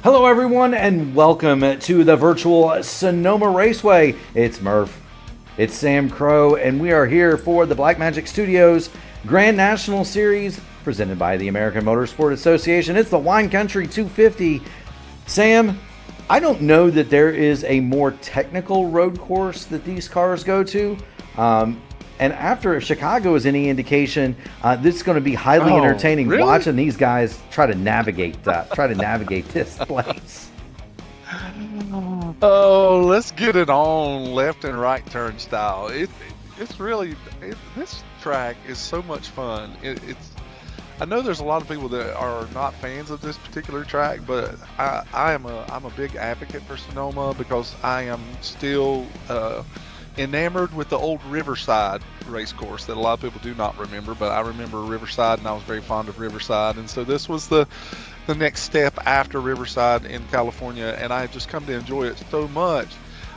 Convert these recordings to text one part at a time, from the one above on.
Hello, everyone, and welcome to the virtual Sonoma Raceway. It's Murph, it's Sam Crow, and we are here for the Blackmagic Studios Grand National Series presented by the American Motorsport Association. It's the Wine Country 250. Sam, I don't know that there is a more technical road course that these cars go to. And after, if Chicago is any indication, this is going to be highly entertaining. Really? Watching these guys try to navigate this place. Oh, let's get it on left and right turnstile. It's really this track is so much fun. I know there's a lot of people that are not fans of this particular track, but I'm a big advocate for Sonoma because I am still enamored with the old Riverside race course that a lot of people do not remember, but I remember Riverside, and I was very fond of Riverside. And so this was the next step after Riverside in California, and I have just come to enjoy it so much.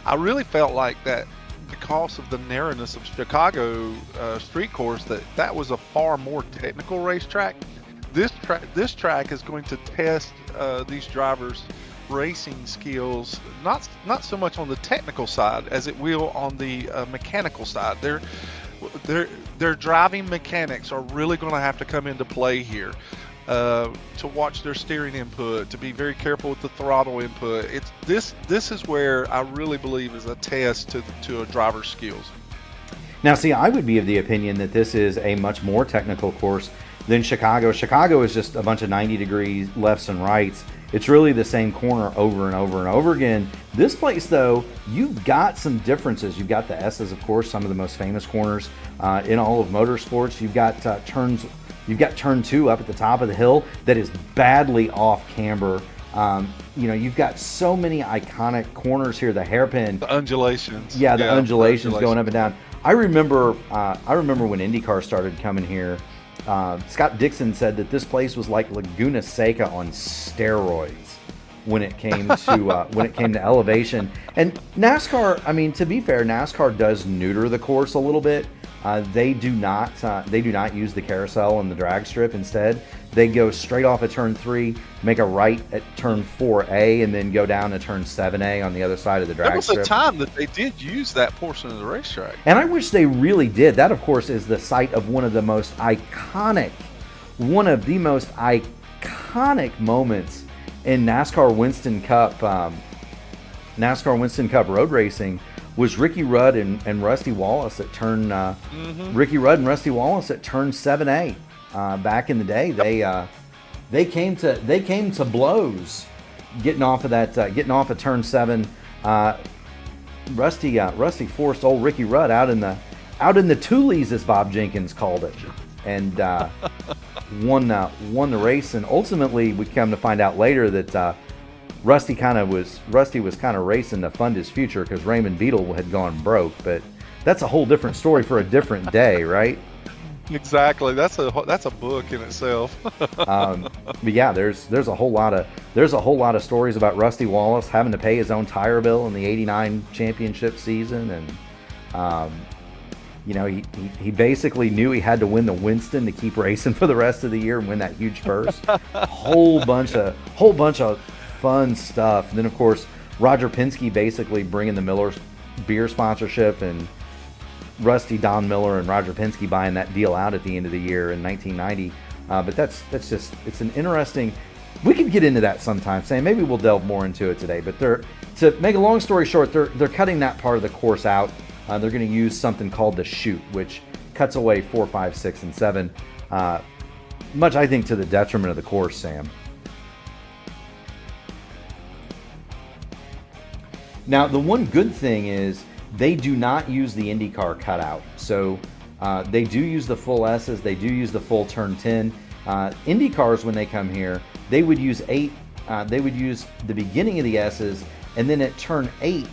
I really felt like that because of the narrowness of Chicago street course, that was a far more technical racetrack. This track is going to test these drivers' racing skills, not so much on the technical side as it will on the mechanical side. Their driving mechanics are really going to have to come into play here, to watch their steering input, to be very careful with the throttle input. This is where I really believe is a test to a driver's skills. Now, see, I would be of the opinion that this is a much more technical course than Chicago. Chicago is just a bunch of 90-degree lefts and rights. It's really the same corner over and over and over again. This place, though, you've got some differences. You've got the S's, of course, some of the most famous corners in all of motorsports. You've got turns. You've got turn 2 up at the top of the hill that is badly off camber. You've got so many iconic corners here. The hairpin, the undulations. Yeah, the undulations going up and down. I remember when IndyCar started coming here. Scott Dixon said that this place was like Laguna Seca on steroids when it came to elevation. And NASCAR, I mean, to be fair, NASCAR does neuter the course a little bit. They do not use the carousel and the drag strip. Instead, they go straight off of turn 3, make a right at turn 4A, and then go down to turn 7A on the other side of the drag strip. There was a time that they did use that portion of the racetrack. And I wish they really did. That, of course, is the site of one of the most iconic moments in NASCAR Winston Cup road racing. Was Ricky Rudd and Rusty Wallace at turn Ricky Rudd and Rusty Wallace at turn 7A. Back in the day, they came to blows getting off of turn 7. Rusty forced old Ricky Rudd out in the Toolies, as Bob Jenkins called it, and won the race. And ultimately, we come to find out later that Rusty was kind of racing to fund his future because Raymond Beadle had gone broke. But that's a whole different story for a different day, right? Exactly. That's a book in itself. But yeah, there's a whole lot of stories about Rusty Wallace having to pay his own tire bill in the '89 championship season, and he basically knew he had to win the Winston to keep racing for the rest of the year and win that huge purse. whole bunch of fun stuff. And then, of course, Roger Penske basically bringing the Miller beer sponsorship, and Rusty, Don Miller, and Roger Penske buying that deal out at the end of the year in 1990. But it's an interesting. We could get into that sometime, Sam. Maybe we'll delve more into it today. But to make a long story short, they're cutting that part of the course out. They're going to use something called the chute, which cuts away 4, 5, 6, and 7. Much, I think, to the detriment of the course, Sam. Now, the one good thing is they do not use the IndyCar cutout. So they do use the full S's. They do use the full turn 10. IndyCars, when they come here, they would use 8. They would use the beginning of the S's, and then at turn 8,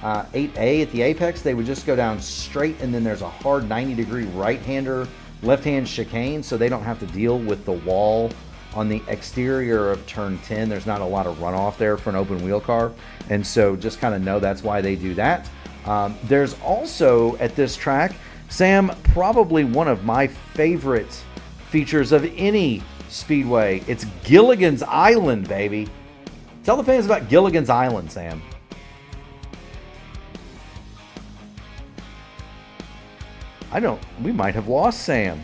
8A at the apex, they would just go down straight, and then there's a hard 90-degree right-hander, left-hand chicane, so they don't have to deal with the wall on the exterior of turn 10. There's not a lot of runoff there for an open wheel car, and so just kind of know that's why they do that. There's also at this track, Sam, probably one of my favorite features of any speedway. It's Gilligan's Island, baby. Tell the fans about Gilligan's Island, Sam. We might have lost Sam.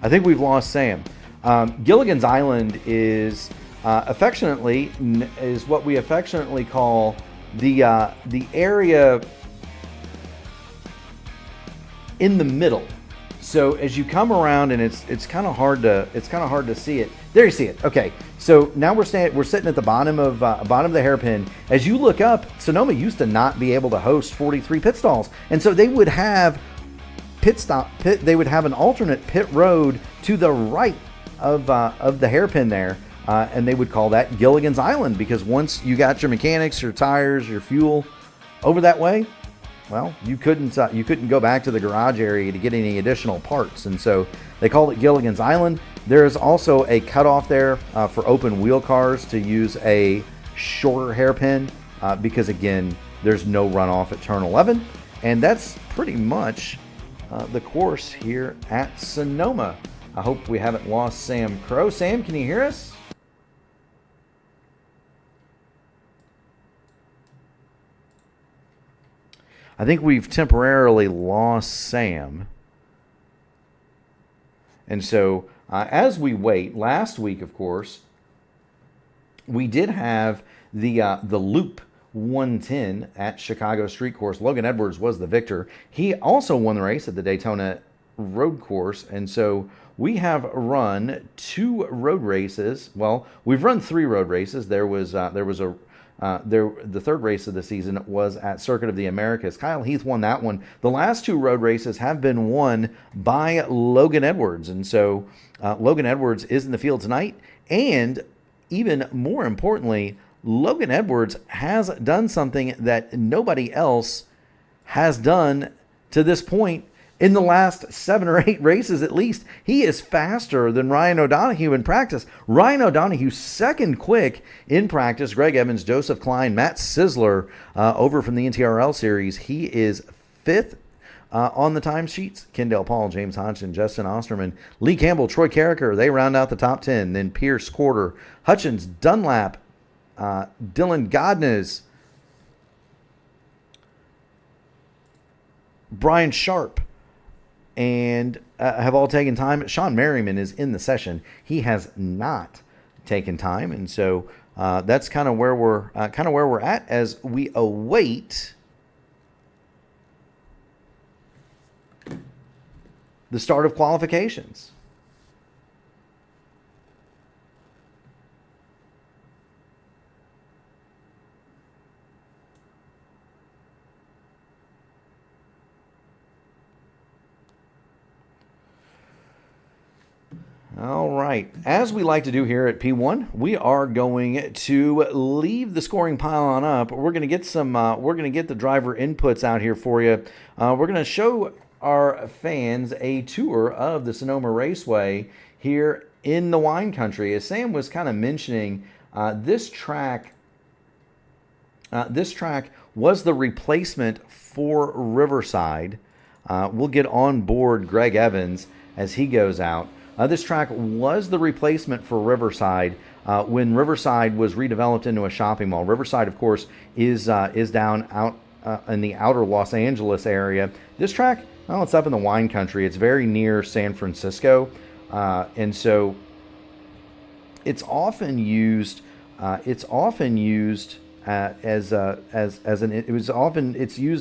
I think we've lost Sam. Gilligan's Island is what we affectionately call the area in the middle. So as you come around, and it's kind of hard to see it. There you see it. Okay. So now we're sitting at the bottom of the hairpin. As you look up, Sonoma used to not be able to host 43 pit stalls, and so they would have they would have an alternate pit road to the right of the hairpin there, and they would call that Gilligan's Island, because once you got your mechanics, your tires, your fuel over that way, well, you couldn't go back to the garage area to get any additional parts, and so they called it Gilligan's Island. There is also a cutoff there for open wheel cars to use a shorter hairpin because, again, there's no runoff at turn 11, and that's pretty much the course here at Sonoma. I hope we haven't lost Sam Crow. Sam, can you hear us? I think we've temporarily lost Sam. And so as we wait, last week, of course, we did have the Loop 110 at Chicago Street Course. Logan Edwards was the victor. He also won the race at the Daytona Road Course. And so we have run 2 road races. Well, we've run 3 road races. The third race of the season was at Circuit of the Americas. Kyle Heath won that one. The last 2 road races have been won by Logan Edwards. And so Logan Edwards is in the field tonight. And even more importantly, Logan Edwards has done something that nobody else has done to this point in the last 7 or 8 races at least. He is faster than Ryan O'Donohue in practice. Ryan O'Donohue second quick in practice. Greg Evans, Joseph Klein, Matt Sizzler over from the NTRL series. He is 5th on the timesheets. Kendall Paul, James Hodgson, Justin Osterman, Lee Campbell, Troy Carricker, they round out the top 10. Then Pierce, Quarter, Hutchins, Dunlap, Dylan Godnez, Brian Sharp, and have all taken time. Sean Merriman is in the session. He has not taken time, and so that's kind of where we're at as we await the start of qualifications. All right. As we like to do here at P1, we are going to leave the scoring pile on up. We're going to get the driver inputs out here for you. We're going to show our fans a tour of the Sonoma Raceway here in the wine country. As Sam was kind of mentioning, this track was the replacement for Riverside. We'll get on board Greg Evans as he goes out. This track was the replacement for Riverside when Riverside was redeveloped into a shopping mall. Riverside, of course, is down out in the outer Los Angeles area. This track, well, it's up in the wine country. It's very near San Francisco, and so it's often used. It's used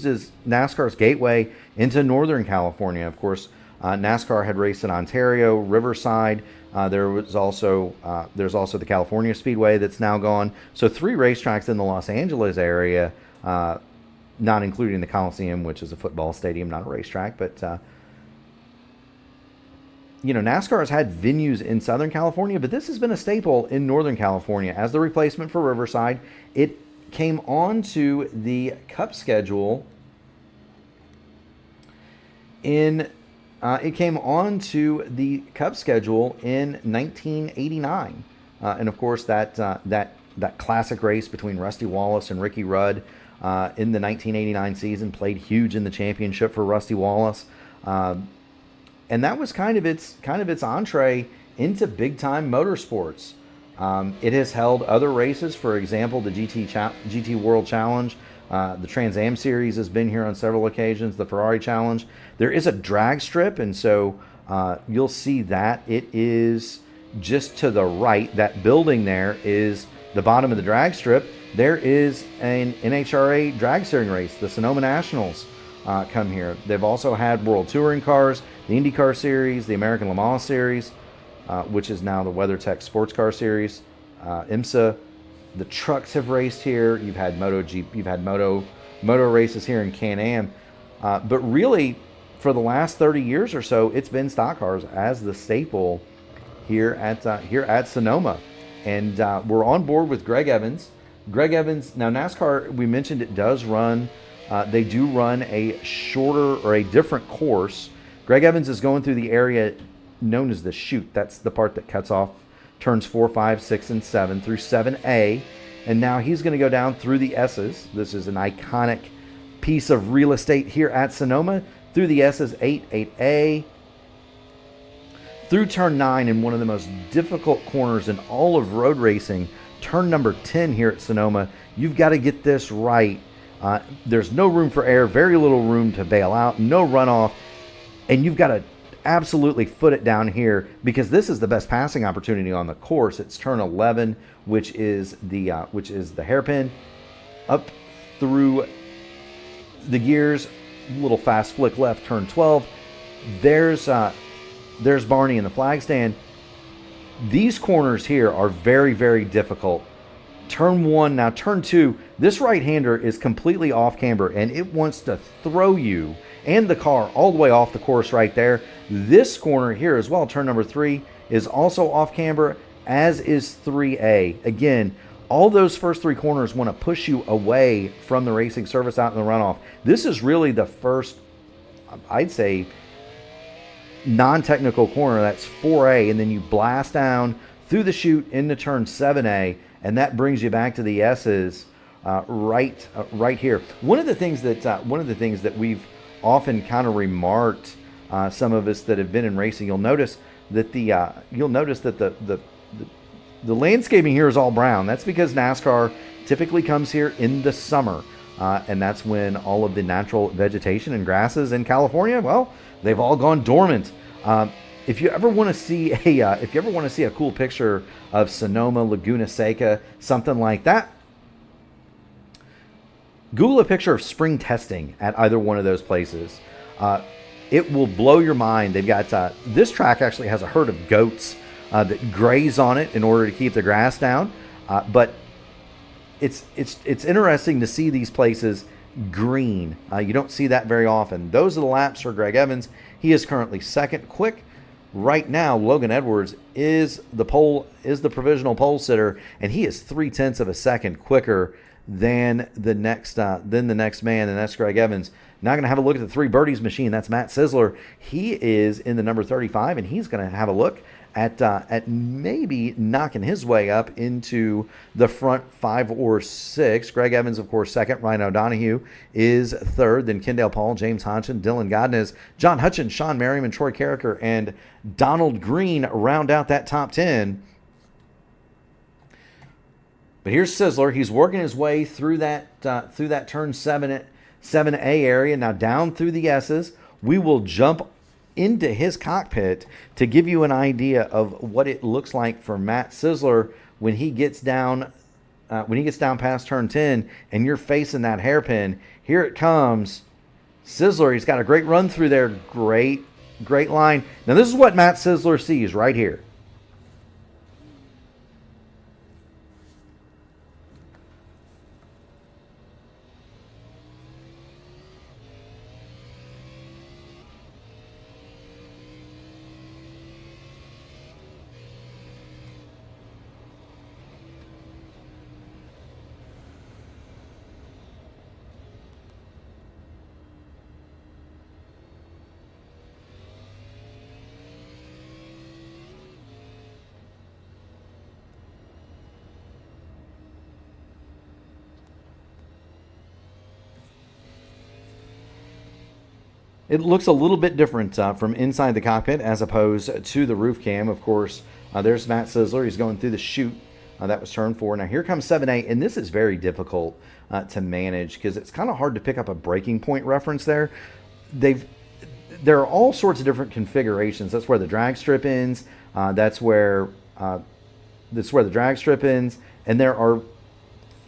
as NASCAR's gateway into Northern California. Of course, NASCAR had raced in Ontario, Riverside. There's also the California Speedway that's now gone. So 3 racetracks in the Los Angeles area, not including the Coliseum, which is a football stadium, not a racetrack. But NASCAR has had venues in Southern California, but this has been a staple in Northern California as the replacement for Riverside. It came onto the Cup schedule in 1989, and of course that classic race between Rusty Wallace and Ricky Rudd in the 1989 season played huge in the championship for Rusty Wallace, and that was kind of its entree into big-time motorsports. It has held other races, for example, the GT World Challenge. The Trans Am Series has been here on several occasions, the Ferrari Challenge. There is a drag strip, and so you'll see that. It is just to the right. That building there is the bottom of the drag strip. There is an NHRA drag steering race. The Sonoma Nationals come here. They've also had World Touring Cars, the IndyCar Series, the American Le Mans Series, which is now the WeatherTech Sports Car Series, IMSA. The trucks have raced here. You've had MotoGP, you've had moto races here in Can-Am. But really, for the last 30 years or so, it's been stock cars as the staple here at Sonoma. And we're on board with Greg Evans. Greg Evans, now NASCAR, we mentioned it does run, they do run a shorter or a different course. Greg Evans is going through the area known as the chute. That's the part that cuts off turns 4, 5, 6, and 7 through 7A. And now he's going to go down through the S's. This is an iconic piece of real estate here at Sonoma. Through the S's, 8, 8A. Through turn 9 in one of the most difficult corners in all of road racing, turn number 10 here at Sonoma. You've got to get this right. There's no room for error, very little room to bail out, no runoff, and you've got to absolutely foot it down here because this is the best passing opportunity on the course. It's turn 11, which is the hairpin. Up through the gears, little fast flick left, turn 12. There's Barney in the flag stand. These corners here are very, very difficult. Turn 1, now turn 2, this right-hander is completely off camber and it wants to throw you and the car all the way off the course right there. This corner here as well, turn number 3, is also off camber, as is 3A. Again, all those first 3 corners want to push you away from the racing surface out in the runoff. This is really the first, I'd say, non-technical corner. That's 4A, and then you blast down through the chute into turn 7A, and that brings you back to the S's right here. One of the things that we've often kind of remarked, some of us that have been in racing, you'll notice that the landscaping here is all brown. That's because NASCAR typically comes here in the summer, and that's when all of the natural vegetation and grasses in California, well, they've all gone dormant. If you ever want to see a cool picture of Sonoma, Laguna Seca, something like that, Google a picture of spring testing at either one of those places. It will blow your mind. They've got this track actually has a herd of goats that graze on it in order to keep the grass down. But it's interesting to see these places green. You don't see that very often. Those are the laps for Greg Evans. He is currently second. Quick right now, Logan Edwards is the provisional pole sitter, and he is 0.3 of a second quicker than the next man, and that's Greg Evans. Now going to have a look at the 3 birdies machine. That's Matt Sisler. He is in the number 35, and he's going to have a look at maybe knocking his way up into the front 5 or 6. Greg Evans, of course, second. Ryan O'Donohue is third. Then Kendall Paul, James Hodgson, Dylan Godnez, John Hutchins, Sean Merriman, Troy Carricker, and Donald Green round out that top 10. But here's Sisler. He's working his way through that turn 7A area. Now down through the S's. We will jump into his cockpit to give you an idea of what it looks like for Matt Sisler when he gets down past turn 10 and you're facing that hairpin. Here it comes. Sisler, he's got a great run through there. Great line. Now this is what Matt Sisler sees right here. It looks a little bit different from inside the cockpit as opposed to the roof cam. Of course, There's Matt Sizzler. He's going through the chute. That was turn 4. Now here comes 7A, and this is very difficult to manage because it's kind of hard to pick up a breaking point reference there. There are all sorts of different configurations. That's where the drag strip ends. That's where the drag strip ends, and there are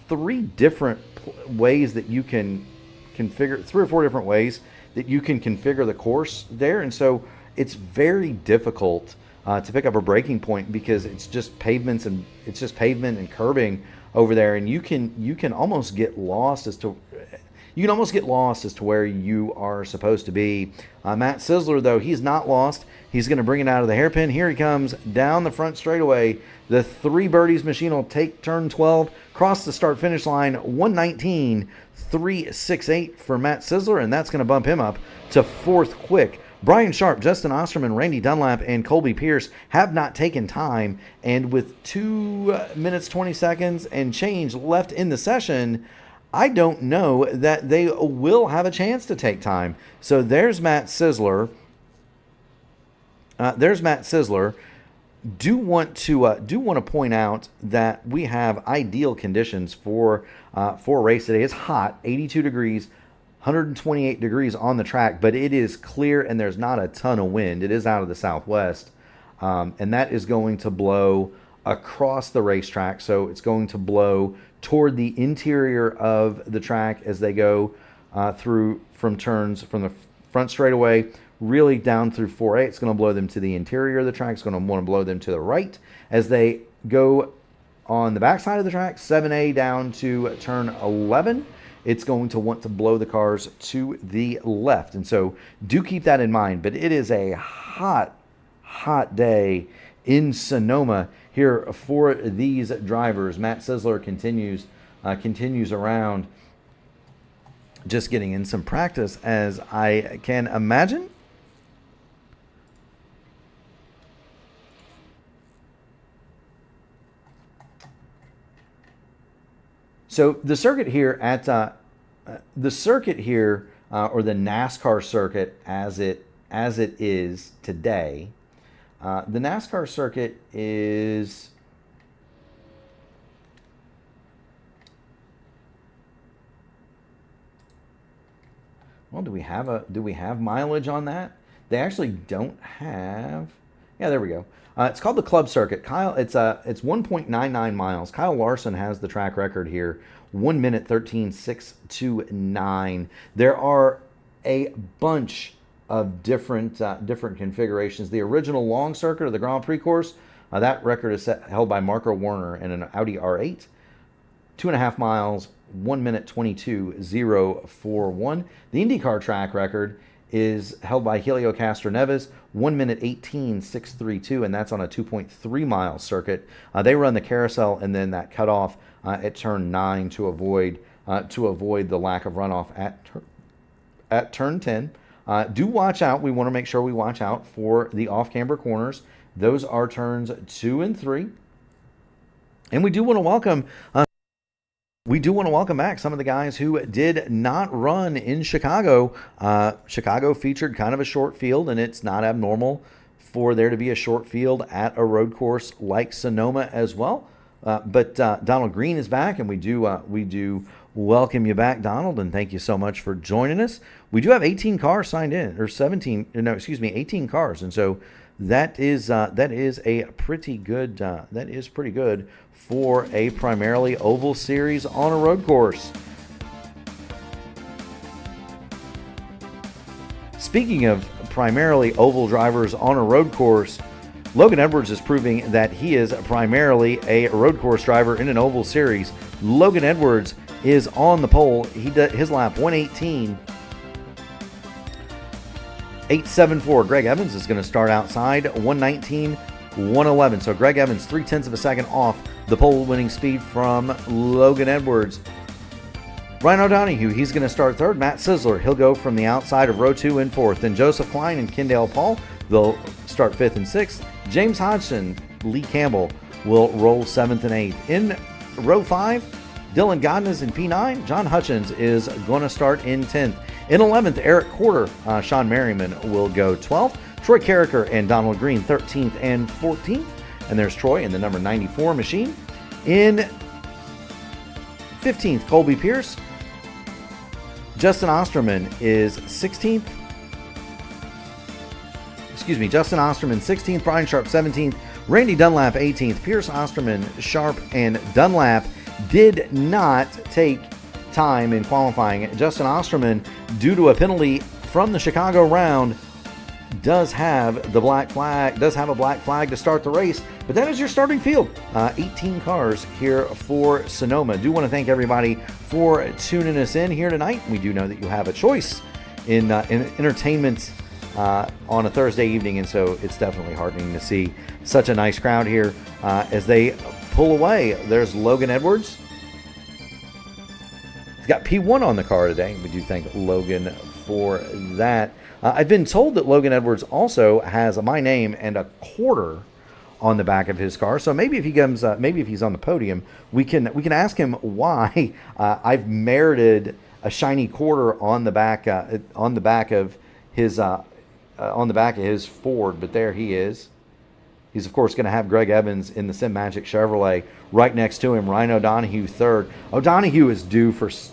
3 different ways that you can configure, 3 or 4 different ways that you can configure the course there, and so it's very difficult to pick up a breaking point because it's just pavement and curbing over there, and you can almost get lost as to where you are supposed to be. Matt Sizzler, though, he's not lost. He's going to bring it out of the hairpin. Here he comes down the front straightaway. The 3 birdies machine will take turn 12, cross the start-finish line, 119.368 for Matt Sizzler, and that's going to bump him up to 4th quick. Brian Sharp, Justin Osterman, Randy Dunlap, and Colby Pierce have not taken time, and with 2 minutes 20 seconds and change left in the session, I don't know that they will have a chance to take time. So there's Matt Sizzler. Do want to point out that we have ideal conditions for race today. It's hot, 82 degrees, 128 degrees on the track, but it is clear and there's not a ton of wind. It is out of the southwest, and that is going to blow across the racetrack. So it's going to blow toward the interior of the track as they go through from the front straightaway really down through 4A. It's going to blow them to the interior of the track. It's going to want to blow them to the right as they go on the backside of the track, 7A down to turn 11. It's going to want to blow the cars to the left. And so do keep that in mind. But it is a hot hot day in Sonoma here for these drivers. Matt Sizzler continues around, just getting in some practice, as I can imagine. So the circuit here at or the NASCAR circuit as it is today, the NASCAR circuit is well. Do we have mileage on that? They actually don't have. Yeah, there we go. It's called the Club Circuit. Kyle, it's 1.99 miles. Kyle Larson has the track record here, 1 minute 13.629. There are a bunch of different configurations. The original long circuit of the Grand Prix course, that record is held by Marco Werner in an Audi R8, 2.5 miles, 1 minute 22.041. The IndyCar track record is held by Helio Castroneves, 1 minute 18.632, and that's on a 2.3 mile circuit. They run the carousel and then that cutoff at turn 9 to avoid the lack of runoff at turn 10. Do watch out. We want to make sure we watch out for the off-camber corners. Those are turns 2 and 3. And we do want to welcome back some of the guys who did not run in Chicago. Chicago featured kind of a short field, and it's not abnormal for there to be a short field at a road course like Sonoma as well. But Donald Green is back, and we do welcome you back, Donald, and thank you so much for joining us. We do have 18 cars signed in, or 18 cars, and so that is pretty good. That is pretty good for a primarily oval series on a road course. Speaking of primarily oval drivers on a road course, Logan Edwards is proving that he is primarily a road course driver in an oval series. Logan Edwards is on the pole. He did his lap 118.874. Greg Evans is going to start outside 119.111. So Greg Evans 0.3 of a second off the pole winning speed from Logan Edwards. Ryan O'Donoghue, he's going to start third. Matt Sizzler, he'll go from the outside of row 2 and 4th. Then Joseph Klein and Kendall Paul, they'll start 5th and 6th. James Hodgson, Lee Campbell will roll 7th and 8th. In row 5, Dylan Godness in P9. John Hutchins is going to start in 10th. In 11th, Eric Corder, Sean Merriman will go 12th. Troy Carricker and Donald Green 13th and 14th. And there's Troy in the number 94 machine. In 15th, Colby Pierce. Justin Osterman is 16th. Justin Osterman 16th, Brian Sharp 17th, Randy Dunlap 18th. Pierce, Osterman, Sharp, and Dunlap did not take time in qualifying. Justin Osterman, due to a penalty from the Chicago round, does have a black flag to start the race, but that is your starting field. 18 cars here for Sonoma. Do want to thank everybody for tuning us in here tonight. We do know that you have a choice in entertainment on a Thursday evening, and so it's definitely heartening to see such a nice crowd here as they pull away. There's Logan Edwards. He's got P1 on the car today. We do thank Logan for that. I've been told that Logan Edwards also has my name and a quarter on the back of his car. So maybe if he comes, maybe if he's on the podium, we can ask him why I've merited a shiny quarter on the back of his Ford. But there he is. He's of course going to have Greg Evans in the Sim Magic Chevrolet right next to him. Ryan O'Donohue third. O'Donohue is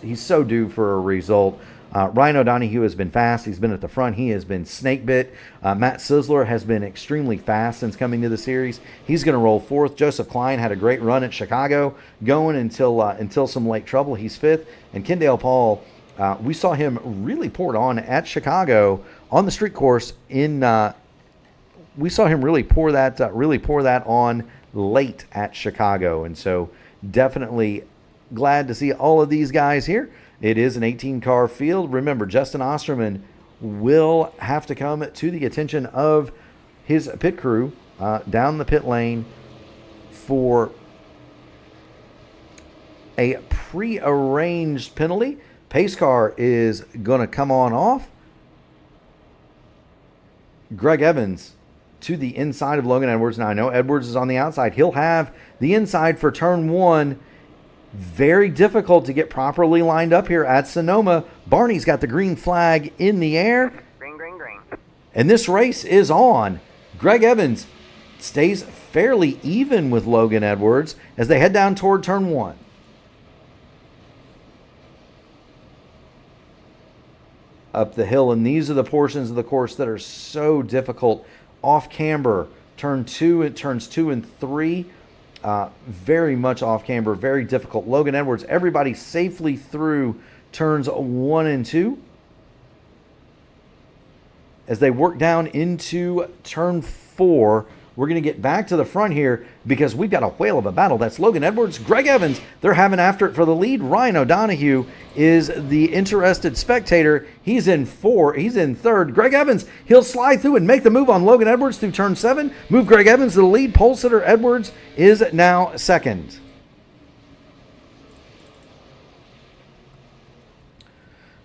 he's so due for a result. Ryan O'Donohue has been fast. He's been at the front. He has been snake bit. Matt Sisler has been extremely fast since coming to the series. He's going to roll fourth. Joseph Klein had a great run at Chicago, going until some late trouble. He's fifth. And Kendall Paul, we saw him really pour it on at Chicago on the street course. We saw him really pour that on late at Chicago, and so definitely glad to see all of these guys here. It is an 18-car field. Remember, Justin Osterman will have to come to the attention of his pit crew down the pit lane for a pre-arranged penalty. Pace car is going to come on off. Greg Evans to the inside of Logan Edwards. Now, I know Edwards is on the outside. He'll have the inside for turn one. Very difficult to get properly lined up here at Sonoma. Barney's got the green flag in the air. Green, green, green. And this race is on. Greg Evans stays fairly even with Logan Edwards as they head down toward turn one. Up the hill, and these are the portions of the course that are so difficult. Off camber, turns 2 and 3. Very much off camber, very difficult. Logan Edwards, everybody safely through turns 1 and 2. As they work down into turn 4, we're going to get back to the front here because we've got a whale of a battle. That's Logan Edwards, Greg Evans. They're having after it for the lead. Ryan O'Donohue is the interested spectator. He's in third. Greg Evans, he'll slide through and make the move on Logan Edwards through turn 7. Move Greg Evans to the lead. Pole sitter Edwards is now second.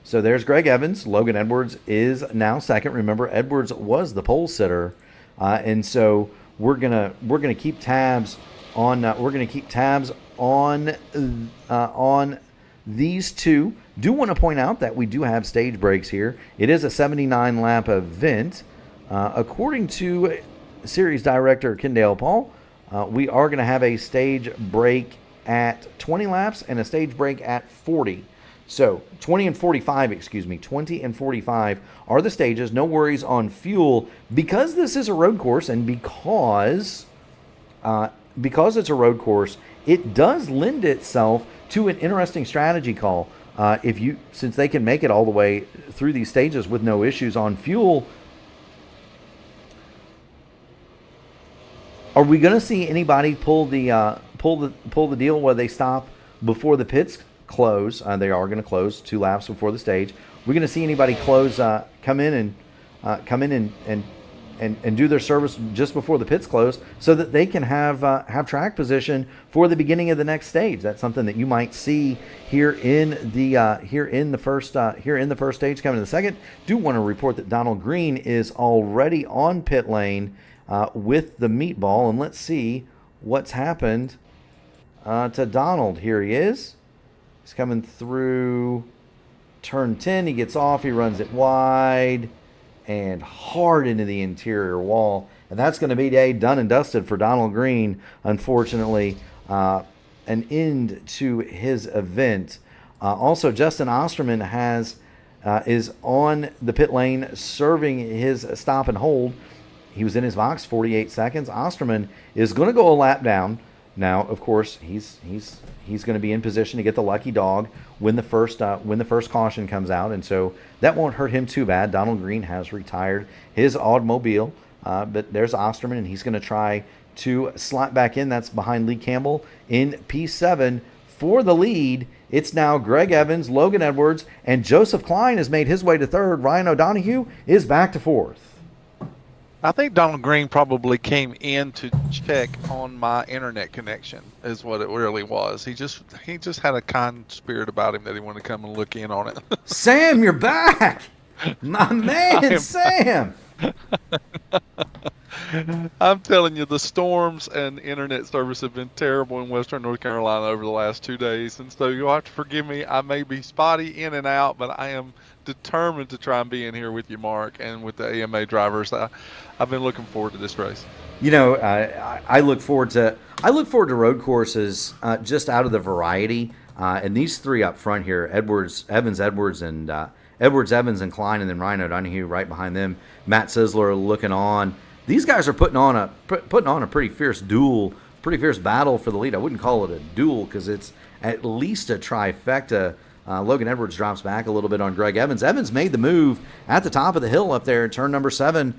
So there's Greg Evans. Logan Edwards is now second. Remember, Edwards was the pole sitter, and so we're gonna keep tabs on on these two. Do want to point out that we do have stage breaks here. It is a 79 lap event, according to series director Kendall Paul. We are going to have a stage break at 20 laps and a stage break at 40. So 20 and 45 are the stages. No worries on fuel because this is a road course, and because it's a road course, it does lend itself to an interesting strategy call. Since they can make it all the way through these stages with no issues on fuel, are we going to see anybody pull the deal where they stop before the pits close? They are going to close 2 laps before the stage. We're going to see anybody come in and do their service just before the pits close, so that they can have track position for the beginning of the next stage. That's something that you might see here in the first stage coming to the second. Do want to report that Donald Green is already on pit lane with the meatball, and let's see what's happened to Donald. Here he is. He's coming through turn 10. He gets off. He runs it wide and hard into the interior wall And that's going to be day done and dusted for Donald Green, unfortunately. An end to his event. Also, Justin Osterman is on the pit lane serving his stop and hold. He was in his box 48 seconds. Osterman is going to go a lap down. Now, of course, he's going to be in position to get the lucky dog when the first caution comes out, and so that won't hurt him too bad. Donald Green has retired his automobile, but there's Osterman, and he's going to try to slot back in. That's behind Lee Campbell in P7 for the lead. It's now Greg Evans, Logan Edwards, and Joseph Klein has made his way to third. Ryan O'Donohue is back to fourth. I think Donald Green probably came in to check on my internet connection, is what it really was. He just had a kind spirit about him that he wanted to come and look in on it. Sam, you're back, my man, Sam. I'm telling you, the storms and internet service have been terrible in Western North Carolina over the last 2 days, and so you'll have to forgive me. I may be spotty in and out, but I am determined to try and be in here with you, Mark, and with the AMA drivers. I've been looking forward to this race. You know, I look forward to road courses just out of the variety, and these three up front here: Edwards, Evans, and Klein, and then Ryan O'Donohue right behind them. Matt Sisler looking on. These guys are putting on a pretty fierce battle for the lead. I wouldn't call it a duel because it's at least a trifecta. Logan Edwards drops back a little bit on Greg Evans. Evans made the move at the top of the hill up there, turn number 7,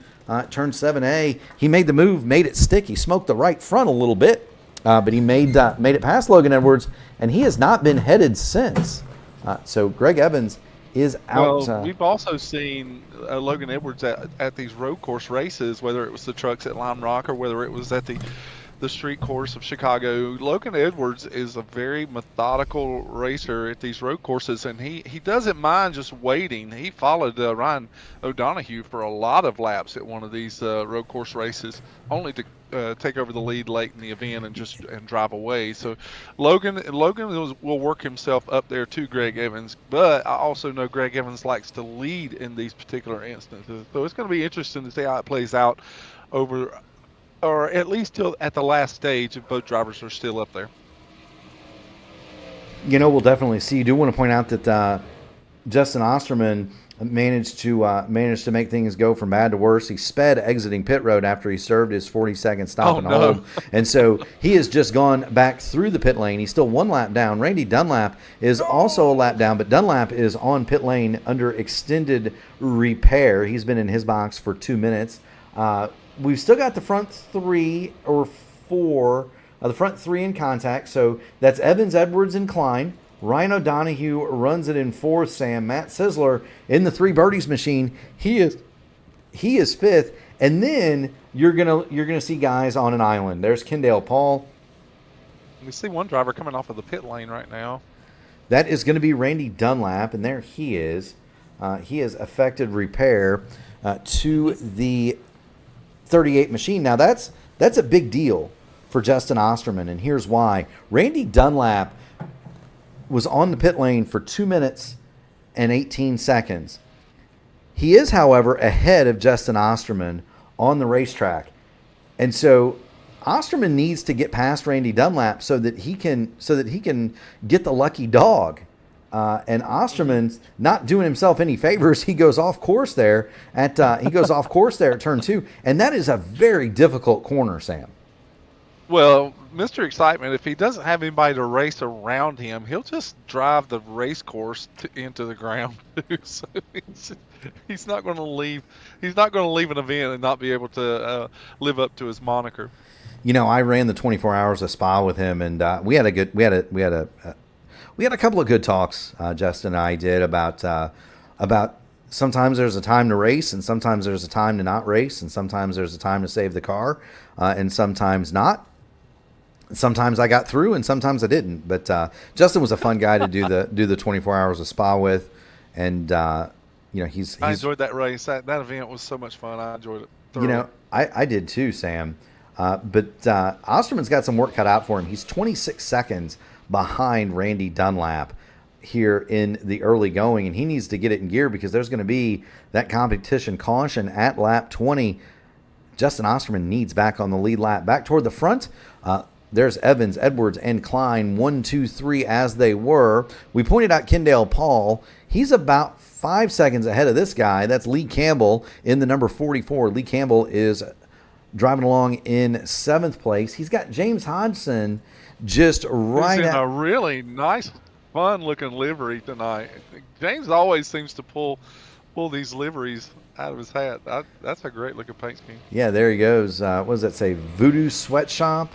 turn 7A. He made the move, made it stick. He smoked the right front a little bit, but he made it past Logan Edwards, and he has not been headed since. So Greg Evans is out. Well, we've also seen Logan Edwards at these road course races, whether it was the trucks at Lime Rock or whether it was at the street course of Chicago. Logan Edwards is a very methodical racer at these road courses, and he doesn't mind just waiting. He followed Ryan O'Donohue for a lot of laps at one of these road course races, only to take over the lead late in the event and drive away. So Logan will work himself up there to Greg Evans, but I also know Greg Evans likes to lead in these particular instances. So it's going to be interesting to see how it plays out over, or at least till at the last stage if both drivers are still up there. You know, we'll definitely see. You do want to point out that Justin Osterman managed to make things go from bad to worse. He sped exiting pit road after he served his 40-second stop and hold. And so he has just gone back through the pit lane. He's still one lap down. Randy Dunlap is also a lap down, but Dunlap is on pit lane under extended repair. He's been in his box for 2 minutes. We've still got the front three or four, the front three in contact. So that's Evans, Edwards, and Klein. Ryan O'Donohue runs it in fourth. Sam, Matt Sisler in the three birdies machine. He is fifth, and then you're gonna see guys on an island. There's Kendall Paul. We see one driver coming off of the pit lane right now. That is going to be Randy Dunlap, and there he is. He has effected repair to the 38 machine. Now that's a big deal for Justin Osterman, and here's why. Randy Dunlap was on the pit lane for 2 minutes and 18 seconds. He is, however, ahead of Justin Osterman on the racetrack. And so Osterman needs to get past Randy Dunlap so that he can get the lucky dog. And Osterman's not doing himself any favors. He goes off course there at turn 2, and that is a very difficult corner, Sam. Well, Mr. Excitement, if he doesn't have anybody to race around him, he'll just drive the race course into the ground. So he's not going to leave. He's not going to leave an event and not be able to live up to his moniker. You know, I ran the 24 hours of Spa with him, and we had a couple of good talks. Justin and I did about sometimes there's a time to race, and sometimes there's a time to not race, and sometimes there's a time to save the car, and sometimes not. Sometimes I got through, and sometimes I didn't. But Justin was a fun guy to do the 24 hours of Spa with, and you know he's. I enjoyed that race. That event was so much fun. I enjoyed it thoroughly. You know, I did too, Sam. But Osterman's got some work cut out for him. He's 26 seconds behind Randy Dunlap here in the early going, and he needs to get it in gear because there's going to be that competition caution at lap 20 Justin Osterman needs back on the lead lap. Back toward the front, there's Evans, Edwards, and Klein, 1, 2, 3 as they were. We pointed out Kendall Paul. He's about 5 seconds ahead of this guy. That's Lee Campbell in the number 44. Lee Campbell is driving along in 7th place. He's got James Hodgson just right He's in at a really nice, fun-looking livery tonight. James always seems to pull these liveries out of his hat. That's a great-looking paint scheme. Yeah, there he goes. What does that say? Voodoo Sweatshop?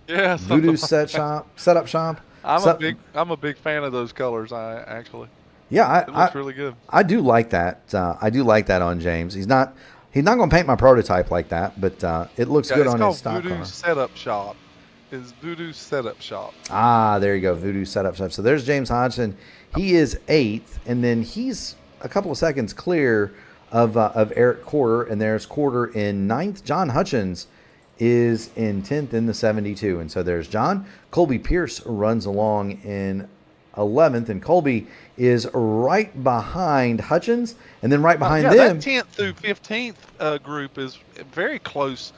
Yeah, Voodoo Setup Shop? I'm a big fan of those colors. Yeah, it looks really good. I do like that. I do like that on James. He's not going to paint my prototype like that, but it looks good on his stock Voodoo car. Setup Shop. Is Voodoo Setup Shop. Ah, there you go, Voodoo Setup Shop. So there's James Hodgson. He is 8th, and then he's a couple of seconds clear of Eric Quarter, and there's Quarter in 9th. John Hutchins is in 10th in the 72, and so there's John. Colby Pierce runs along in 11th, and Colby is right behind Hutchins, and then right behind them. That 10th through 15th group is very close,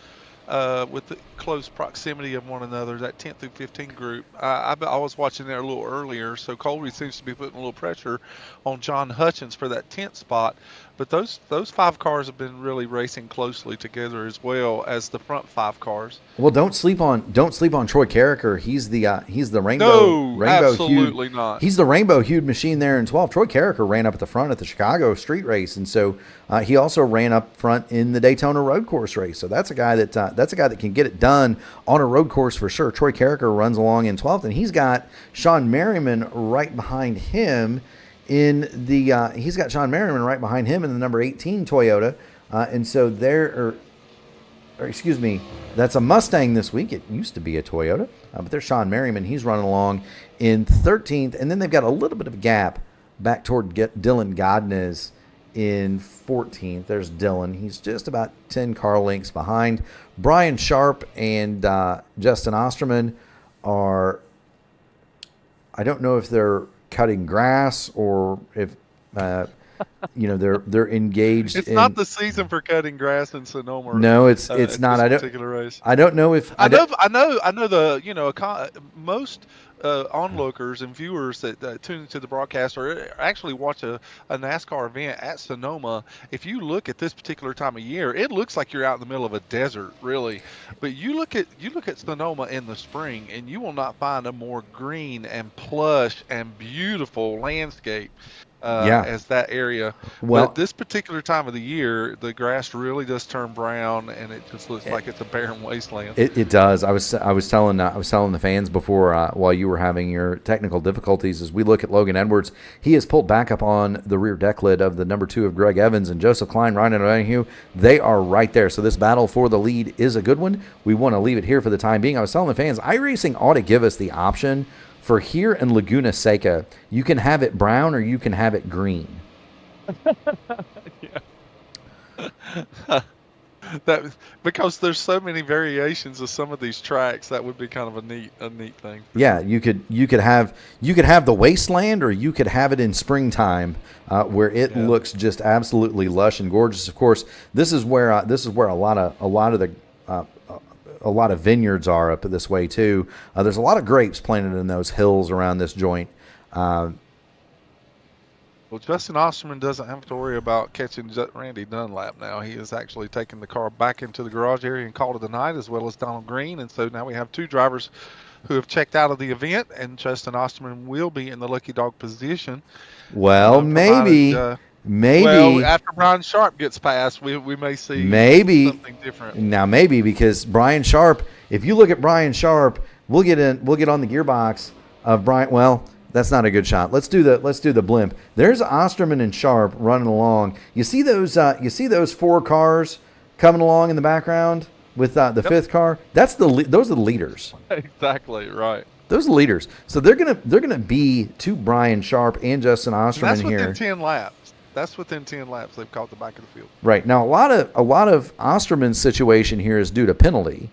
with the close proximity of one another. That 10th through 15th group. I was watching there a little earlier, so Colby seems to be putting a little pressure on John Hutchins for that 10th spot. But those 5 cars have been really racing closely together as well as the front 5 cars. Well, don't sleep on Troy Carricker. He's the rainbow absolutely hued, not. He's the rainbow hued machine there in 12. Troy Carricker ran up at the front at the Chicago street race, and so he also ran up front in the Daytona road course race. So that's a guy that can get it done on a road course for sure. Troy Carricker runs along in 12th, and he's got Sean Merriman right behind him. He's got Sean Merriman right behind him in the number 18 Toyota, and so that's a Mustang this week. It used to be a Toyota, but there's Sean Merriman. He's running along in 13th, and then they've got a little bit of a gap back toward Dylan Godnez in 14th. There's Dylan. He's just about 10 car lengths behind. Brian Sharp and Justin Osterman are, I don't know if they're cutting grass or if they're engaged. It's not the season for cutting grass in Sonoma. No, it's not. Particular race. I don't know if I know the most onlookers and viewers that tune into the broadcast or actually watch a NASCAR event at Sonoma. If you look at this particular time of year, it looks like you're out in the middle of a desert, really. But you look at Sonoma in the spring, and you will not find a more green and plush and beautiful landscape as that area. Well, but this particular time of the year, the grass really does turn brown, and it just looks like it's a barren wasteland. It does. I was telling the fans before while you were having your technical difficulties, as we look at Logan Edwards, he has pulled back up on the rear deck lid of the number 2 of Greg Evans and Joseph Klein, Ryan O'Donoghue. They are right there. So this battle for the lead is a good one. We want to leave it here for the time being. I was telling the fans, iRacing ought to give us the option for here in Laguna Seca, you can have it brown or you can have it green. Because there's so many variations of some of these tracks, that would be kind of a neat thing. Yeah, you could have the wasteland, or you could have it in springtime, where it looks just absolutely lush and gorgeous. Of course, this is where a lot of vineyards are up this way too. There's a lot of grapes planted in those hills around this joint. Well, Justin Osterman doesn't have to worry about catching Randy Dunlap now. He is actually taking the car back into the garage area and called it a night, as well as Donald Green. And so now we have 2 drivers who have checked out of the event, and Justin Osterman will be in the lucky dog position. Well, maybe. Well, after Brian Sharp gets past, we may see something different. Now, maybe, because Brian Sharp, if you look at Brian Sharp, we'll get on the gearbox of Brian. Well, that's not a good shot. Let's do the blimp. There's Osterman and Sharp running along. You see those 4 cars coming along in the background with the 5th car? Those are the leaders. Exactly right. Those are the leaders. So they're gonna be to Brian Sharp and Justin Osterman here. That's within 10 laps. That's within 10 laps. They've caught the back of the field. Right. Now, a lot of Osterman's situation here is due to penalty.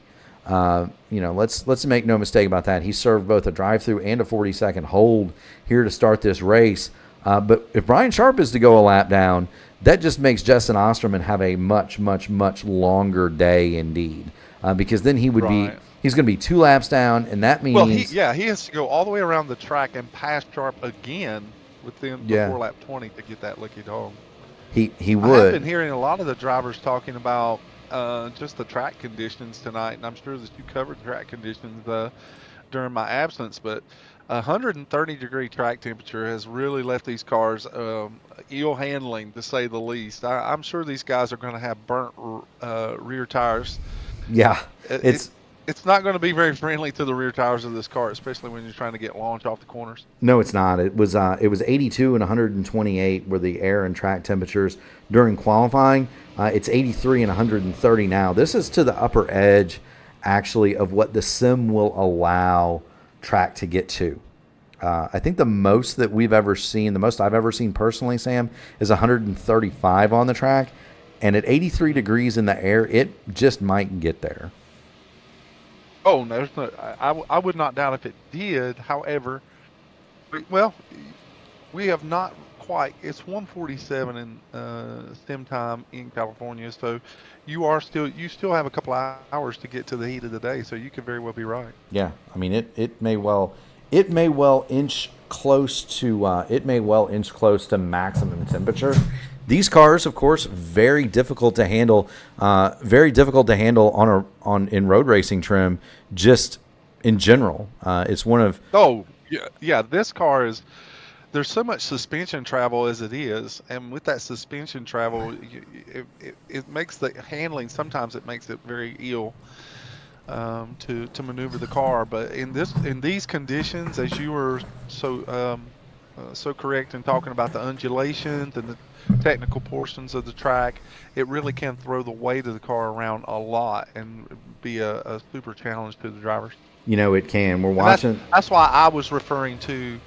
Let's make no mistake about that. He served both a drive-through and a 40-second hold here to start this race. But if Brian Sharp is to go a lap down, that just makes Justin Osterman have a much, much, much longer day indeed. Because then he's going to be 2 laps down, and that means... Well, he has to go all the way around the track and pass Sharp again within before lap 20 to get that lucky dog. He would. I have been hearing a lot of the drivers talking about just the track conditions tonight, and I'm sure that you covered track conditions during my absence, but 130-degree track temperature has really left these cars ill handling, to say the least. I'm sure these guys are going to have burnt rear tires. Yeah, it's not going to be very friendly to the rear tires of this car, especially when you're trying to get launch off the corners. No, it's not. It was 82 and 128 were the air and track temperatures during qualifying. It's 83 and 130 now. This is to the upper edge, actually, of what the sim will allow track to get to. I think the most that we've ever seen, the most I've ever seen personally, Sam, is 135 on the track. And at 83 degrees in the air, it just might get there. Oh, no, I would not doubt if it did. However, we have not quite. It's 147 in sim time in California, so you still have a couple of hours to get to the heat of the day. So you could very well be right. Yeah, I mean it may well inch close to maximum temperature. These cars, of course, very difficult to handle. In road racing trim, just in general. It's one of this car is. There's so much suspension travel as it is, and with that suspension travel, it makes the handling. Sometimes it makes it very ill to maneuver the car. But in these conditions, as you were so correct in talking about the undulations and the technical portions of the track, it really can throw the weight of the car around a lot and be a super challenge to the drivers. It can. We're watching. That's why I was referring to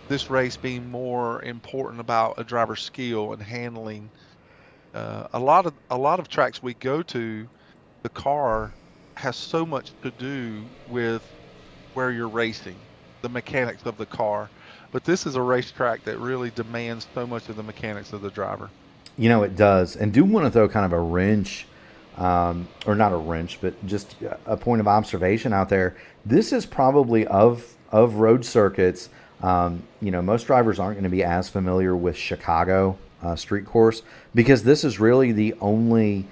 this race being more important about a driver's skill and handling. A lot of tracks we go to, the car has so much to do with where you're racing, the mechanics of the car. But this is a racetrack that really demands so much of the mechanics of the driver. It does. And do want to throw kind of a wrench, or not a wrench, but just a point of observation out there. This is probably of road circuits. Most drivers aren't going to be as familiar with Chicago street course, because this is really the only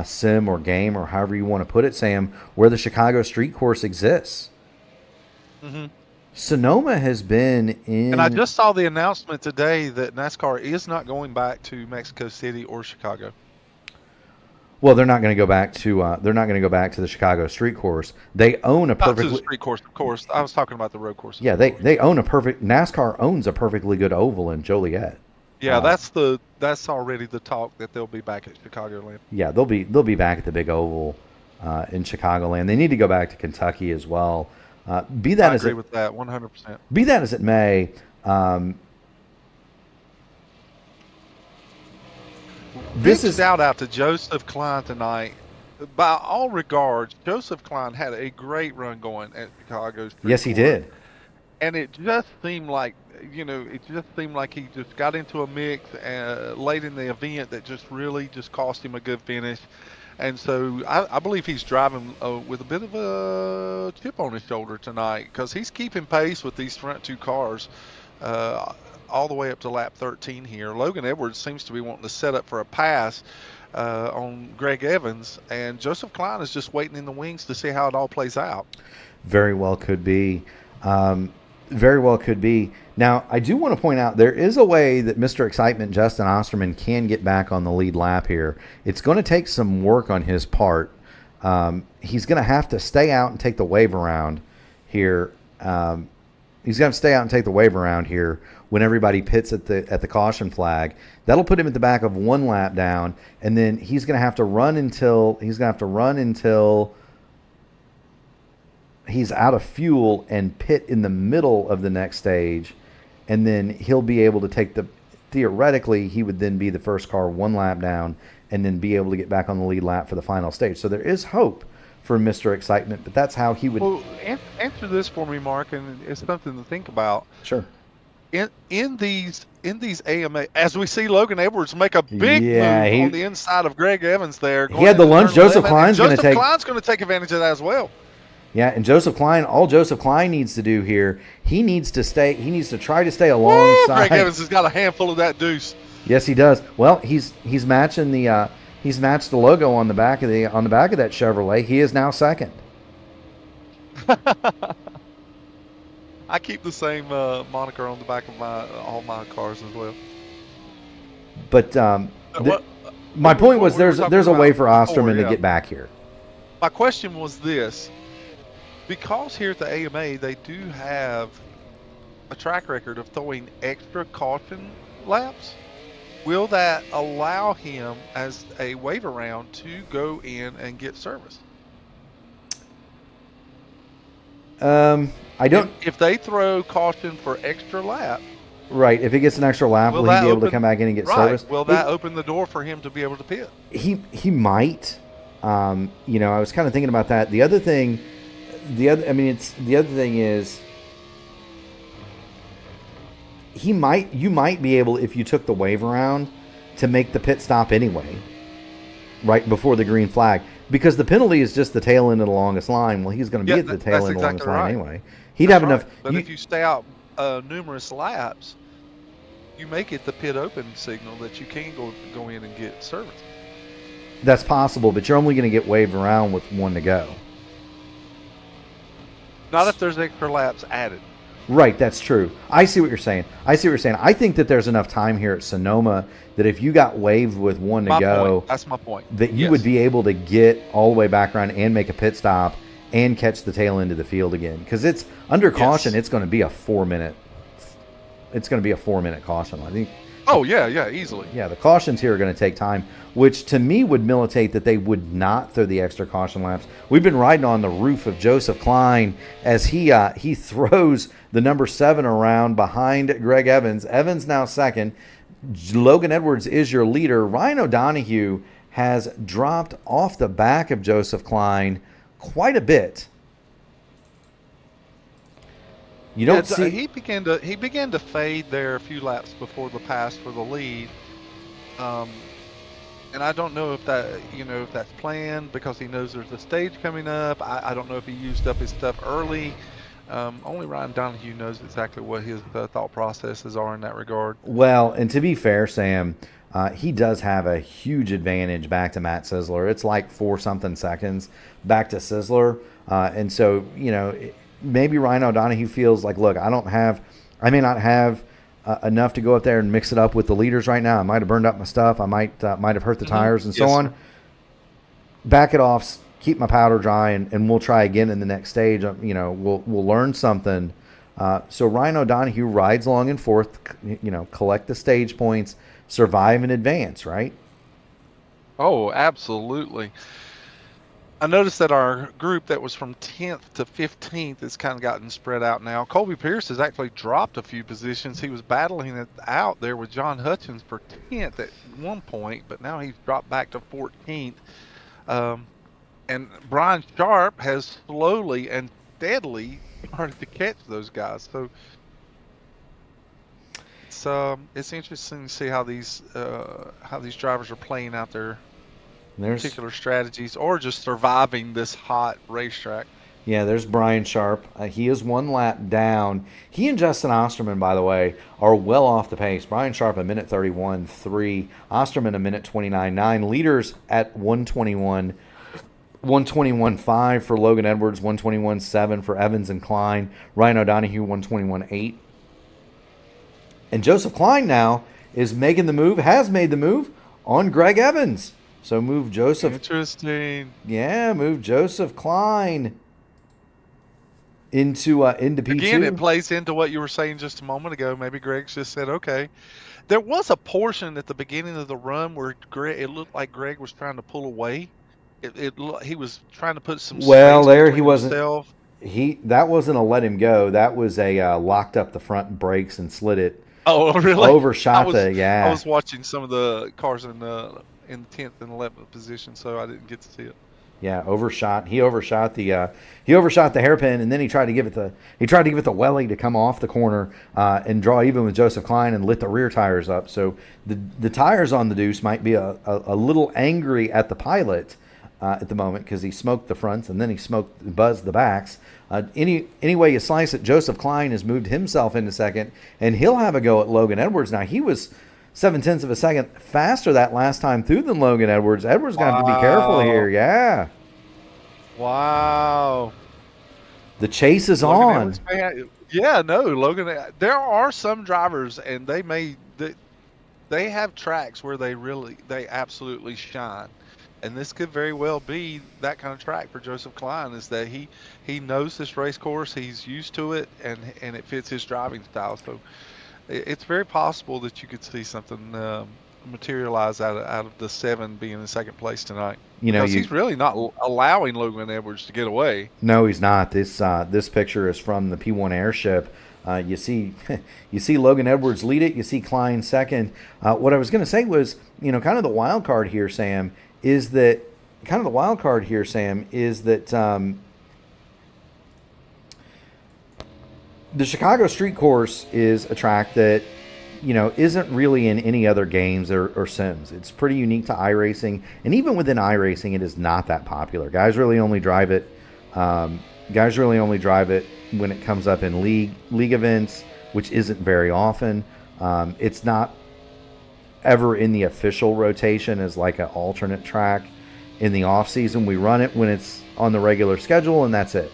sim or game, or however you want to put it, Sam, where the Chicago street course exists. Mm-hmm. Sonoma has been in... And I just saw the announcement today that NASCAR is not going back to Mexico City or Chicago. Well, they're not going to go back to the Chicago street course. They own a perfectly... Not to the street course, of course. I was talking about the road course. Yeah, they own NASCAR owns a perfectly good oval in Joliet. Yeah, that's already the talk that they'll be back at Chicagoland. Yeah, they'll be back at the big oval in Chicagoland. They need to go back to Kentucky as well. I agree with that 100%. Be that as it may, this is shout out to Joseph Klein tonight. By all regards, Joseph Klein had a great run going at Chicago's. Yes, he did. And it just seemed like he just got into a mix late in the event that just really just cost him a good finish. And so I believe he's driving with a bit of a chip on his shoulder tonight, because he's keeping pace with these front two cars all the way up to lap 13 here. Logan Edwards seems to be wanting to set up for a pass on Greg Evans, and Joseph Klein is just waiting in the wings to see how it all plays out. Very well could be. Very well could be. Now, I do want to point out there is a way that Mr. Excitement, Justin Osterman, can get back on the lead lap here. It's going to take some work on his part. He's going to have to stay out and take the wave around here. He's going to stay out and take the wave around here when everybody pits at the caution flag. That'll put him at the back of one lap down, and then he's going to have to run until he's out of fuel and pit in the middle of the next stage, and then he'll be able to theoretically he would then be the first car one lap down and then be able to get back on the lead lap for the final stage. So there is hope for Mr. Excitement, but that's how he would... Well, answer this for me, Mark, and it's something to think about. Sure. in these AMA, as we see Logan Edwards make a big Yeah, move on the inside of Greg Evans there. he had the lunge. Joseph Klein's going to take. going to take advantage of that as well. Yeah, and Joseph Klein, all Joseph Klein needs to do here, he needs to try to stay alongside. Greg Evans has got a handful of that deuce. Yes, he does. Well, he's matching he's matched the logo on the back of that Chevrolet. He is now second. I keep the same moniker on the back of all my cars as well. But my point was there's a way for Osterman to get back here. My question was this. Because here at the AMA, they do have a track record of throwing extra caution laps, will that allow him as a waiver round to go in and get service? I don't. If they throw caution for extra lap, right? If he gets an extra lap, will he be able to come back in and get service? Will that open the door for him to be able to pit? He might. I was kind of thinking about that. The other thing is you might be able, if you took the wave around, to make the pit stop anyway, right before the green flag, because the penalty is just the tail end of the longest line. Well, he's going to be at the tail end of the longest line anyway. He'd have enough. But if you stay out numerous laps, you make it the pit open signal that you can go in and get service. That's possible, but you're only going to get waved around with one to go. Not if there's extra laps added. Right, that's true. I see what you're saying. I think that there's enough time here at Sonoma that if you got waved with one to go, that's my point. That you would be able to get all the way back around and make a pit stop and catch the tail end of the field again. Because it's under caution, it's going to be a 4-minute. It's going to be a 4-minute caution. I think. Oh yeah, easily. Yeah, the cautions here are going to take time, which to me would militate that they would not throw the extra caution laps. We've been riding on the roof of Joseph Klein as he throws the number 7 around behind Greg Evans. Evans now second. Logan Edwards is your leader. Ryan O'Donohue has dropped off the back of Joseph Klein quite a bit. You don't see he began to fade there a few laps before the pass for the lead, and I don't know if that's planned because he knows there's a stage coming up. I don't know if he used up his stuff early. Only Ryan Donahue knows exactly what his thought processes are in that regard. Well, and to be fair, Sam, he does have a huge advantage back to Matt Sisler. It's like 4-something seconds back to Sisler, and so maybe Ryan O'Donohue feels like, look, I may not have enough to go up there and mix it up with the leaders right now. I might have burned up my stuff. I might have hurt the tires and so on. Sir. Back it off, keep my powder dry, and we'll try again in the next stage. We'll learn something. So Ryan O'Donohue rides along in fourth, collect the stage points, survive and advance, right? Oh, absolutely. I noticed that our group that was from 10th to 15th has kind of gotten spread out now. Colby Pierce has actually dropped a few positions. He was battling it out there with John Hutchins for 10th at one point, but now he's dropped back to 14th. And Brian Sharp has slowly and steadily started to catch those guys. So it's interesting to see how these drivers are playing out their particular strategies or just surviving this hot racetrack. Yeah, there's Brian Sharp. He is 1 lap down. He and Justin Osterman, by the way, are well off the pace. Brian Sharp a minute 31.3. Osterman a minute 29.9. Leaders at 121. 121.5 for Logan Edwards. 121.7 for Evans and Klein. Ryan O'Donohue 121.8. And Joseph Klein now is making the move. Has made the move on Greg Evans. So move Joseph. Interesting. Yeah, move Joseph Klein into P2. Again, it plays into what you were saying just a moment ago. Maybe Greg's just said, okay. There was a portion at the beginning of the run where it looked like Greg was trying to pull away. He was trying to put some. Well, there he wasn't. Himself. That wasn't a let him go. That was a locked up the front brakes and slid it. Oh, really? Overshot I was watching some of the cars in the 10th and 11th position, so I didn't get to see it. Yeah, overshot. He overshot the hairpin, and then he tried to give it the welly to come off the corner and draw even with Joseph Klein and lit the rear tires up. So the tires on the Deuce might be a little angry at the pilot at the moment because he smoked the fronts and then he buzzed the backs. Any way you slice it, Joseph Klein has moved himself into second, and he'll have a go at Logan Edwards. Now, he was 0.7 of a second faster that last time through than Logan Edwards. Edwards got to be careful here. Yeah. Wow. The chase is on. Logan. There are some drivers, and they have tracks where they absolutely shine. And this could very well be that kind of track for Joseph Klein, is that he knows this race course, he's used to it, and it fits his driving style. So it's very possible that you could see something materialize out of the 7 being in second place tonight. Because he's really not allowing Logan Edwards to get away. No, he's not. This picture is from the P1 airship. You see Logan Edwards lead it. You see Klein second. What I was going to say was, kind of the wild card here, Sam, is that the Chicago Street Course is a track that, isn't really in any other games or sims. It's pretty unique to iRacing, and even within iRacing, it is not that popular. Guys really only drive it when it comes up in league events, which isn't very often. It's not ever in the official rotation as like an alternate track in the off season. We run it when it's on the regular schedule, and that's it.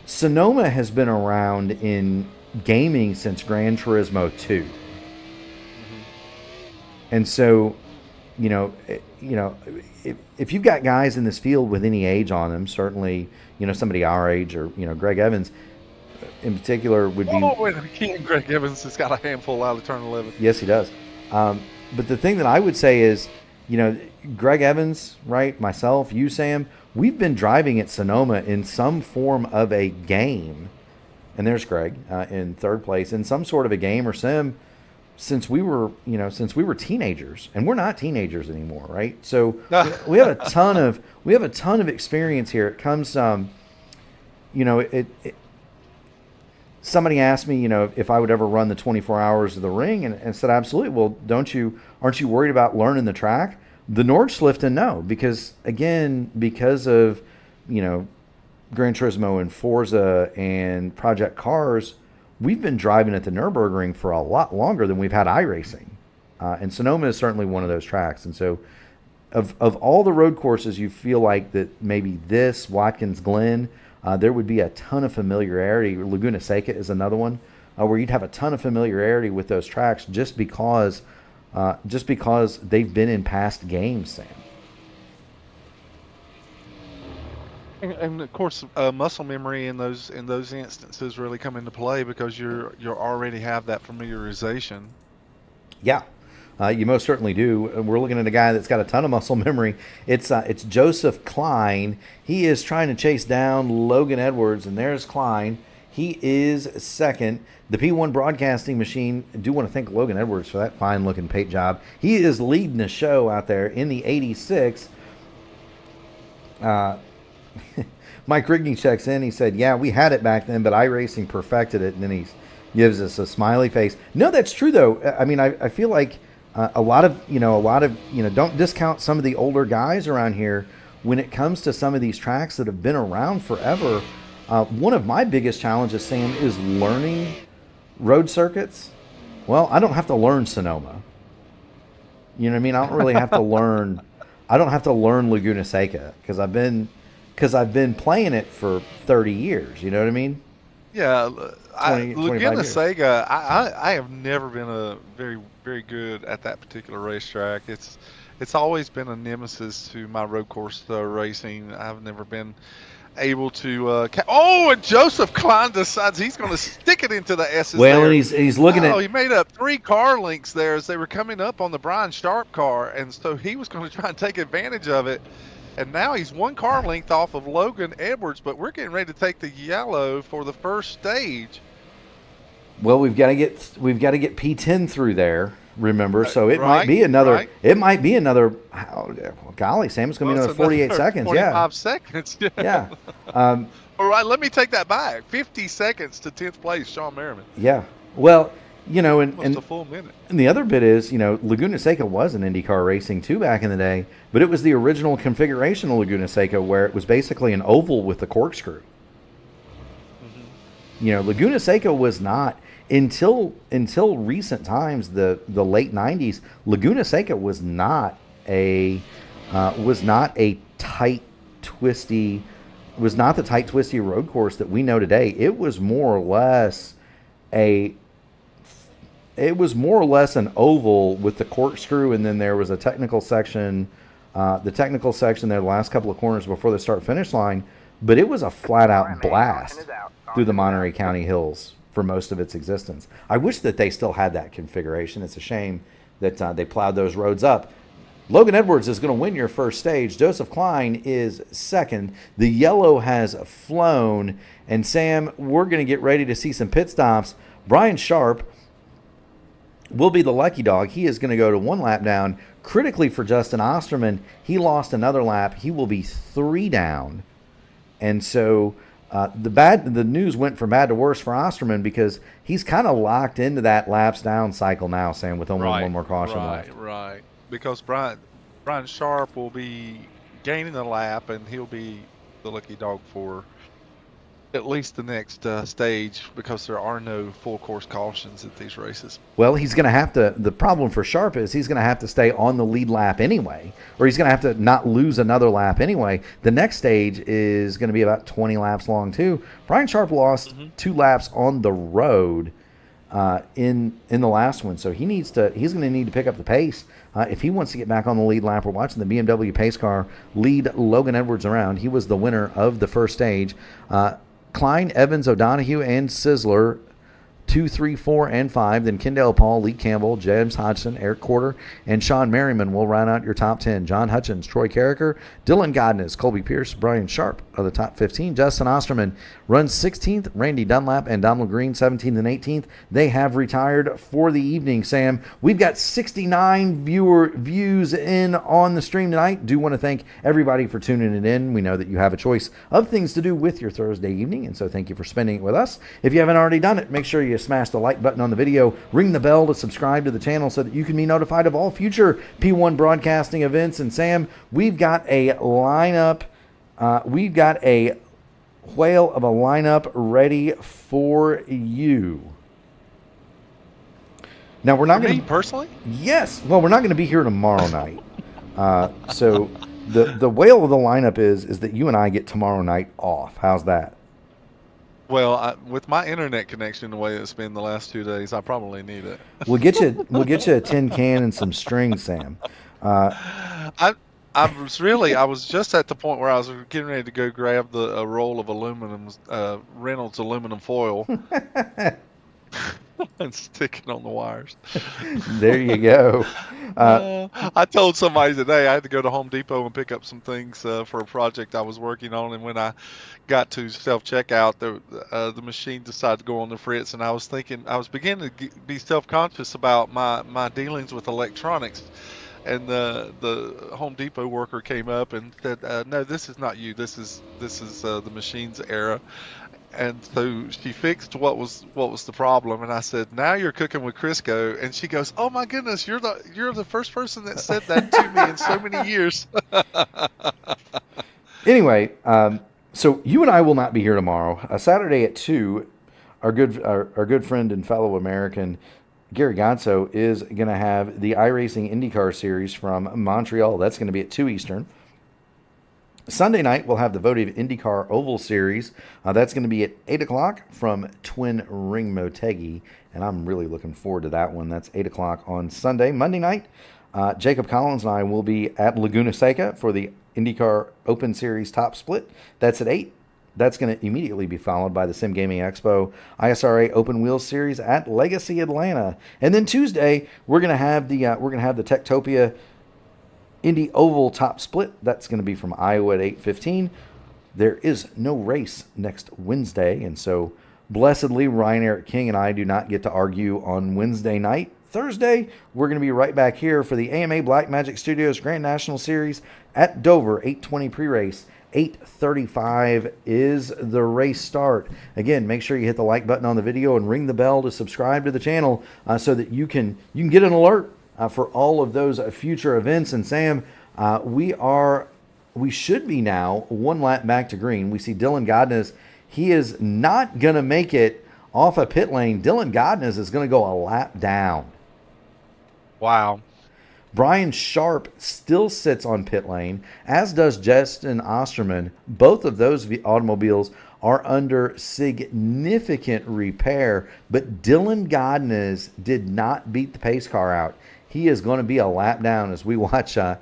Sonoma has been around in gaming since Gran Turismo 2. Mm-hmm. And so, if you've got guys in this field with any age on them, certainly, somebody our age or, Greg Evans in particular would be... Oh, wait, Greg Evans has got a handful out of turn 11. Yes, he does. But the thing that I would say is, Greg Evans, right, myself, you, Sam, we've been driving at Sonoma in some form of a game, and there's Greg in third place, in some sort of a game or sim since we were teenagers, and we're not teenagers anymore, right? So we have a ton of experience here. It comes, somebody asked me, if I would ever run the 24 hours of the ring, and said, absolutely. Well, aren't you worried about learning the track? The Nordschliften, no, because of, Gran Turismo and Forza and Project Cars, we've been driving at the Nürburgring for a lot longer than we've had iRacing. And Sonoma is certainly one of those tracks. And so of all the road courses, you feel like that maybe this, Watkins Glen, there would be a ton of familiarity. Laguna Seca is another one where you'd have a ton of familiarity with those tracks just because they've been in past games, Sam. And of course, muscle memory in those instances really come into play because you already have that familiarization. Yeah, you most certainly do. We're looking at a guy that's got a ton of muscle memory. It's Joseph Klein. He is trying to chase down Logan Edwards, and there's Klein. He is second. The P1 broadcasting machine, I do want to thank Logan Edwards for that fine-looking paint job. He is leading the show out there in the 86. Mike Rigney checks in. He said, yeah, we had it back then, but iRacing perfected it. And then he gives us a smiley face. No, that's true, though. I mean, I feel like a lot of, don't discount some of the older guys around here when it comes to some of these tracks that have been around forever. One of my biggest challenges, Sam, is learning road circuits. Well, I don't have to learn Sonoma. You know what I mean? I don't really have to learn. I don't have to learn Laguna Seca because I've been playing it for 30 years. You know what I mean? Yeah, Laguna Seca. I have never been a very, very good at that particular racetrack. It's always been a nemesis to my road course racing. I've never been able to. And Joseph Klein decides he's going to stick it into the S's. Well, there. and he's looking at. He made up 3 car links there as they were coming up on the Brian Sharp car, and so he was going to try and take advantage of it. And now he's 1 car length off of Logan Edwards, but we're getting ready to take the yellow for the first stage. Well, we've got to get P10 through there. remember. So it might be another. Right. It might be another. Golly, Sam, it's going to be another 48 seconds. 45 seconds. Yeah. All right, let me take that back. 50 seconds to 10th place, Sean Merriman. Yeah. Well, and Almost a full minute. And the other bit is, Laguna Seca was an IndyCar racing too back in the day, but it was the original configuration of Laguna Seca where it was basically an oval with the corkscrew. Mm-hmm. Laguna Seca was not until recent times, the late 90s. Laguna Seca was not a tight, twisty. Was not the tight, twisty road course that we know today. It was more or less an oval with the corkscrew, and then there was a technical section. The technical section there, the last couple of corners before the start-finish line, but it was a flat-out blast through the Monterey County hills for most of its existence. I wish that they still had that configuration. It's a shame that they plowed those roads up. Logan Edwards is going to win your first stage. Joseph Klein is second. The yellow has flown. And Sam, we're going to get ready to see some pit stops. Brian Sharp will be the lucky dog. He is going to go to one lap down. Critically for Justin Osterman, he lost another lap. He will be 3 down. And so the news went from bad to worse for Osterman because he's kind of locked into that laps down cycle now, Sam, with only one more caution left. Right. Because Brian Sharp will be gaining the lap, and he'll be the lucky dog for at least the next stage, because there are no full course cautions at these races. Well, he's going to have to. The problem for Sharp is he's going to have to stay on the lead lap anyway, or he's going to have to not lose another lap anyway. The next stage is going to be about 20 laps long too. Brian Sharp lost 2 laps on the road in the last one, so he's going to need to pick up the pace if he wants to get back on the lead lap. We're watching the BMW pace car lead Logan Edwards around. He was the winner of the first stage. Klein, Evans, O'Donohue, and Sizzler, 2, 3, 4, and 5. Then Kendall Paul, Lee Campbell, James Hodgson, Eric Quarter, and Sean Merriman will round out your top 10. John Hutchins, Troy Carricker, Dylan Godness, Colby Pierce, Brian Sharp are the top 15. Justin Osterman runs 16th. Randy Dunlap and Donald Green 17th and 18th. They have retired for the evening, Sam. We've got 69 views in on the stream tonight. Do want to thank everybody for tuning it in. We know that you have a choice of things to do with your Thursday evening, and so thank you for spending it with us. If you haven't already done it, make sure you smash the like button on the video, ring the bell to subscribe to the channel so that you can be notified of all future P1 broadcasting events. And Sam, we've got a lineup. We've got a whale of a lineup ready for you. Now we're not going to personally. Yes. Well, we're not going to be here tomorrow night. So the whale of the lineup is that you and I get tomorrow night off. How's that? Well, with my internet connection the way it's been the last 2 days, I probably need it. We'll get you a tin can and some string, Sam. I was just at the point where I was getting ready to go grab a roll of Reynolds aluminum foil and stick it on the wires. There you go. I told somebody today I had to go to Home Depot and pick up some things for a project I was working on, and when I got to self-checkout, the machine decided to go on the fritz, and I was beginning to be self-conscious about my dealings with electronics. And the Home Depot worker came up and said, "No, this is not you. This is the machine's error." And so she fixed what was the problem. And I said, "Now you're cooking with Crisco." And she goes, "Oh my goodness, you're the first person that said that to me in so many years." Anyway, so you and I will not be here tomorrow. Saturday at 2, our good friend and fellow American Gary Gonzo is going to have the iRacing IndyCar Series from Montreal. That's going to be at 2 Eastern. Sunday night, we'll have the Votive IndyCar Oval Series. That's going to be at 8 o'clock from Twin Ring Motegi, and I'm really looking forward to that one. That's 8 o'clock on Sunday. Monday night, Jacob Collins and I will be at Laguna Seca for the IndyCar Open Series Top Split. That's at 8. That's going to immediately be followed by the Sim Gaming Expo ISRA Open Wheels Series at Legacy Atlanta. And then Tuesday, we're going to have the Techtopia Indy Oval Top Split. That's going to be from Iowa at 8:15. There is no race next Wednesday, and so blessedly, Ryan Eric King and I do not get to argue on Wednesday night, Thursday. We're going to be right back here for the AMA Black Magic Studios Grand National Series at Dover. 8:20 pre-race. 8:35 is the race start. Again, make sure you hit the like button on the video and ring the bell to subscribe to the channel so that you can get an alert for all of those future events. And Sam, we should be now one lap back to green. We see Dylan Godness. He is not going to make it off a pit lane. Dylan Godness is going to go a lap down. Wow. Brian Sharp still sits on pit lane, as does Justin Osterman. Both of those automobiles are under significant repair, but Dylan Godness did not beat the pace car out. He is going to be a lap down as we watch the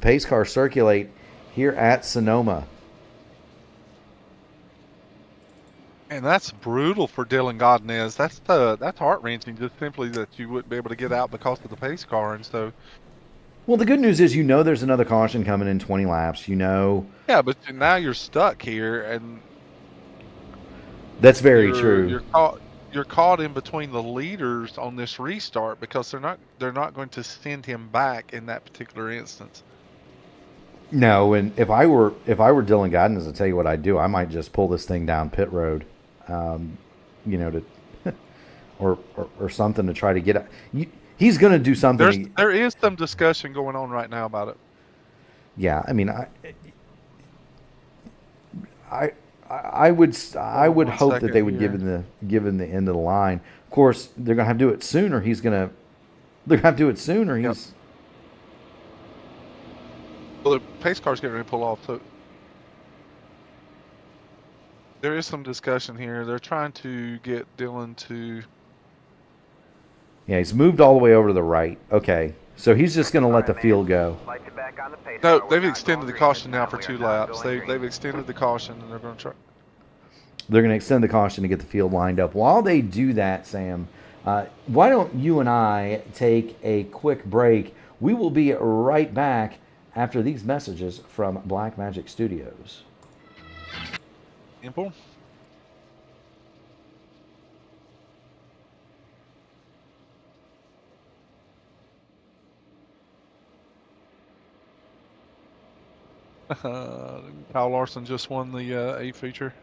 pace car circulate here at Sonoma. And that's brutal for Dylan Godness. That's heart-wrenching, just simply that you wouldn't be able to get out because of the pace car. And so, well, the good news is there's another caution coming in 20 laps. Yeah, but now you're stuck here, and that's very true. You're caught in between the leaders on this restart because they're not going to send him back in that particular instance. No, and if I were Dylan Godness, I'll tell you what I'd do. I might just pull this thing down pit road, to or something to try to get out. He's going to do something. There is some discussion going on right now about it. Yeah, I mean, I would hope that they would give him the end of the line. Of course, they're going to have to do it soon, or he's. Well, the pace car's getting ready to pull off, so there is some discussion here. They're trying to get Dylan to... Yeah, he's moved all the way over to the right. Okay, so he's just going to let the field go. No, they've extended the caution now for 2 laps. They've extended the caution, and they're going to try... They're going to extend the caution to get the field lined up. While they do that, Sam, why don't you and I take a quick break? We will be right back after these messages from Black Magic Studios. Simple. Kyle Larson just won the A feature.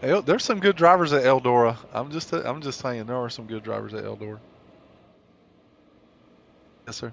There's some good drivers at Eldora. I'm just saying there are some good drivers at Eldora. Yes, sir.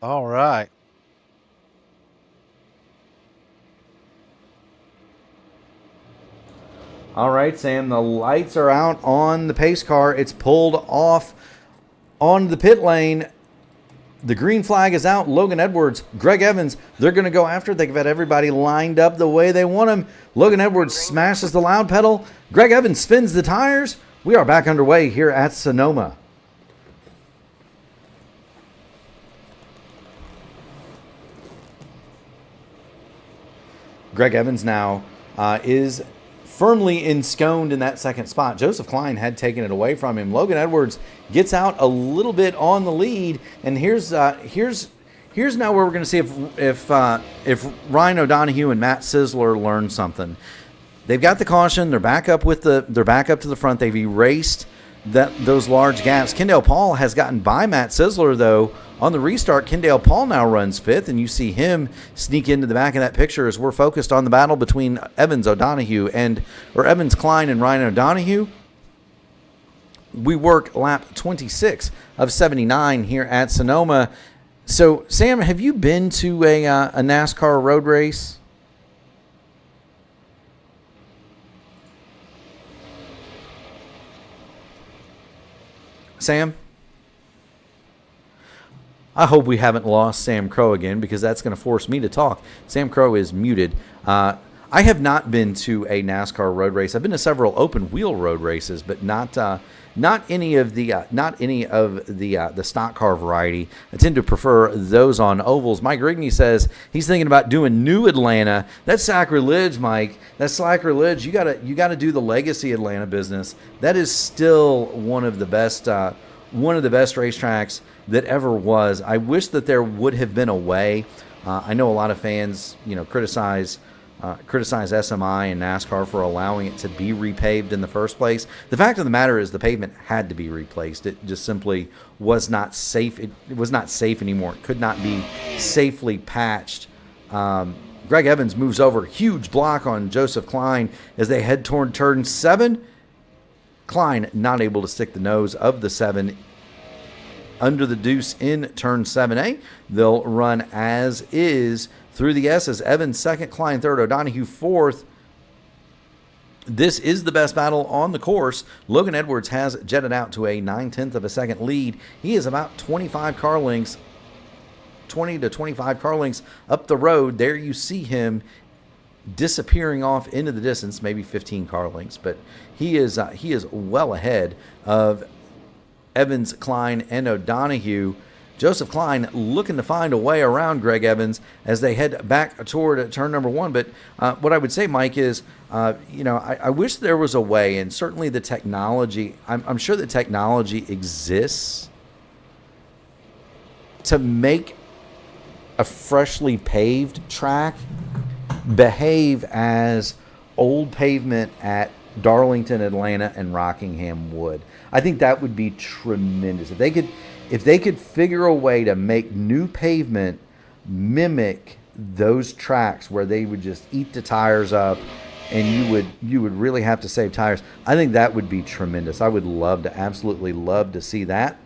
All right. All right, Sam, the lights are out on the pace car. It's pulled off on the pit lane. The green flag is out. Logan Edwards, Greg Evans, they're going to go after it. They've got everybody lined up the way they want them. Logan Edwards smashes the loud pedal. Greg Evans spins the tires. We are back underway here at Sonoma. Greg Evans now is firmly ensconced in that second spot. Joseph Klein had taken it away from him. Logan Edwards gets out a little bit on the lead, and here's now where we're going to see if Ryan O'Donohue and Matt Sizzler learn something. they've got the caution. They're back up to the front. They've erased those large gaps. Kendall Paul has gotten by Matt Sisler, though. On the restart, Kendall Paul now runs 5th, and you see him sneak into the back of that picture as we're focused on the battle between Evans Klein and Ryan O'Donohue. We work lap 26 of 79 here at Sonoma. So, Sam, have you been to a NASCAR road race? Sam? I hope we haven't lost Sam Crow again, because that's going to force me to talk. Sam Crow is muted. I have not been to a NASCAR road race. I've been to several open wheel road races, but not any of the stock car variety. I tend to prefer those on ovals. Mike Rigney says he's thinking about doing New Atlanta. That's sacrilege, Mike. That's sacrilege. You gotta do the legacy Atlanta business. That is still one of the best racetracks that ever was. I wish that there would have been a way. I know a lot of fans, criticize SMI and NASCAR for allowing it to be repaved in the first place. The fact of the matter is the pavement had to be replaced. It just simply was not safe. It was not safe anymore. It could not be safely patched. Greg Evans moves over. Huge block on Joseph Klein as they head toward turn 7. Klein not able to stick the nose of the 7 under the deuce in turn 7A. They'll run as is through the S's. Evans 2nd, Klein 3rd, O'Donohue 4th. This is the best battle on the course. Logan Edwards has jetted out to a 9/10 of a second lead. He is about 20 to 25 car lengths up the road. There you see him disappearing off into the distance, maybe 15 car lengths, but he is well ahead of Evans, Klein, and O'Donohue. Joseph Klein looking to find a way around Greg Evans as they head back toward turn number 1. But what I would say, Mike, is, I wish there was a way, and certainly the technology, I'm sure the technology exists to make a freshly paved track behave as old pavement at Darlington, Atlanta, and Rockingham would. I think that would be tremendous. If they could figure a way to make new pavement mimic those tracks where they would just eat the tires up and you would really have to save tires, I think that would be tremendous. I would absolutely love to see that.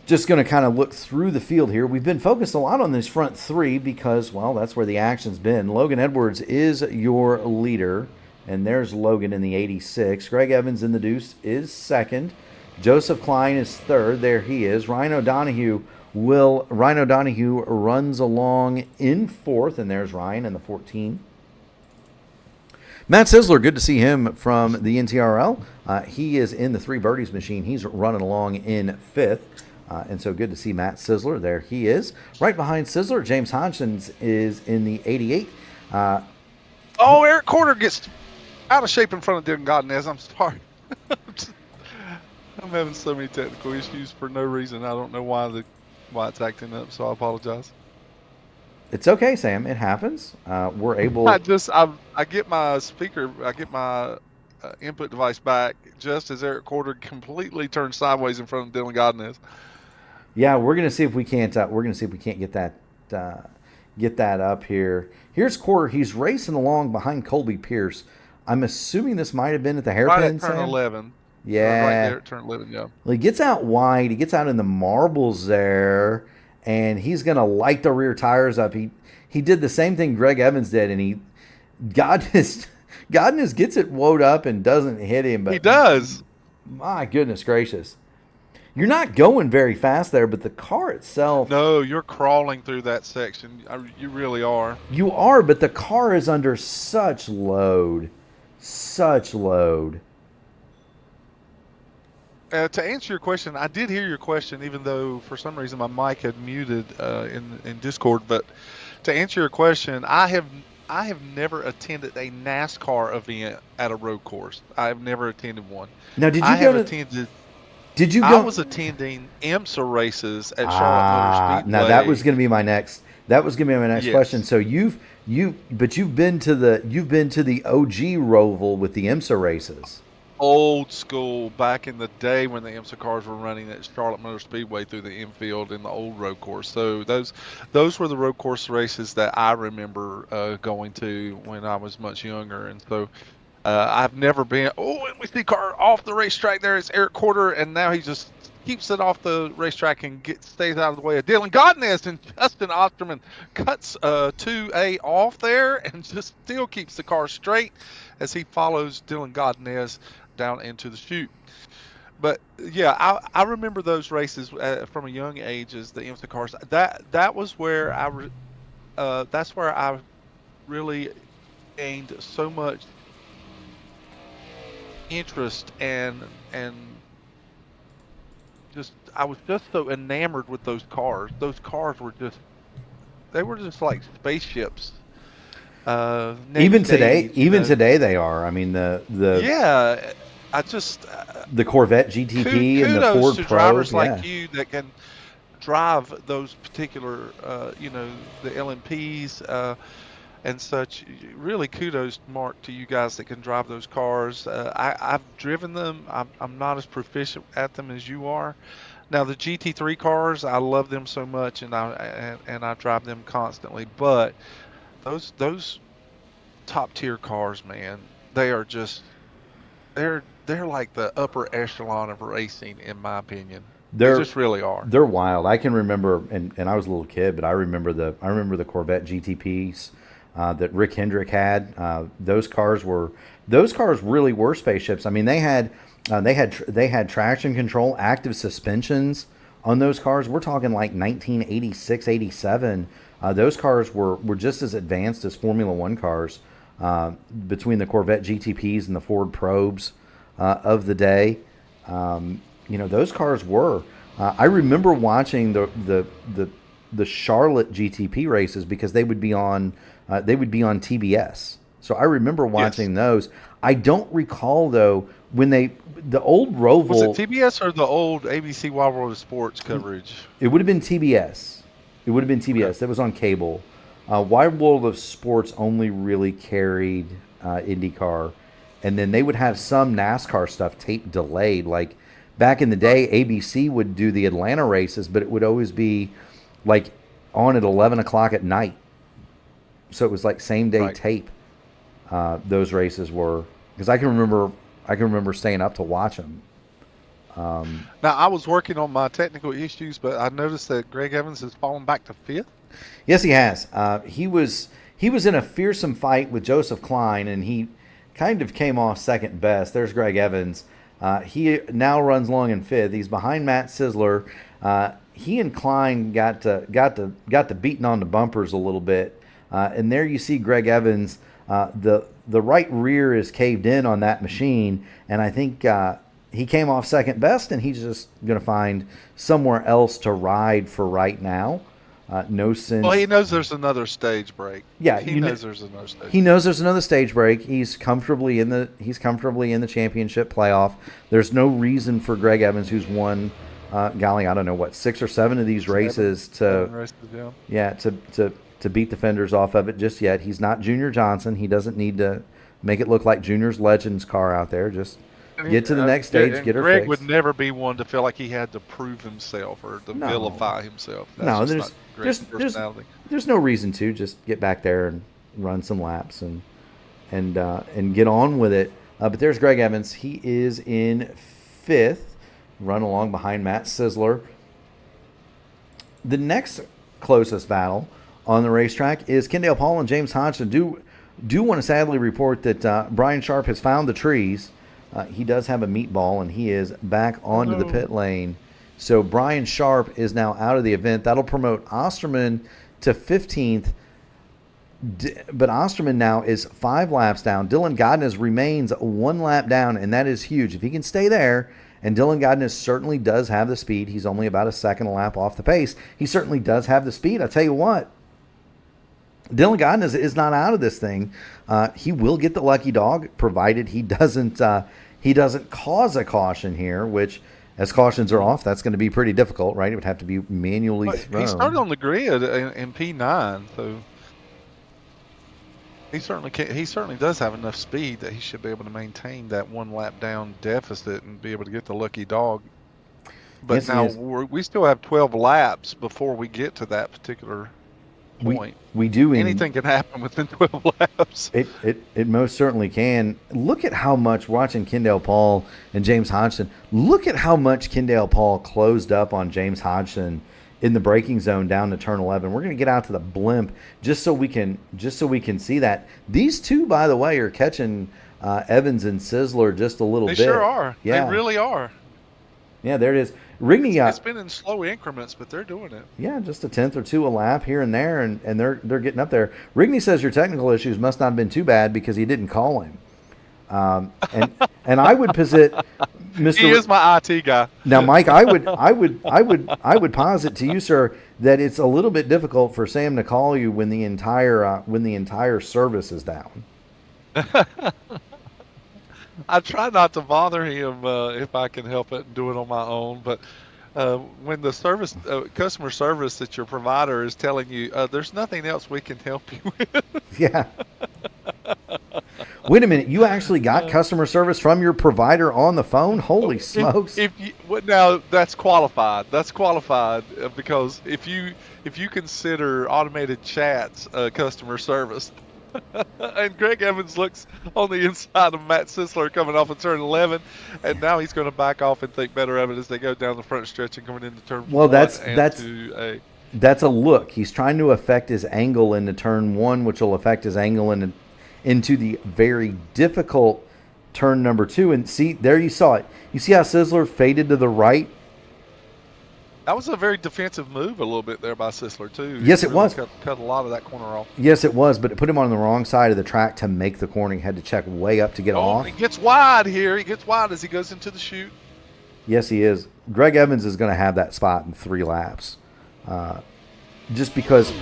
Just going to kind of look through the field here. We've been focused a lot on this front 3 because, well, that's where the action's been. Logan Edwards is your leader, and there's Logan in the 86. Greg Evans in the deuce is 2nd. Joseph Klein is 3rd. There he is. Ryan O'Donohue runs along in 4th, and there's Ryan in the 14. Matt Sisler, good to see him from the NTRL. He is in the 3 birdies machine. He's running along in 5th. And so good to see Matt Sisler. There he is. Right behind Sisler, James Hodgins is in the 88. Eric Corder gets out of shape in front of Dylan Godinez. I'm sorry. I'm having so many technical issues for no reason. I don't know why it's acting up, so I apologize. It's okay, Sam. It happens. We're able. I get my speaker. I get my input device back just as Eric Corder completely turned sideways in front of Dylan Godinez. Yeah, we're gonna see if we can't. Get that up here. Here's Corder. He's racing along behind Colby Pierce. I'm assuming this might have been at the hairpin. Right at turn 11. Yeah, right there at turn 11. Yeah. Well, he gets out wide. He gets out in the marbles there, and he's gonna light the rear tires up. He did the same thing Greg Evans did, and Godinez gets it woed up and doesn't hit him. But he does. My goodness gracious. You're not going very fast there, but the car itself... No, you're crawling through that section. You really are. You are, but the car is under such load. Such load. To answer your question, I did hear your question, even though for some reason my mic had muted in Discord. But to answer your question, I have never attended a NASCAR event at a road course. I have never attended one. Now, did you Did you I go? was attending IMSA races at Charlotte Motor Now that was Speedway. going to be my next. That was going to be my next question. Yes. So you've been to the OG Roval with the IMSA races. Old school, back in the day when the IMSA cars were running at Charlotte Motor Speedway through the infield in the old road course. So those were the road course races that I remember going to when I was much younger. And so I've never been. Oh, and we see car off the racetrack there. It's Eric Corder, and now he just keeps it off the racetrack and stays out of the way of Dylan Godness, and Justin Osterman cuts 2A off there and just still keeps the car straight as he follows Dylan Godness down into the chute. But yeah, I remember those races from a young age as the IMSA cars. That was where that's where I really gained so much interest and just I was just so enamored with those cars. Those cars were just like spaceships. Even today they are. I mean yeah, I just the Corvette GTP and the kudos Ford to Probe. drivers Yeah. like you that can drive those particular, the LMPs and such. Really, kudos, Mark, to you guys that can drive those cars. I've driven them. I'm not as proficient at them as you are. Now the GT3 cars, I love them so much, and I drive them constantly. But those top tier cars, man, they are just they're like the upper echelon of racing, in my opinion. They just really are. They're wild. I can remember, and I was a little kid, but I remember the Corvette GTPs that Rick Hendrick had. Those cars really were spaceships. I mean, they had traction control, active suspensions on those cars. We're talking like 1986, 87. Those cars were just as advanced as Formula One cars. Between the Corvette GTPs and the Ford Probes of the day, those cars were. I remember watching the Charlotte GTP races because they would be on TBS. So I remember watching those. I don't recall though when the old Roval. Was it TBS or the old ABC Wild World of Sports coverage? It would have been TBS. Okay. That was on cable. Wide World of Sports only really carried IndyCar, and then they would have some NASCAR stuff tape delayed. Like back in the day, ABC would do the Atlanta races, but it would always be like on at 11 o'clock at night. So it was like same day tape. Those races were, because I can remember staying up to watch them. Now I was working on my technical issues, but I noticed that Greg Evans has fallen back to fifth. Yes, he has. He was in a fearsome fight with Joseph Klein, and he kind of came off second best. There's Greg Evans. He now runs long in fifth. He's behind Matt Sisler. He and Klein got to beating on the bumpers a little bit, and there you see Greg Evans. The right rear is caved in on that machine, and I think he came off second best, and he's just going to find somewhere else to ride for right now. No sense. Well, he knows there's another stage break. Yeah, he knows there's another stage. He knows there's another stage break. He's comfortably in the championship playoff. There's no reason for Greg Evans, who's won, golly, I don't know what, 6 or 7 of these races, to beat the fenders off of it just yet. He's not Junior Johnson. He doesn't need to make it look like Junior's Legends car out there. Just get to the next stage, get her Greg fixed. would never be one to feel like he had to prove himself or to vilify himself. That's just not Greg's personality. There's no reason to. Just get back there and run some laps and get on with it. But there's Greg Evans. He is in fifth, run along behind Matt Sisler. The next closest battle on the racetrack is Kendall Paul and James Hodgson. Do want to sadly report that Brian Sharp has found the trees. He does have a meatball, and he is back onto the pit lane. So Brian Sharp is now out of the event. That'll promote Osterman to 15th. But Osterman now is 5 laps down. Dylan Godness remains 1 lap down, and that is huge. If he can stay there, and Dylan Godness certainly does have the speed. He's only about a second a lap off the pace. He certainly does have the speed. I tell you what, Dylan Godness is not out of this thing. He will get the lucky dog, provided he doesn't cause a caution here, which as cautions are off, that's going to be pretty difficult, right? It would have to be manually thrown. He started on the grid in P9, so he certainly does have enough speed that he should be able to maintain that 1 lap down deficit and be able to get the lucky dog. But yes, now we still have 12 laps before we get to that particular point. We do. Anything can happen within 12 laps. It most certainly can. Look at how much, watching Kendall Paul and James Hodgson, look at how much Kendall Paul closed up on James Hodgson in the braking zone down to turn 11. We're going to get out to the blimp just so we can see that. These two, by the way, are catching Evans and Sizzler just a little bit. They sure are. Yeah. They really are. Yeah, there it is. Rigney, it's been in slow increments, but they're doing it. Yeah, just a tenth or two a lap here and there, and they're getting up there. Rigney says your technical issues must not have been too bad because he didn't call him. And I would posit Mr. He is my IT guy. Now, Mike, I would posit to you, sir, that it's a little bit difficult for Sam to call you when the entire service is down. I try not to bother him if I can help it and do it on my own. But when the customer service that your provider is telling you, there's nothing else we can help you with. Yeah. Wait a minute. You actually got customer service from your provider on the phone? Holy smokes. Now, that's qualified. That's qualified because if you consider automated chats customer service, and Greg Evans looks on the inside of Matt Sisler coming off of turn 11, and now he's going to back off and think better of it as they go down the front stretch and coming into turn 1. That's a look. He's trying to affect his angle into turn 1, which will affect his angle into the very difficult turn number 2. And see, there you saw it. You see how Sisler faded to the right? That was a very defensive move a little bit there by Sisler, too. Yes, it was. Cut a lot of that corner off. Yes, it was, but it put him on the wrong side of the track to make the corner. He had to check way up to get off. He gets wide here. He gets wide as he goes into the chute. Yes, he is. Greg Evans is going to have that spot in 3 laps. Just because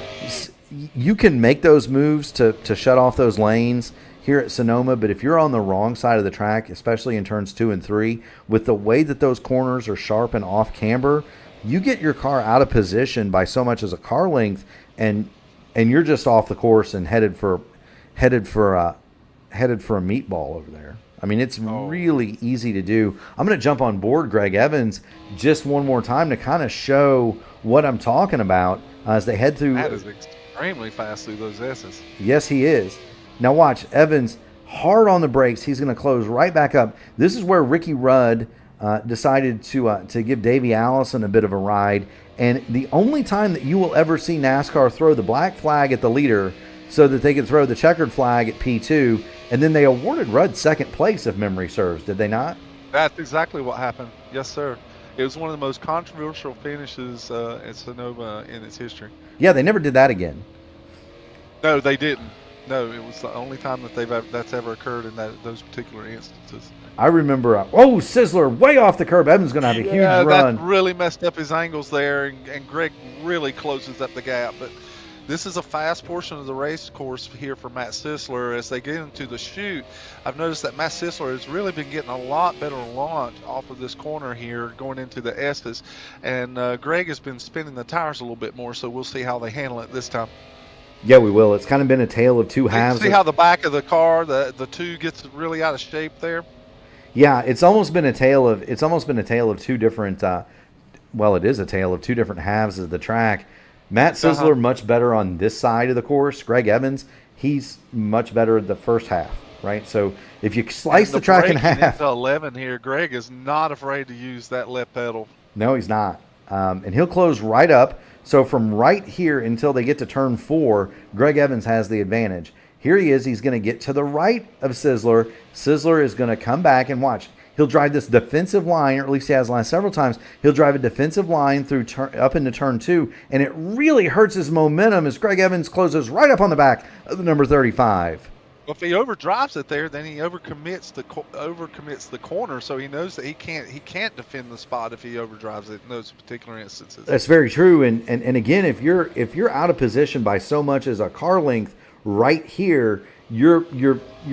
you can make those moves to shut off those lanes here at Sonoma, but if you're on the wrong side of the track, especially in turns 2 and 3, with the way that those corners are sharp and off camber, you get your car out of position by so much as a car length, and you're just off the course and headed for a meatball over there. I mean, it's really easy to do. I'm going to jump on board Greg Evans just one more time to kind of show what I'm talking about as they head through. That is extremely fast through those S's. Yes, he is. Now watch, Evans hard on the brakes. He's going to close right back up. This is where Ricky Rudd decided to give Davey Allison a bit of a ride. And the only time that you will ever see NASCAR throw the black flag at the leader so that they could throw the checkered flag at P2, and then they awarded Rudd second place, if memory serves, did they not? That's exactly what happened. Yes, sir. It was one of the most controversial finishes at Sonoma in its history. Yeah, they never did that again. No, they didn't. No, it was the only time that that's ever occurred in those particular instances. I remember, Sisler way off the curb. Evans going to have a huge run. That really messed up his angles there, and Greg really closes up the gap. But this is a fast portion of the race course here for Matt Sisler. As they get into the chute, I've noticed that Matt Sisler has really been getting a lot better launch off of this corner here going into the S's. And Greg has been spinning the tires a little bit more, so we'll see how they handle it this time. Yeah, we will. It's kind of been a tale of two halves. See how the back of the car, the two gets really out of shape there? Yeah, it's almost been a tale of two different it is a tale of two different halves of the track. Matt Sisler much better on this side of the course. Greg Evans, he's much better at the first half, right? So if you slice the track in half, into 11 here, Greg is not afraid to use that left pedal. No, he's not, and he'll close right up. So from right here until they get to turn 4, Greg Evans has the advantage. Here he is. He's going to get to the right of Sisler. Sisler is going to come back and watch. He'll drive this defensive line, or at least he has last several times. He'll drive a defensive line through up into turn 2, and it really hurts his momentum as Greg Evans closes right up on the back of the number 35. Well, if he overdrives it there, then he overcommits the corner, so he knows that he can't defend the spot if he overdrives it in those particular instances. That's very true, and again, if you're out of position by so much as a car length right here, you're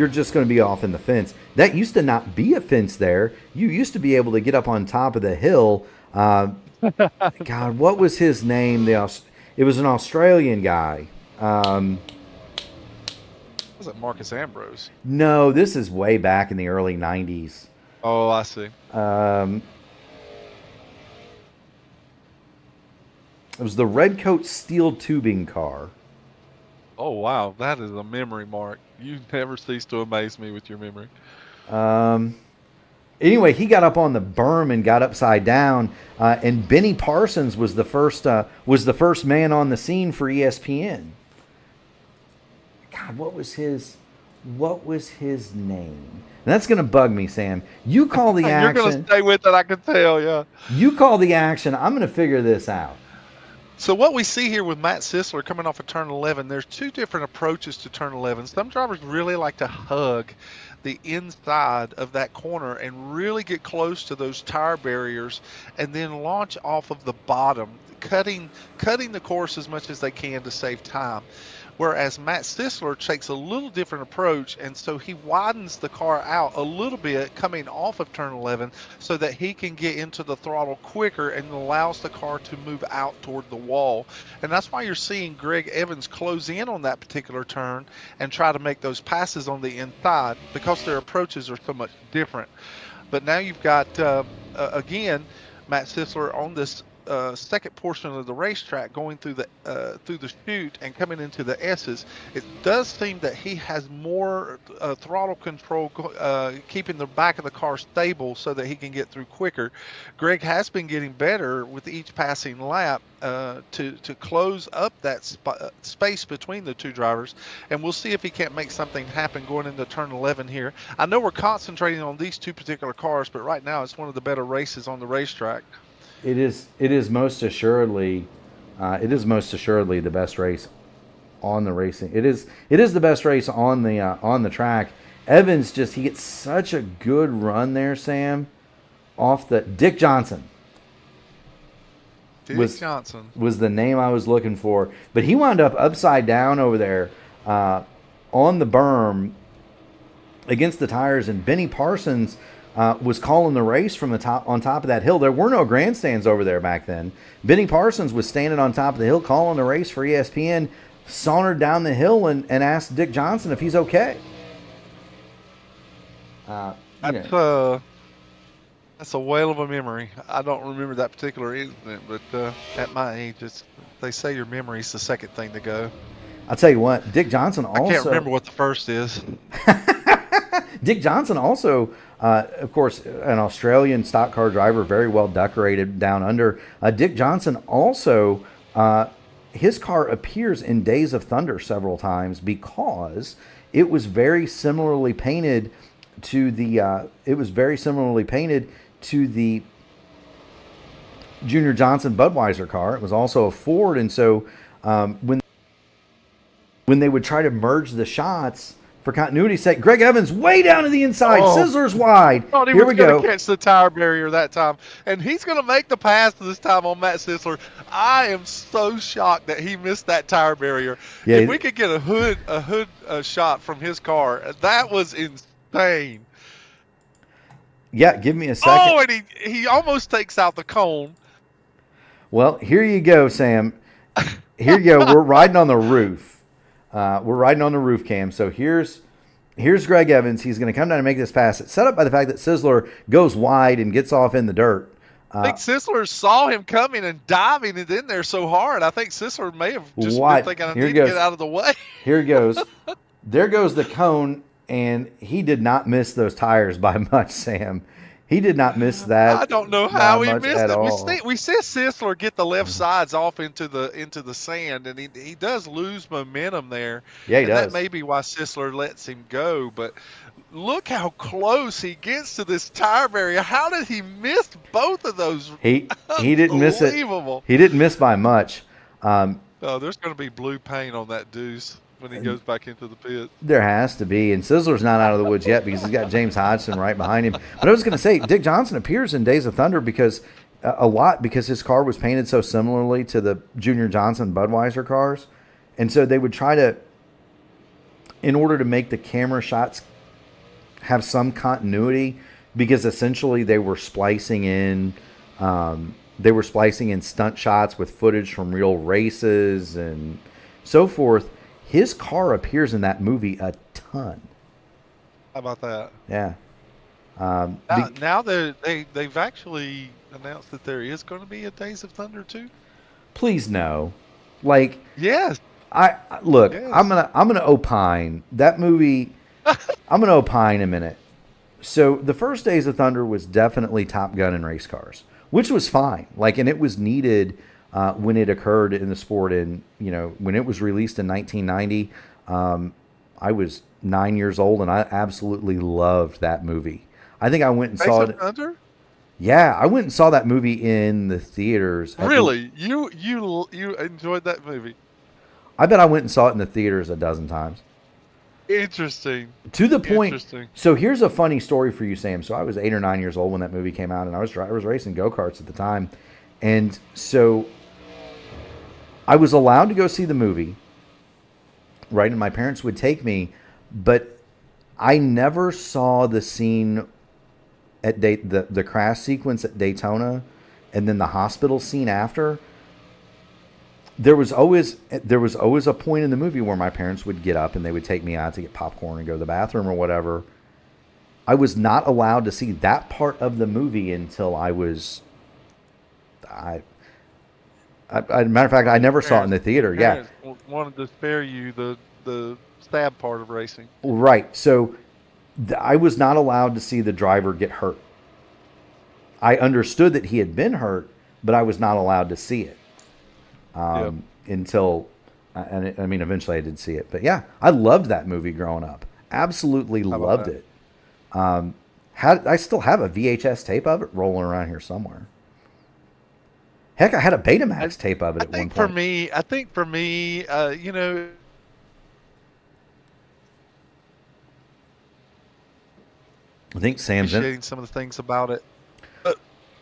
just going to be off in the fence. That used to not be a fence there. You used to be able to get up on top of the hill. God, what was his name? It was an Australian guy. Was it Marcus Ambrose? No, this is way back in the early 90s. Oh, I see. It was the Redcoat steel tubing car. Oh, wow. That is a memory, Mark. You never cease to amaze me with your memory. Anyway, he got up on the berm and got upside down, and Benny Parsons was the first man on the scene for ESPN. God, what was his name? And that's gonna bug me, Sam. You call the action. You're gonna stay with it, I can tell. Yeah. You call the action. I'm gonna figure this out. So what we see here with Matt Sisler coming off of turn 11, there's two different approaches to turn 11. Some drivers really like to hug the inside of that corner and really get close to those tire barriers and then launch off of the bottom, cutting the course as much as they can to save time. Whereas Matt Sisler takes a little different approach, and so he widens the car out a little bit coming off of turn 11 so that he can get into the throttle quicker and allows the car to move out toward the wall. And that's why you're seeing Greg Evans close in on that particular turn and try to make those passes on the inside because their approaches are so much different. But now you've got, again, Matt Sisler on this second portion of the racetrack going through the chute and coming into the S's. It does seem that he has more throttle control, keeping the back of the car stable so that he can get through quicker. Greg has been getting better with each passing lap to close up that space between the two drivers, and we'll see if he can't make something happen going into turn 11 here. I know we're concentrating on these two particular cars, but right now it's one of the better races on the racetrack. It is most assuredly the best race on the racing. It is the best race on the track. Evans he gets such a good run there, Sam, off the Dick Johnson. Johnson was the name I was looking for, but he wound up upside down over there on the berm against the tires, and Benny Parsons was calling the race from on top of that hill. There were no grandstands over there back then. Benny Parsons was standing on top of the hill calling the race for ESPN, sauntered down the hill and asked Dick Johnson if he's okay. That's a whale of a memory. I don't remember that particular incident, but at my age, they say your memory's the second thing to go. I'll tell you what, Dick Johnson also... I can't remember what the first is. Dick Johnson also, of course, an Australian stock car driver, very well decorated down under. Dick Johnson also, his car appears in Days of Thunder several times because it was very similarly painted to the Junior Johnson Budweiser car. It was also a Ford, and so when they would try to merge the shots for continuity's sake, Greg Evans way down to the inside, scissors wide. Here we go. Catch the tire barrier that time, and he's going to make the pass this time on Matt Sisler. I am so shocked that he missed that tire barrier. Yeah, if we could get a hood shot from his car, that was insane. Yeah, give me a second. Oh, and he almost takes out the cone. Well, here you go, Sam. Here you go. We're riding on the roof. We're riding on the roof cam. So here's Greg Evans. He's going to come down and make this pass. It's set up by the fact that Sisler goes wide and gets off in the dirt. I think Sisler saw him coming and diving it in there so hard. I think Sisler may have just been thinking, I need to get out of the way. Here goes. There goes the cone, and he did not miss those tires by much, Sam. He did not miss that. I don't know how he missed it. We see Sisler get the left sides off into the sand, and he does lose momentum there. Yeah, he does. That may be why Sisler lets him go. But look how close he gets to this tire barrier. How did he miss both of those? He didn't miss it. He didn't miss by much. There's going to be blue paint on that deuce when he goes back into the pit. There has to be. And Sisler's not out of the woods yet because he's got James Hodgson right behind him. But I was going to say, Dick Johnson appears in Days of Thunder because his car was painted so similarly to the Junior Johnson Budweiser cars. And so they would try to in order to make the camera shots have some continuity, because essentially they were splicing in stunt shots with footage from real races and so forth. His car appears in that movie a ton. How about that? Yeah. Now they've actually announced that there is going to be a Days of Thunder 2. Please no. Like, yes. Look, yes. I'm gonna opine that movie. I'm gonna opine a minute. So the first Days of Thunder was definitely Top Gun and race cars, which was fine. Like, and it was needed when it occurred in the sport. And when it was released in 1990, I was 9 years old, and I absolutely loved that movie. I think I went and saw it. Thunder? Yeah, I went and saw that movie in the theaters. Really? You enjoyed that movie? I bet I went and saw it in the theaters a dozen times. Interesting. To the point. Interesting. So here's a funny story for you, Sam. So I was 8 or 9 years old when that movie came out, and I was racing go-karts at the time. And so I was allowed to go see the movie, right? And my parents would take me, but I never saw the scene at the crash sequence at Daytona, and then the hospital scene after. There was always a point in the movie where my parents would get up and they would take me out to get popcorn and go to the bathroom or whatever. I was not allowed to see that part of the movie until I was. Matter of fact, I never saw it in the theater. Yeah, wanted to spare you the stab part of racing. Right. So I was not allowed to see the driver get hurt. I understood that he had been hurt, but I was not allowed to see it until, eventually I did see it. But yeah, I loved that movie growing up. Absolutely loved it. I still have a VHS tape of it rolling around here somewhere. Heck, I had a Betamax tape of it at one point. I think for me, I think Sam's appreciating some of the things about it, but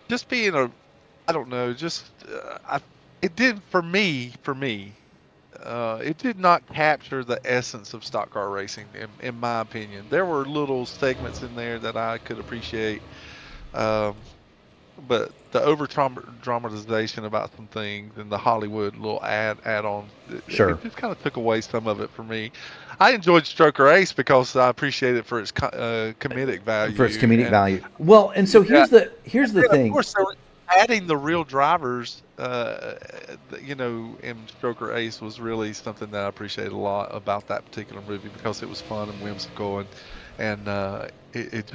just being it did for me. It did not capture the essence of stock car racing, in my opinion. There were little segments in there that I could appreciate, but the over dramatization about some things and the Hollywood little add-on, it just kind of took away some of it for me. I enjoyed Stroker Ace because I appreciate it for its comedic value. Well, and so here's the thing. Of course, so adding the real drivers, in Stroker Ace was really something that I appreciated a lot about that particular movie, because it was fun and whimsical, and it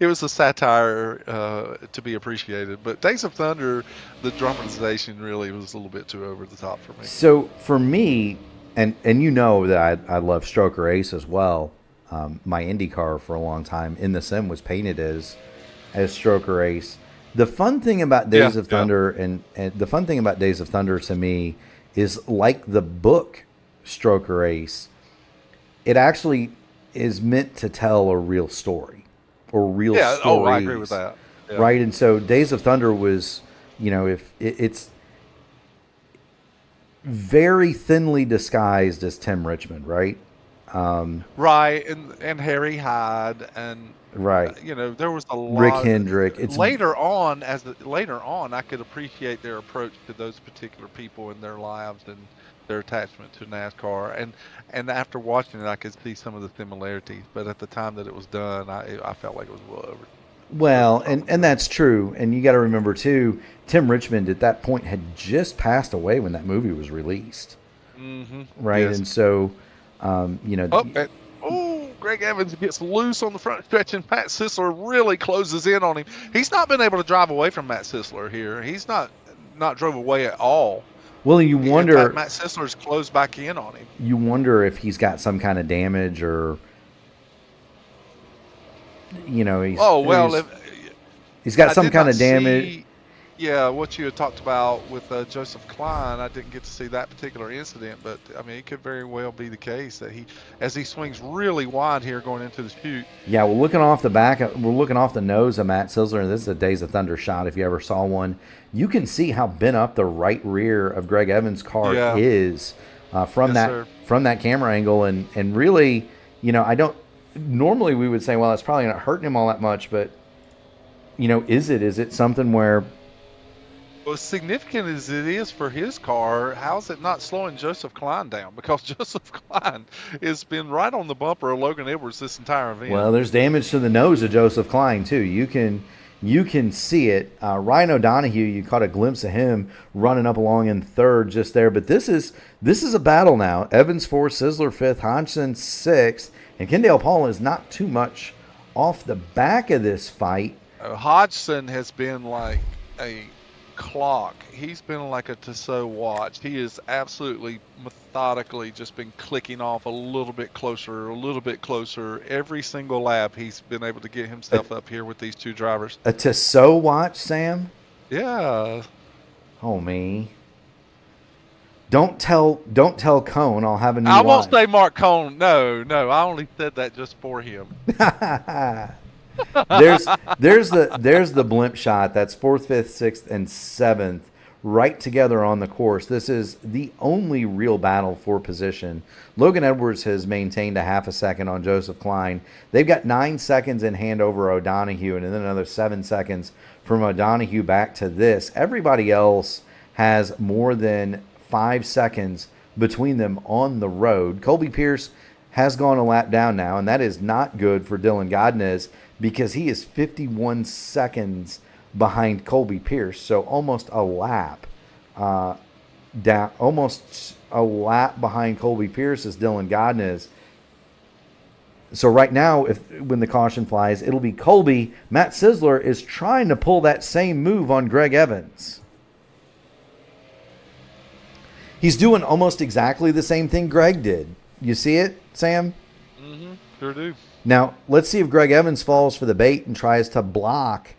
was a satire to be appreciated. But Days of Thunder, the dramatization really was a little bit too over the top for me. So for me, and that I love Stroker Ace as well. My Indy car for a long time in the sim was painted as Stroker Ace. The fun thing about Days of Thunder and the fun thing about Days of Thunder to me is, like the book Stroker Ace, it actually is meant to tell a real story or real stories. Oh, I agree with that. Yeah. Right, and so Days of Thunder was, it's very thinly disguised as Tim Richmond, right? Right, and Harry Hyde, and right, there was a lot. Rick Hendrick. Later on, I could appreciate their approach to those particular people in their lives and their attachment to NASCAR, and after watching it, I could see some of the similarities. But at the time that it was done, I felt like it was well over. Well, and that's true. And you got to remember too, Tim Richmond at that point had just passed away when that movie was released. Mm-hmm. Right, yes. And so, Greg Evans gets loose on the front stretch, and Matt Sisler really closes in on him. He's not been able to drive away from Matt Sisler here. He's not drove away at all. Well, you wonder. In fact, Matt Sisler's closed back in on him. You wonder if he's got some kind of damage, or he's got some kind of damage. What you had talked about with Joseph Klein, I didn't get to see that particular incident, but it could very well be the case that as he swings really wide here going into the chute. Yeah, we're looking off the nose of Matt Sisler, and this is a Days of Thunder shot. If you ever saw one, you can see how bent up the right rear of Greg Evans' car is from Yes, sir. that camera angle, and really, I don't. Normally, we would say, well, it's probably not hurting him all that much, but is it something where? Well, as significant as it is for his car, how's it not slowing Joseph Klein down? Because Joseph Klein has been right on the bumper of Logan Edwards this entire event. Well, there's damage to the nose of Joseph Klein too. You can see it. Ryan O'Donohue, you caught a glimpse of him running up along in third just there. But this is a battle now. Evans fourth, Sizzler fifth, Hodgson sixth, and Kendall Paul is not too much off the back of this fight. Hodgson has been like a clock. He's been like a Tissot watch. He is absolutely methodically just been clicking off a little bit closer. Every single lap he's been able to get himself up here with these two drivers. A Tissot watch, Sam? Yeah. Oh, me. Don't tell Cone I'll have a new watch. I won't say Mark Cone. No, I only said that just for him. there's the blimp shot. That's fourth, fifth, sixth, and seventh right together on the course. This is the only real battle for position. Logan Edwards has maintained a half a second on Joseph Klein. They've got 9 seconds in hand over O'Donohue, and then another 7 seconds from O'Donohue back to this. Everybody else has more than 5 seconds between them on the road. Colby Pierce has gone a lap down now, and that is not good for Dylan Godinez, because he is 51 seconds behind Colby Pierce, so almost a lap down. Almost a lap behind Colby Pierce is Dylan Godinez. So right now, when the caution flies, it'll be Colby. Matt Sizzler is trying to pull that same move on Greg Evans. He's doing almost exactly the same thing Greg did. You see it, Sam? Mm-hmm. Sure do. Now, let's see if Greg Evans falls for the bait and tries to block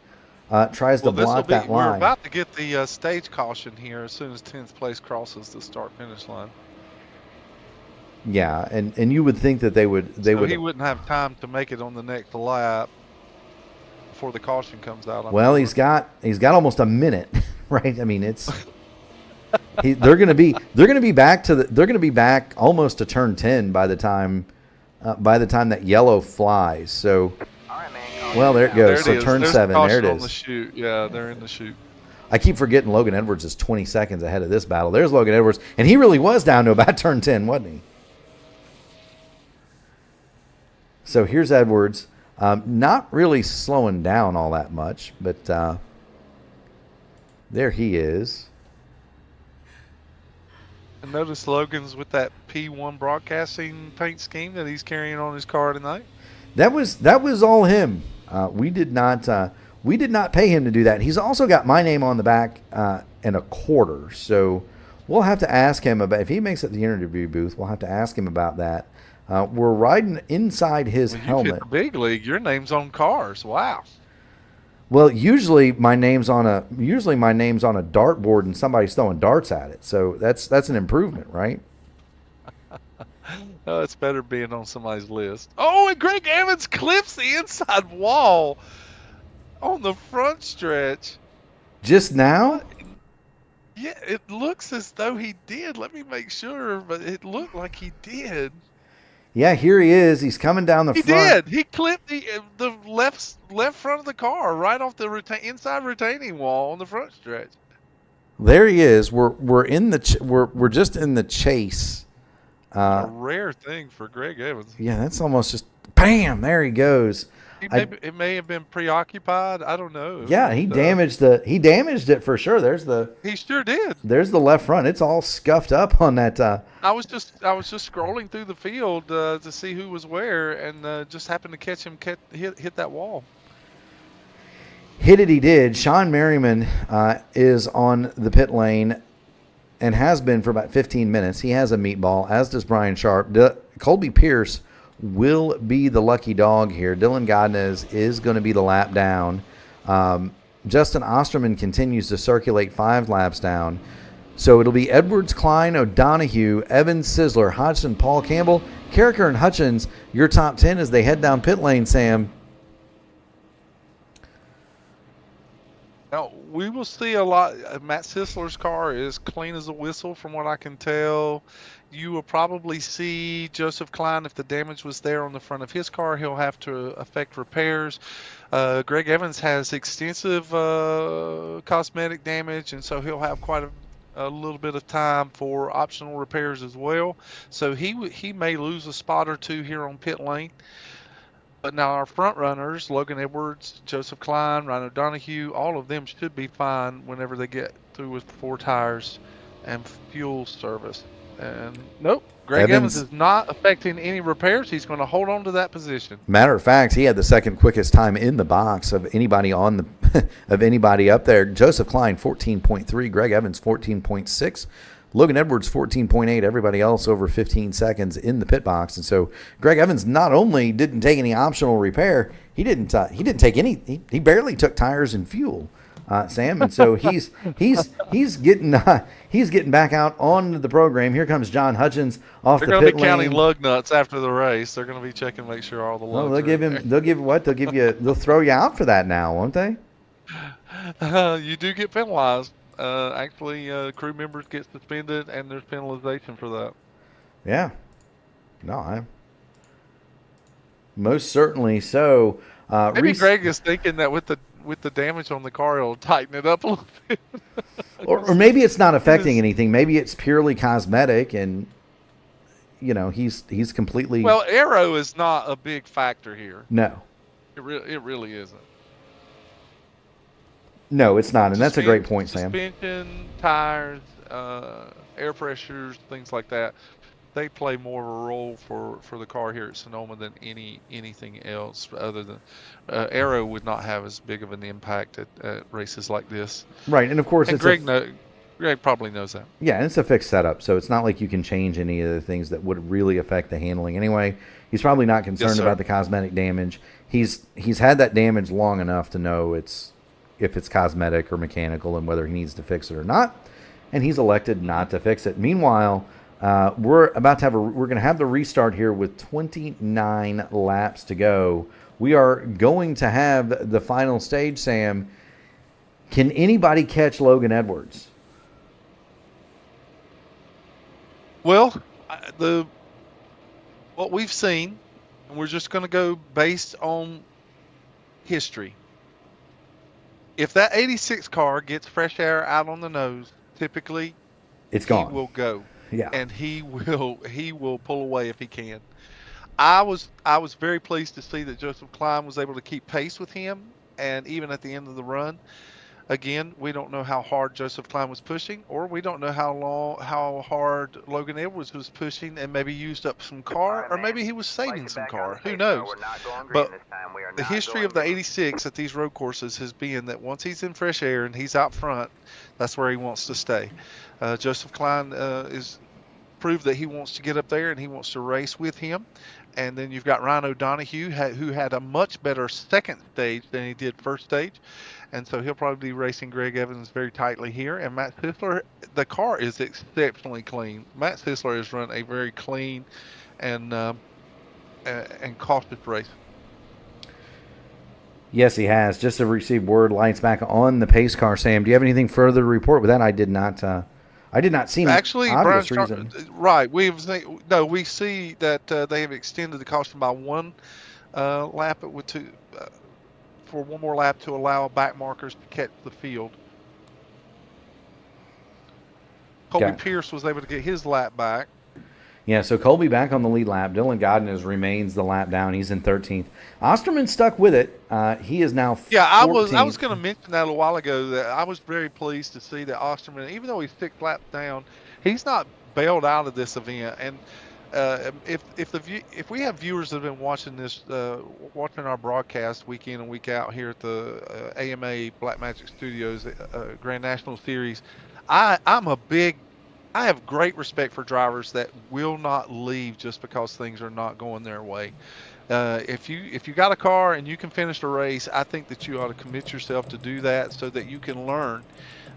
that line. We're about to get the stage caution here as soon as 10th place crosses the start-finish line. Yeah, and you would think that they would. He wouldn't have time to make it on the next lap before the caution comes out. Well, he's got almost a minute, right? I mean, it's they're going to be back almost to turn 10 by the time that yellow flies. So, well, there it goes. So turn 7, there it is. On the chute. Yeah, they're in the chute. I keep forgetting Logan Edwards is 20 seconds ahead of this battle. There's Logan Edwards, and he really was down to about turn 10, wasn't he? So here's Edwards, not really slowing down all that much, but there he is. And notice Logan's with that P1 broadcasting paint scheme that he's carrying on his car tonight. That was all him. We did not pay him to do that. He's also got my name on the back and a quarter. So we'll have to ask him about, if he makes it to the interview booth, we'll have to ask him about that. We're riding inside his helmet. You hit the big league. Your name's on cars. Wow. Well, usually my name's on a dartboard and somebody's throwing darts at it. So that's an improvement, right? Oh, it's better being on somebody's list. Oh, and Greg Evans clips the inside wall on the front stretch. Just now? What? Yeah, it looks as though he did. Let me make sure, but it looked like he did. Yeah, here he is. He's coming down the front. He did. He clipped the left front of the car right off the inside retaining wall on the front stretch. There he is. We're in the we're just in the chase. A rare thing for Greg Evans. Yeah, that's almost just bam. There he goes. It may have been preoccupied. I don't know. Yeah, he damaged it for sure. He sure did. There's the left front. It's all scuffed up on that. I was just scrolling through the field to see who was where, and just happened to catch him hit that wall. Hit it, he did. Sean Merriman is on the pit lane and has been for about 15 minutes. He has a meatball, as does Brian Sharp. Colby Pierce will be the lucky dog here. Dylan Godinez is going to be the lap down. Justin Osterman continues to circulate 5 laps down. So it'll be Edwards, Klein, O'Donohue, Evans, Sizzler, Hodgson, Paul Campbell, Carricker, and Hutchins, your top 10 as they head down pit lane, Sam. Now, we will see a lot. Matt Sisler's car is clean as a whistle, from what I can tell. You will probably see Joseph Klein, if the damage was there on the front of his car, he'll have to affect repairs. Greg Evans has extensive cosmetic damage, and so he'll have quite a little bit of time for optional repairs as well. So he may lose a spot or two here on pit lane. But now our front runners, Logan Edwards, Joseph Klein, Ryan O'Donoghue, all of them should be fine whenever they get through with 4 tires and fuel service. And nope, Greg Evans is not affecting any repairs. He's going to hold on to that position. Matter of fact, he had the second quickest time in the box of anybody on the of anybody up there. Joseph Klein 14.3, Greg Evans 14.6. Logan Edwards 14.8, everybody else over 15 seconds in the pit box. And so Greg Evans not only didn't take any optional repair, he didn't take any. He barely took tires and fuel, Sam. And so he's getting back out on the program. Here comes John Hutchins off the pit lane. They're going to be counting lug nuts after the race. They're going to be checking, make sure all the lugs. They'll throw you out for that now, won't they? You do get penalized. Actually, crew members get suspended, and there's penalization for that. Yeah. No, I most certainly so. Maybe Greg is thinking that with the damage on the car, it'll tighten it up a little bit. or maybe it's not affecting anything. Maybe it's purely cosmetic, and he's completely. Well, aero is not a big factor here. No, it really isn't. No, it's not, and that's a great point, Sam. Suspension, tires, air pressures, things like that, they play more of a role for the car here at Sonoma than anything else. Other than aero would not have as big of an impact at races like this. Right, and of course, Greg probably knows that. Yeah, and it's a fixed setup, so it's not like you can change any of the things that would really affect the handling anyway. He's probably not concerned about the cosmetic damage. He's had that damage long enough to know if it's cosmetic or mechanical and whether he needs to fix it or not, and he's elected not to fix it. Meanwhile, we're going to have the restart here with 29 laps to go. We are going to have the final stage, Sam. Can anybody catch Logan Edwards? Well, what we've seen, and we're just going to go based on history. If that 86 car gets fresh air out on the nose, typically it's gone. He will go. Yeah. And he will pull away if he can. I was very pleased to see that Joseph Klein was able to keep pace with him, and even at the end of the run. Again, we don't know how hard Joseph Klein was pushing, or we don't know how hard Logan Edwards was pushing and maybe used up some car, or maybe he was saving some car. Who knows? But the history of the 86 at these road courses has been that once he's in fresh air and he's out front, that's where he wants to stay. Joseph Klein is proved that he wants to get up there and he wants to race with him. And then you've got Ryan O'Donoghue, who had a much better second stage than he did first stage. And so he'll probably be racing Greg Evans very tightly here. And Matt Sisler, the car is exceptionally clean. Matt Sisler has run a very clean and cautious race. Yes, he has. Just to receive word, lights back on the pace car. Sam, do you have anything further to report with that? I did not see any obvious reason. Right. We see that they have extended the caution by one lap for one more lap to allow back markers to catch the field. Colby Pierce was able to get his lap back. Yeah, so Colby back on the lead lap. Dylan Godinez remains the lap down. He's in 13th. Osterman stuck with it. He is now 14th. Yeah, I was going to mention that a while ago, that I was very pleased to see that Osterman, even though he's 6 laps down, he's not bailed out of this event. And if we have viewers that have been watching this, watching our broadcast week in and week out here at the AMA Blackmagic Studios Grand National Series, I have great respect for drivers that will not leave just because things are not going their way. If you got a car and you can finish the race, I think that you ought to commit yourself to do that so that you can learn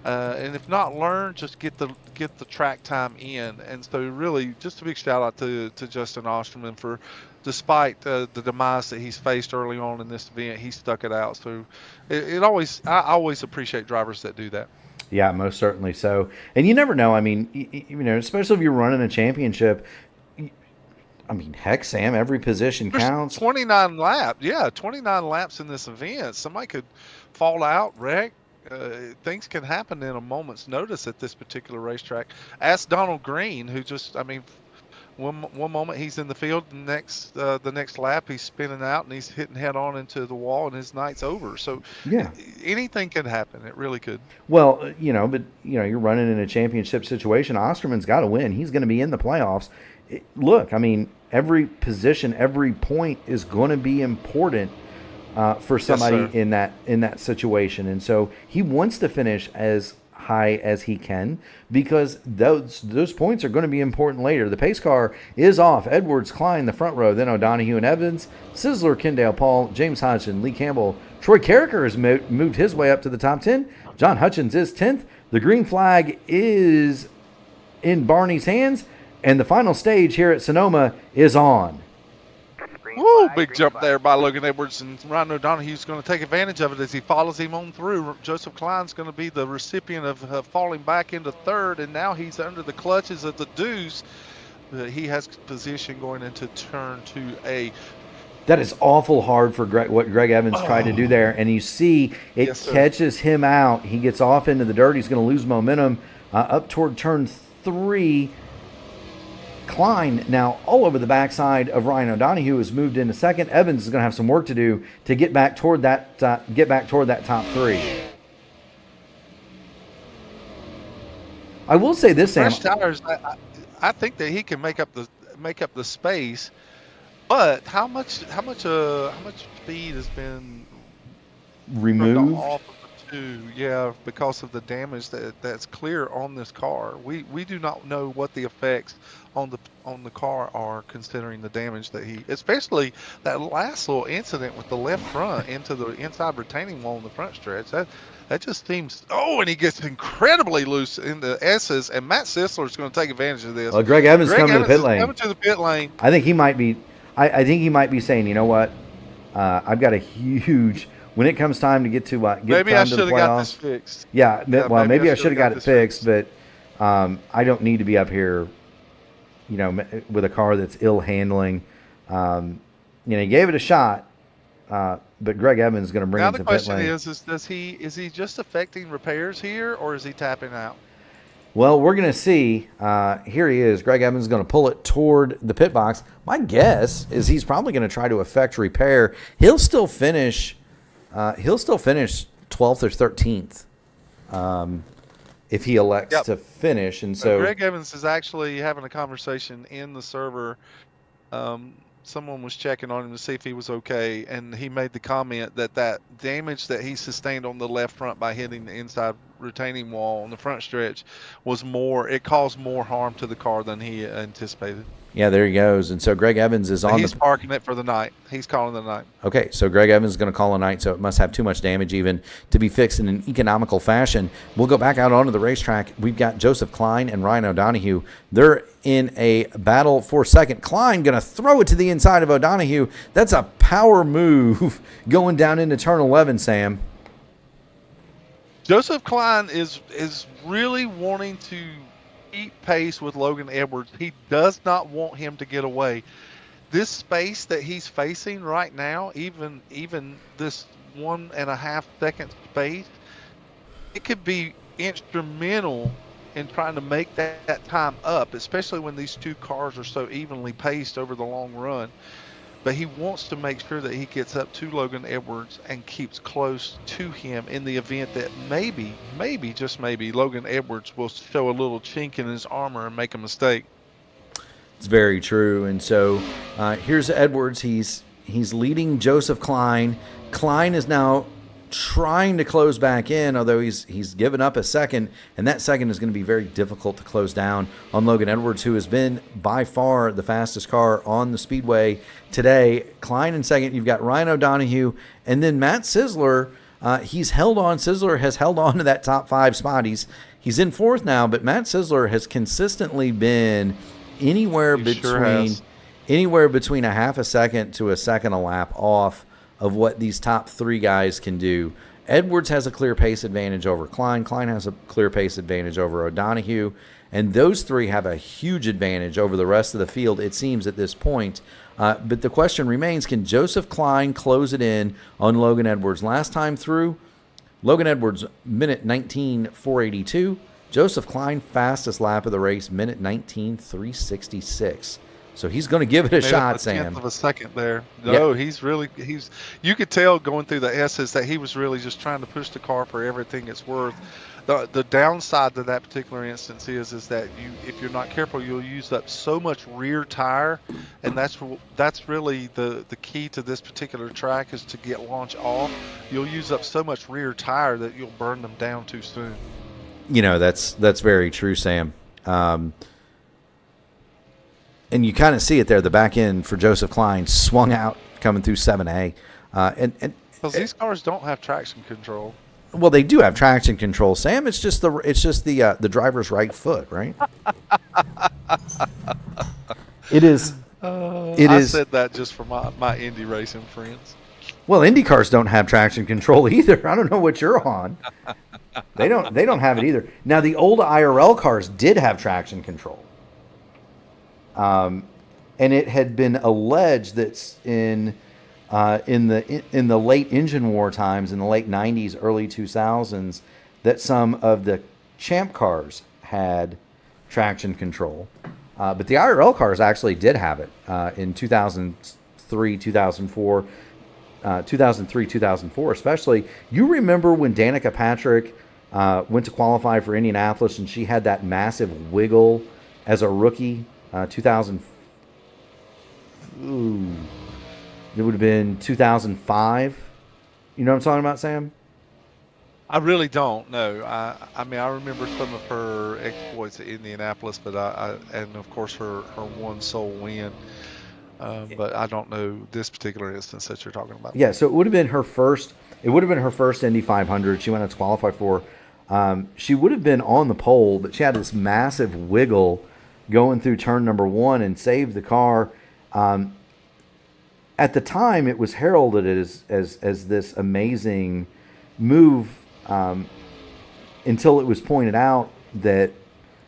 and if not learn, just get the track time in. And so really, just a big shout out to Justin Osterman for, despite the demise that he's faced early on in this event, he stuck it out. So I always appreciate drivers that do that. Yeah, most certainly so. And you never know. I mean, especially if you're running a championship. I mean, heck, Sam, every position counts. 29 laps. Yeah, 29 laps in this event. Somebody could fall out, wreck. Things can happen in a moment's notice at this particular racetrack. Ask Donald Green, who just, I mean, one moment he's in the field, the next lap he's spinning out and he's hitting head on into the wall and his night's over. So yeah, anything can happen. It really could. Well, but you're running in a championship situation. Osterman's got to win. He's going to be in the playoffs. Look, I mean, every position, every point is going to be important for somebody in that situation, and so he wants to finish as high as he can because those points are going to be important later. The pace car is off. Edwards, Klein, the front row, then O'Donohue and Evans, Sizzler, Kendall, Paul, James Hodgson, Lee Campbell, Troy Carricker has moved his way up to the top 10. John Hutchins is 10th. The green flag is in Barney's hands, and the final stage here at Sonoma is on. Woo, big jump there by Logan Edwards, and Ryan O'Donoghue's going to take advantage of it as he follows him on through. Joseph Klein's going to be the recipient of falling back into third, and now he's under the clutches of the Deuce. He has position going into turn 2A. That is awful hard for what Greg Evans tried to do there, and you see it catches him out. He gets off into the dirt. He's going to lose momentum up toward turn 3. Klein now all over the backside of Ryan O'Donohue has moved into second. Evans is going to have some work to do to get back toward that top 3. I will say this, Sam. Fresh tires. I think that he can make up the space, but how much speed has been removed off of the 2? Yeah, because of the damage that's clear on this car. We do not know what the effects on the car are, considering the damage that especially that last little incident with the left front into the inside retaining wall in the front stretch. That just seems. Oh, and he gets incredibly loose in the S's, and Matt Sisler is going to take advantage of this. Well, Greg Evans coming to the pit lane. I think he might be. I think he might be saying, you know what, I've got a huge. When it comes time to get to maybe I should have got this fixed. Yeah, well, maybe I should have got it fixed, but I don't need to be up here, with a car that's ill handling. He gave it a shot, but Greg Evans is going to bring it to pit lane. Now the question is he just affecting repairs here, or is he tapping out? Well, we're going to see. Here he is. Greg Evans is going to pull it toward the pit box. My guess is he's probably going to try to effect repair. He'll still finish 12th or 13th if he elects to finish. And so Greg Evans is actually having a conversation in the server. Someone was checking on him to see if he was okay, and he made the comment that damage that he sustained on the left front by hitting the inside retaining wall on the front stretch it caused more harm to the car than he anticipated. Yeah, there he goes. And so Greg Evans is on. He's parking it for the night. He's calling the night. Okay, so Greg Evans is going to call a night, so it must have too much damage even to be fixed in an economical fashion. We'll go back out onto the racetrack. We've got Joseph Klein and Ryan O'Donohue. They're in a battle for second. Klein going to throw it to the inside of O'Donohue. That's a power move going down into turn 11, Sam. Joseph Klein is really wanting to keep pace with Logan Edwards. He does not want him to get away. This space that he's facing right now, even this 1.5 second space, it could be instrumental in trying to make that time up, especially when these two cars are so evenly paced over the long run. But he wants to make sure that he gets up to Logan Edwards and keeps close to him in the event that maybe, just maybe, Logan Edwards will show a little chink in his armor and make a mistake. It's very true. And so here's Edwards. He's leading Joseph Klein. Klein is now trying to close back in, although he's given up a second, and that second is going to be very difficult to close down on Logan Edwards, who has been by far the fastest car on the speedway today. Klein in second. You've got Ryan O'Donohue, and then Matt Sisler he's held on. Sizzler has held on to that top 5 spot. He's in 4th now, but Matt Sizzler has consistently been anywhere between a half a second to a second a lap off of what these top 3 guys can do. Edwards has a clear pace advantage over Klein. Klein has a clear pace advantage over O'Donoghue. And those 3 have a huge advantage over the rest of the field, it seems, at this point. But the question remains, can Joseph Klein close it in on Logan Edwards? Last time through, Logan Edwards, minute 19.482. Joseph Klein, fastest lap of the race, minute 19.366. So he's going to give it a shot, Sam. Tenth of a second there. No, he's you could tell going through the S's that he was really just trying to push the car for everything it's worth. The downside to that particular instance is that if you're not careful, you'll use up so much rear tire, and that's really the key to this particular track is to get launch off. You'll use up so much rear tire that you'll burn them down too soon. That's very true, Sam. And you kind of see it there. The back end for Joseph Klein swung out coming through 7A. Because these cars don't have traction control. Well, they do have traction control, Sam. It's just the driver's right foot, right? I said that just for my Indy racing friends. Well, Indy cars don't have traction control either. I don't know what you're on. They don't have it either. Now, the old IRL cars did have traction control. And it had been alleged that in the late engine war times, in the late 90s, early 2000s, that some of the Champ cars had traction control. But the IRL cars actually did have it in 2003, 2004, especially. You remember when Danica Patrick went to qualify for Indianapolis and she had that massive wiggle as a rookie? 2000. It would have been 2005. You know what I'm talking about, Sam? I really don't know. I mean, I remember some of her exploits at Indianapolis, but and of course her one sole win. But I don't know this particular instance that you're talking about. Yeah, so it would have been her first. It would have been her first Indy 500. She went out to qualify for. She would have been on the pole, but she had this massive wiggle going through turn number 1 and saved the car. At the time, it was heralded as this amazing move until it was pointed out that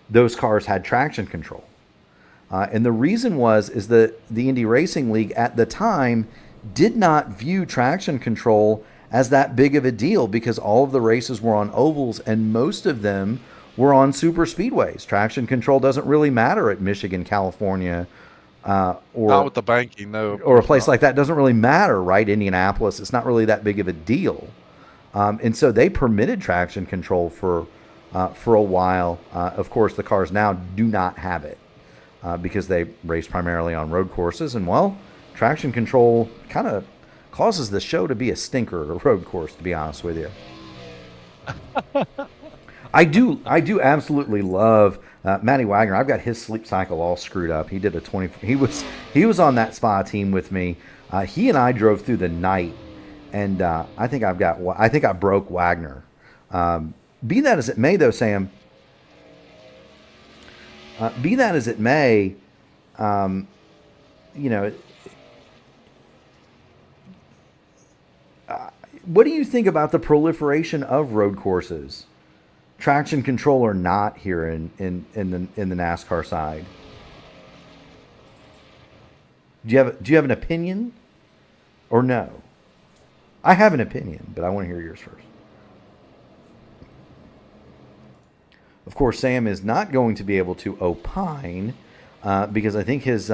those cars had traction control. And the reason is that the Indy Racing League at the time did not view traction control as that big of a deal because all of the races were on ovals and most of them were on super speedways. Traction control doesn't really matter at Michigan, California, or not with the banking, no, or a place like that. It doesn't really matter, right? Indianapolis, it's not really that big of a deal, and so they permitted traction control for a while. Of course, the cars now do not have it because they race primarily on road courses, and traction control kind of causes the show to be a stinker at a road course. To be honest with you. I do absolutely love Matty Wagner. I've got his sleep cycle all screwed up. He did a 20. He was on that spa team with me. He and I drove through the night, and I think I broke Wagner. Be that as it may, though, Sam. Be that as it may, what do you think about the proliferation of road courses? Traction control or not here in the NASCAR side? Do you have an opinion or no? I have an opinion, but I want to hear yours first. Of course, Sam is not going to be able to opine because I think his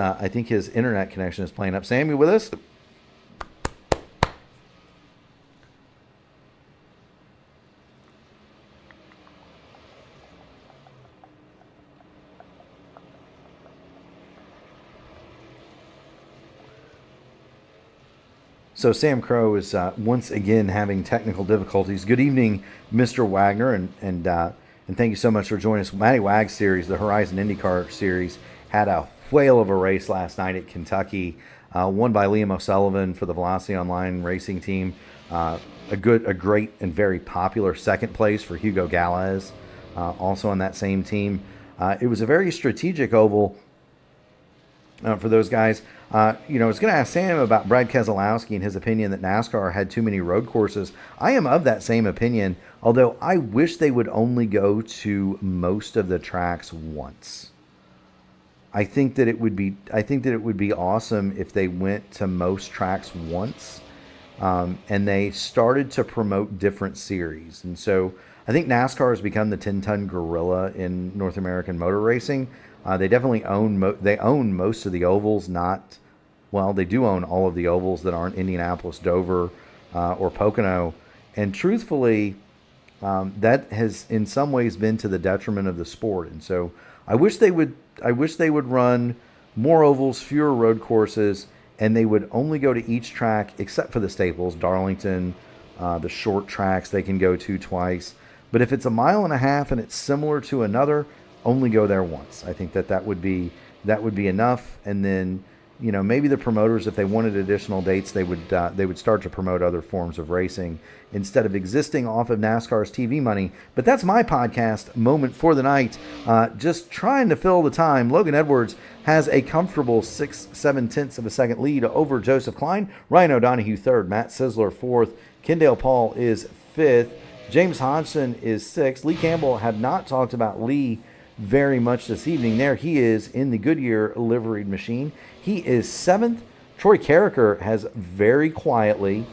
internet connection is playing up. Sam, you with us? So Sam Crow is once again having technical difficulties. Good evening, Mr. Wagner, and thank you so much for joining us. Matty Wag series, the Horizon IndyCar series, had a whale of a race last night at Kentucky, won by Liam O'Sullivan for the Velocity Online racing team. A great and very popular second place for Hugo Galez, also on that same team. It was a very strategic oval for those guys. I was going to ask Sam about Brad Keselowski and his opinion that NASCAR had too many road courses. I am of that same opinion, although I wish they would only go to most of the tracks once. I think that it would be awesome if they went to most tracks once, and they started to promote different series. And so I think NASCAR has become the 10-ton gorilla in North American motor racing. They definitely own most of the ovals. They do own all of the ovals that aren't Indianapolis, Dover, or Pocono. And truthfully, that has in some ways been to the detriment of the sport. And so I wish they would run more ovals, fewer road courses, and they would only go to each track except for the staples, Darlington, the short tracks they can go to twice. But if it's 1.5 miles and it's similar to another, only go there once. I think that would be enough. And then, maybe the promoters, if they wanted additional dates, they would start to promote other forms of racing instead of existing off of NASCAR's TV money. But that's my podcast moment for the night. Just trying to fill the time. Logan Edwards has a comfortable 6/7 of a second lead over Joseph Klein. Ryan O'Donohue third. Matt Sisler fourth. Kendall Paul is fifth. James Hodgson is sixth. Lee Campbell had not talked about Lee very much this evening. There he is in the Goodyear liveried machine. He is seventh. Troy Carricker has very quietly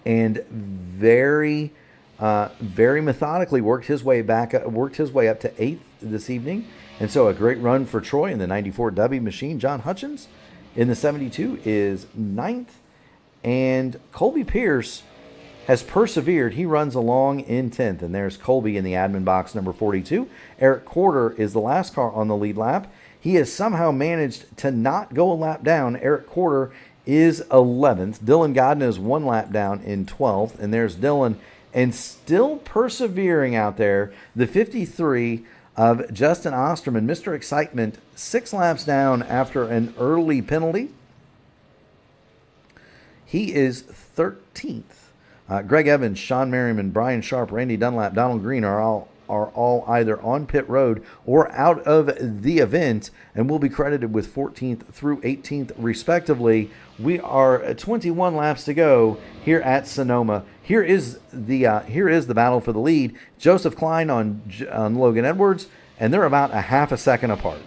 and very methodically worked his way up to eighth this evening. And so a great run for Troy in the 94 W machine. John Hutchins in the 72 is ninth. And Colby Pierce has persevered. He runs along in 10th. And there's Colby in the admin box, number 42. Eric Corder is the last car on the lead lap. He has somehow managed to not go a lap down. Eric Corder is 11th. Dylan Godden is 1 lap down in 12th. And there's Dylan. And still persevering out there, the 53 of Justin Osterman, Mr. Excitement, 6 laps down after an early penalty. He is 13th. Greg Evans, Sean Merriman, Brian Sharp, Randy Dunlap, Donald Green are all either on pit road or out of the event and will be credited with 14th through 18th respectively. We are 21 laps to go here at Sonoma. Here is the battle for the lead. Joseph Klein on Logan Edwards, and they're about a half a second apart.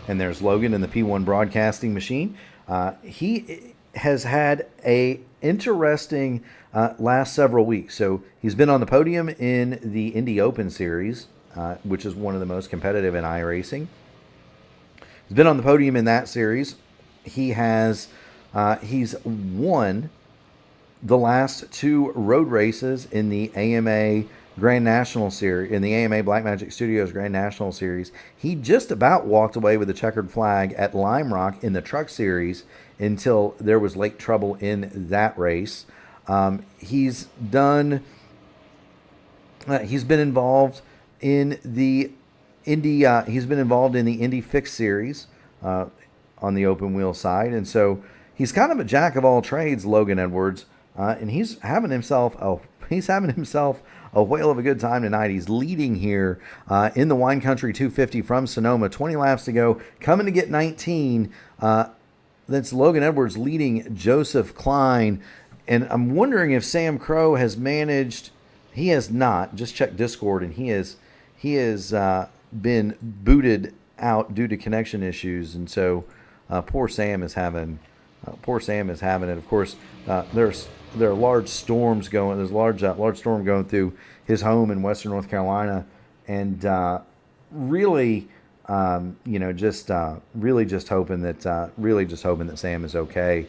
And there's Logan in the P1 broadcasting machine. He has had a interesting last several weeks. So he's been on the podium in the Indy Open Series, which is one of the most competitive in iRacing. He's been on the podium in that series. He's won the last 2 road races in the AMA Grand National Series, in the AMA Blackmagic Studios Grand National Series. He just about walked away with a checkered flag at Lime Rock in the Truck Series until there was late trouble in that race. He's been involved in the Indy. He's been involved in the Indy Fix Series on the open wheel side, and so he's kind of a jack of all trades, Logan Edwards, and he's having himself a whale of a good time tonight. He's leading here in the Wine Country 250 from Sonoma. 20 laps to go. Coming to get 19. That's Logan Edwards leading Joseph Klein. And I'm wondering if Sam Crow has managed. He has not. Just check Discord, and he has been booted out due to connection issues. And so poor Sam is having it. Of course, there are large storms going. There's a large storm going through his home in Western North Carolina, and really just hoping that Sam is okay.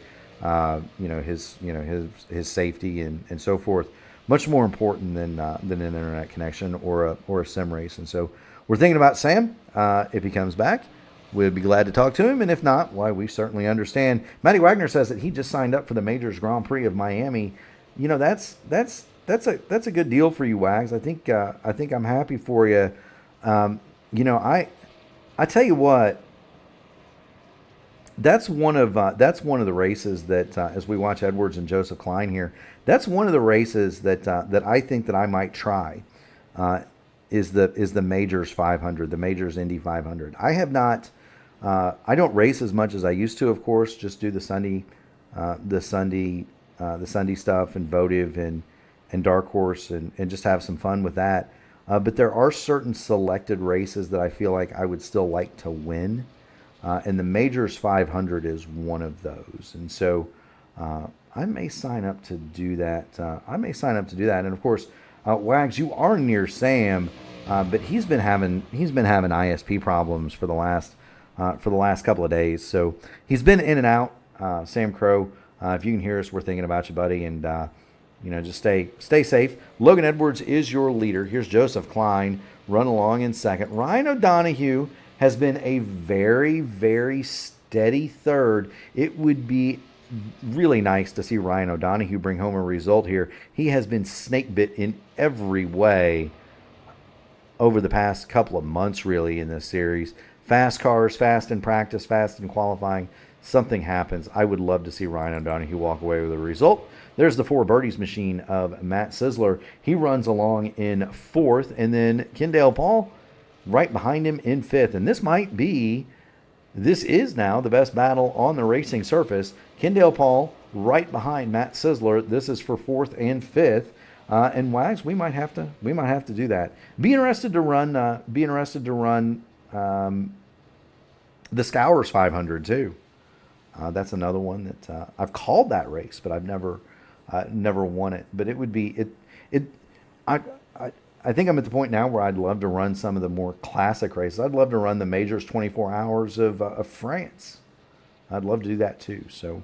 His safety and so forth, much more important than an internet connection or a sim race. And so we're thinking about Sam. If he comes back, we'd be glad to talk to him. And if not, why, we certainly understand. Matty Wagner says that he just signed up for the Majors Grand Prix of Miami. You know, that's a good deal for you, Wags. I think I'm happy for you. You know, I tell you what. That's one of the races that as we watch Edwards and Joseph Klein here, that's one of the races that I think that I might try. Is the Majors 500, the Majors Indy 500. I have not. I don't race as much as I used to, of course. Just do the Sunday stuff and votive and dark horse and just have some fun with that. But there are certain selected races that I feel like I would still like to win. And the Majors 500 is one of those. And so I may sign up to do that. And of course, Wags, you are near Sam, but he's been having ISP problems for the last couple of days. So he's been in and out. Sam Crow, if you can hear us, we're thinking about you, buddy. And you know, just stay safe. Logan Edwards is your leader. Here's Joseph Klein run along in second. Ryan O'Donohue has been a very, very steady third. It would be really nice to see Ryan O'Donohue bring home a result here. He has been snake bit in every way over the past couple of months, really, in this series. Fast cars, fast in practice, fast in qualifying. Something happens. I would love to see Ryan O'Donohue walk away with a result. There's the four birdies machine of Matt Sisler. He runs along in fourth, and then Kendall Paul right behind him in fifth. And this is now the best battle on the racing surface. Kendall Paul right behind Matt Sisler. This is for fourth and fifth. And Wags, we might have to do that. Be interested to run the Scours 500 too. That's another one that I've called that race, but I've never won it. But it would be I think I'm at the point now where I'd love to run some of the more classic races. I'd love to run the Majors 24 Hours of France. I'd love to do that too. So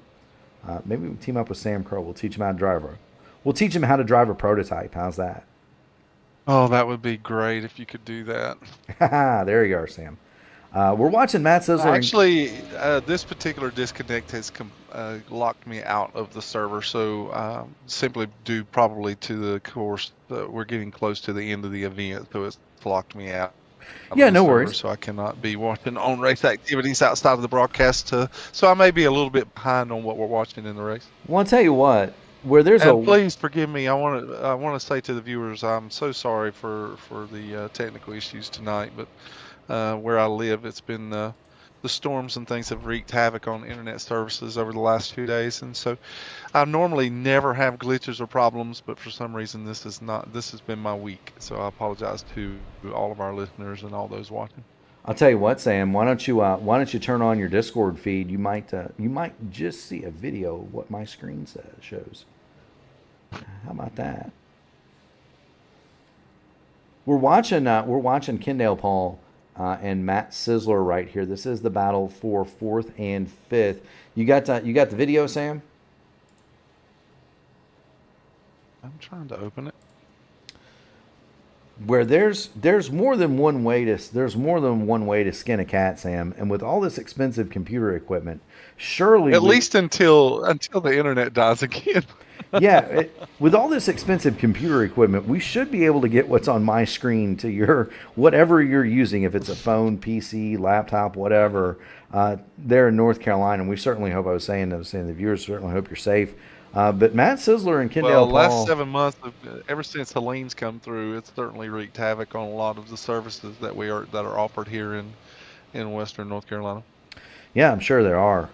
maybe we'll team up with Sam Crow. We'll teach him how to drive a prototype. How's that? Oh, that would be great if you could do that. There you are, Sam. We're watching Matt Sisler. Actually, this particular disconnect has locked me out of the server, so simply due probably to the course we're getting close to the end of the event, so it's locked me out. Yeah, no worries. So I cannot be watching on race activities outside of the broadcast. So I may be a little bit behind on what we're watching in the race. Well, I'll tell you what. Please forgive me. I want to say to the viewers, I'm so sorry for the technical issues tonight, but where I live, it's been the storms and things have wreaked havoc on internet services over the last 2 days, and so I normally never have glitches or problems, but for some reason this has been my week. So I apologize to all of our listeners and all those watching. I'll tell you what, Sam. Why don't you turn on your Discord feed? You might just see a video of what my screen shows. How about that? We're watching Kendall Paul and Matt Sisler right here. This is the battle for fourth and fifth. You got the video, Sam? I'm trying to open it. Where there's more than one way to skin a cat, Sam, and with all this expensive computer equipment, surely at least until the internet dies again. Yeah, with all this expensive computer equipment, we should be able to get what's on my screen to your whatever you're using, if it's a phone, PC, laptop, whatever. There in North Carolina, and we certainly hope. I was saying the viewers certainly hope you're safe. But Matt Sisler and Kendall Paul. Last 7 months, ever since Helene's come through, it's certainly wreaked havoc on a lot of the services that are offered here in Western North Carolina. Yeah, I'm sure there are.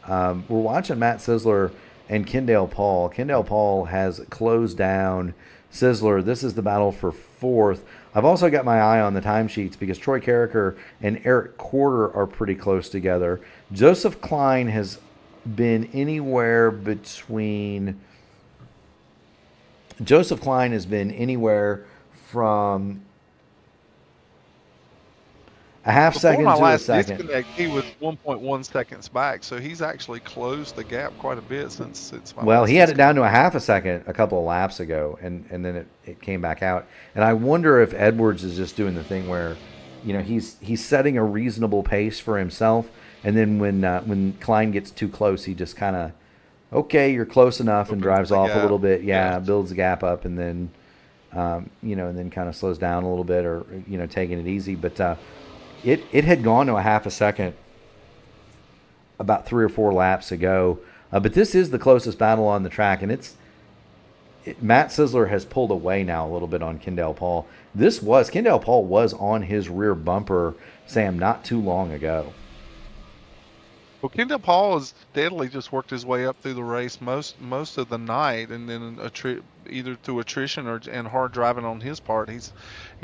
We're watching Matt Sisler and Kendall Paul. Kendall Paul has closed down Sisler. This is the battle for fourth. I've also got my eye on the timesheets because Troy Carricker and Eric Corder are pretty close together. Joseph Klein has been anywhere from a half second to a second. Disconnect, he was 1.1 seconds back, so he's actually closed the gap quite a bit since my Well, he had it down to a half a second a couple of laps ago, and then it came back out. And I wonder if Edwards is just doing the thing where, he's setting a reasonable pace for himself, and then when Klein gets too close, he just kind of, okay, you're close enough, and drives off a little bit. Yeah, builds the gap up, and then and then kind of slows down a little bit, or taking it easy. But it had gone to a half a second about 3 or 4 laps ago. But this is the closest battle on the track, and Matt Sisler has pulled away now a little bit on Kendall Paul. Kendall Paul was on his rear bumper, Sam, not too long ago. Well, Kendall Paul has steadily just worked his way up through the race most of the night, and then either through attrition and hard driving on his part, he's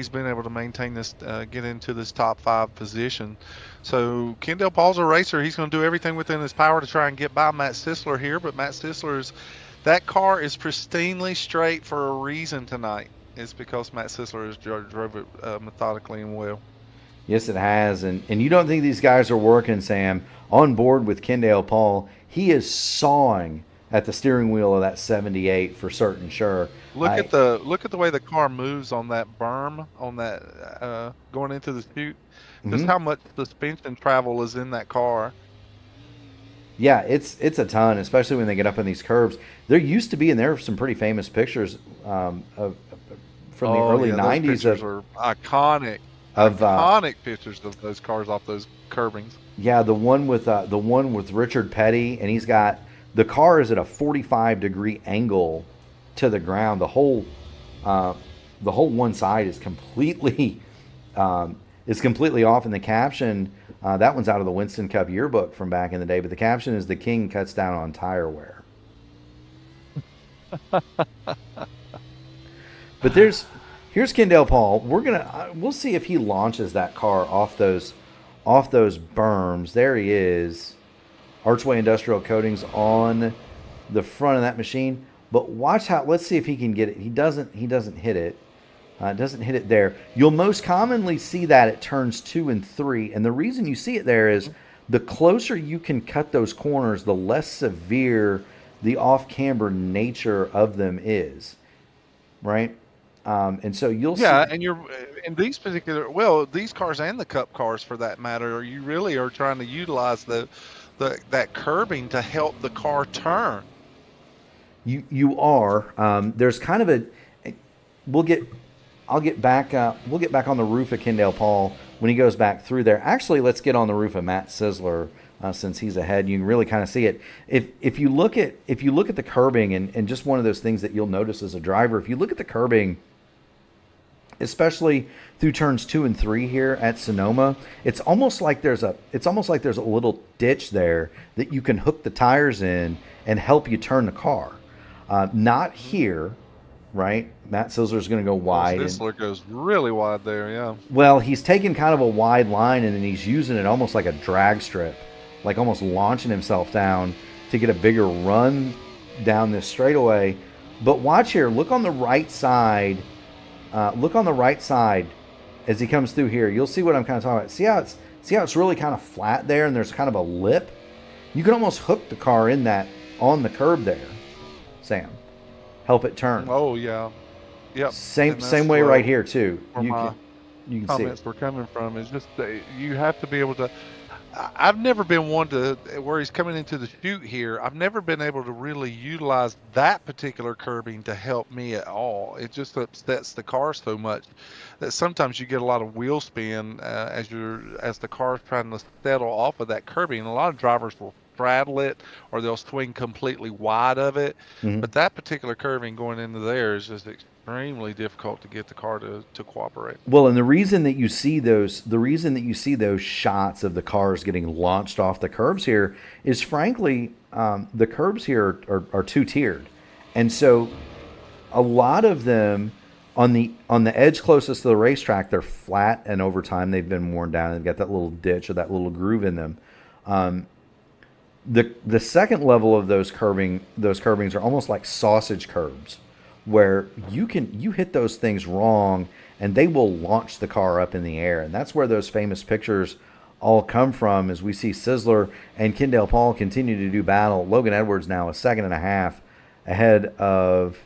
been able to maintain this, get into this top 5 position. So Kendall Paul's a racer. He's going to do everything within his power to try and get by Matt Sisler here, but Matt Sisler's that car is pristinely straight for a reason tonight. It's because Matt Sisler has drove it methodically and well. Yes, it has, and you don't think these guys are working, Sam, on board with Kendall Paul. He is sawing at the steering wheel of that 78 for certain sure. Look at the way the car moves on that berm, on that going into the chute. Just how much suspension travel is in that car. Yeah, it's a ton, especially when they get up in these curves. There used to be, and there are some pretty famous pictures from the early 90s. Those pictures are iconic. Iconic pictures of those cars off those curbings. Yeah, the one with Richard Petty, and he's got the car is at a 45-degree angle to the ground. The whole one side is completely off. In the caption, that one's out of the Winston Cup yearbook from back in the day, but the caption is "The King cuts down on tire wear." But here's Kendall Paul. We'll see if he launches that car off those berms. There he is. Archway Industrial Coatings on the front of that machine. But watch how. Let's see if he can get it. He doesn't hit it. Doesn't hit it there. You'll most commonly see that at turns 2 and 3, and the reason you see it there is the closer you can cut those corners, the less severe the off-camber nature of them is, right? And so you'll see. Yeah, and you're in these these cars and the Cup cars for that matter, you really are trying to utilize that curbing to help the car turn. You are. There's kind of a. We'll get back on the roof of Kendall Paul when he goes back through there. Actually, let's get on the roof of Matt Sisler since he's ahead. You can really kind of see it. If you look at the curbing, and just one of those things that you'll notice as a driver, if you look at the curbing, especially through turns 2 and 3 here at Sonoma, it's almost like there's a little ditch there that you can hook the tires in and help you turn the car. Not here. Right, Matt Sisler's going to go wide. Sisler goes really wide there, yeah. Well, he's taking kind of a wide line, and then he's using it almost like a drag strip, like almost launching himself down to get a bigger run down this straightaway. But watch here, look on the right side. Look on the right side as he comes through here. You'll see what I'm kind of talking about. See how it's really kind of flat there, and there's kind of a lip. You can almost hook the car in that on the curb there, Sam. Help it turn. Oh yeah, yep. Same way right here too. You can see comments were coming from is just you have to be able to. I've never been one to where he's coming into the chute here. I've never been able to really utilize that particular curbing to help me at all. It just upsets the car so much that sometimes you get a lot of wheel spin as the car's trying to settle off of that curbing. And a lot of drivers will straddle it or they'll swing completely wide of it. Mm-hmm. But that particular curving going into there is just extremely difficult to get the car to cooperate. Well, and the reason that you see those shots of the cars getting launched off the curbs here is, frankly, the curbs here are two-tiered, and so a lot of them on the edge closest to the racetrack, they're flat, and over time they've been worn down and got that little ditch or that little groove in them. The second level of those curbings are almost like sausage curbs, where you hit those things wrong and they will launch the car up in the air. And that's where those famous pictures all come from, as we see Sisler and Kendall Paul continue to do battle. Logan Edwards now a second and a half ahead of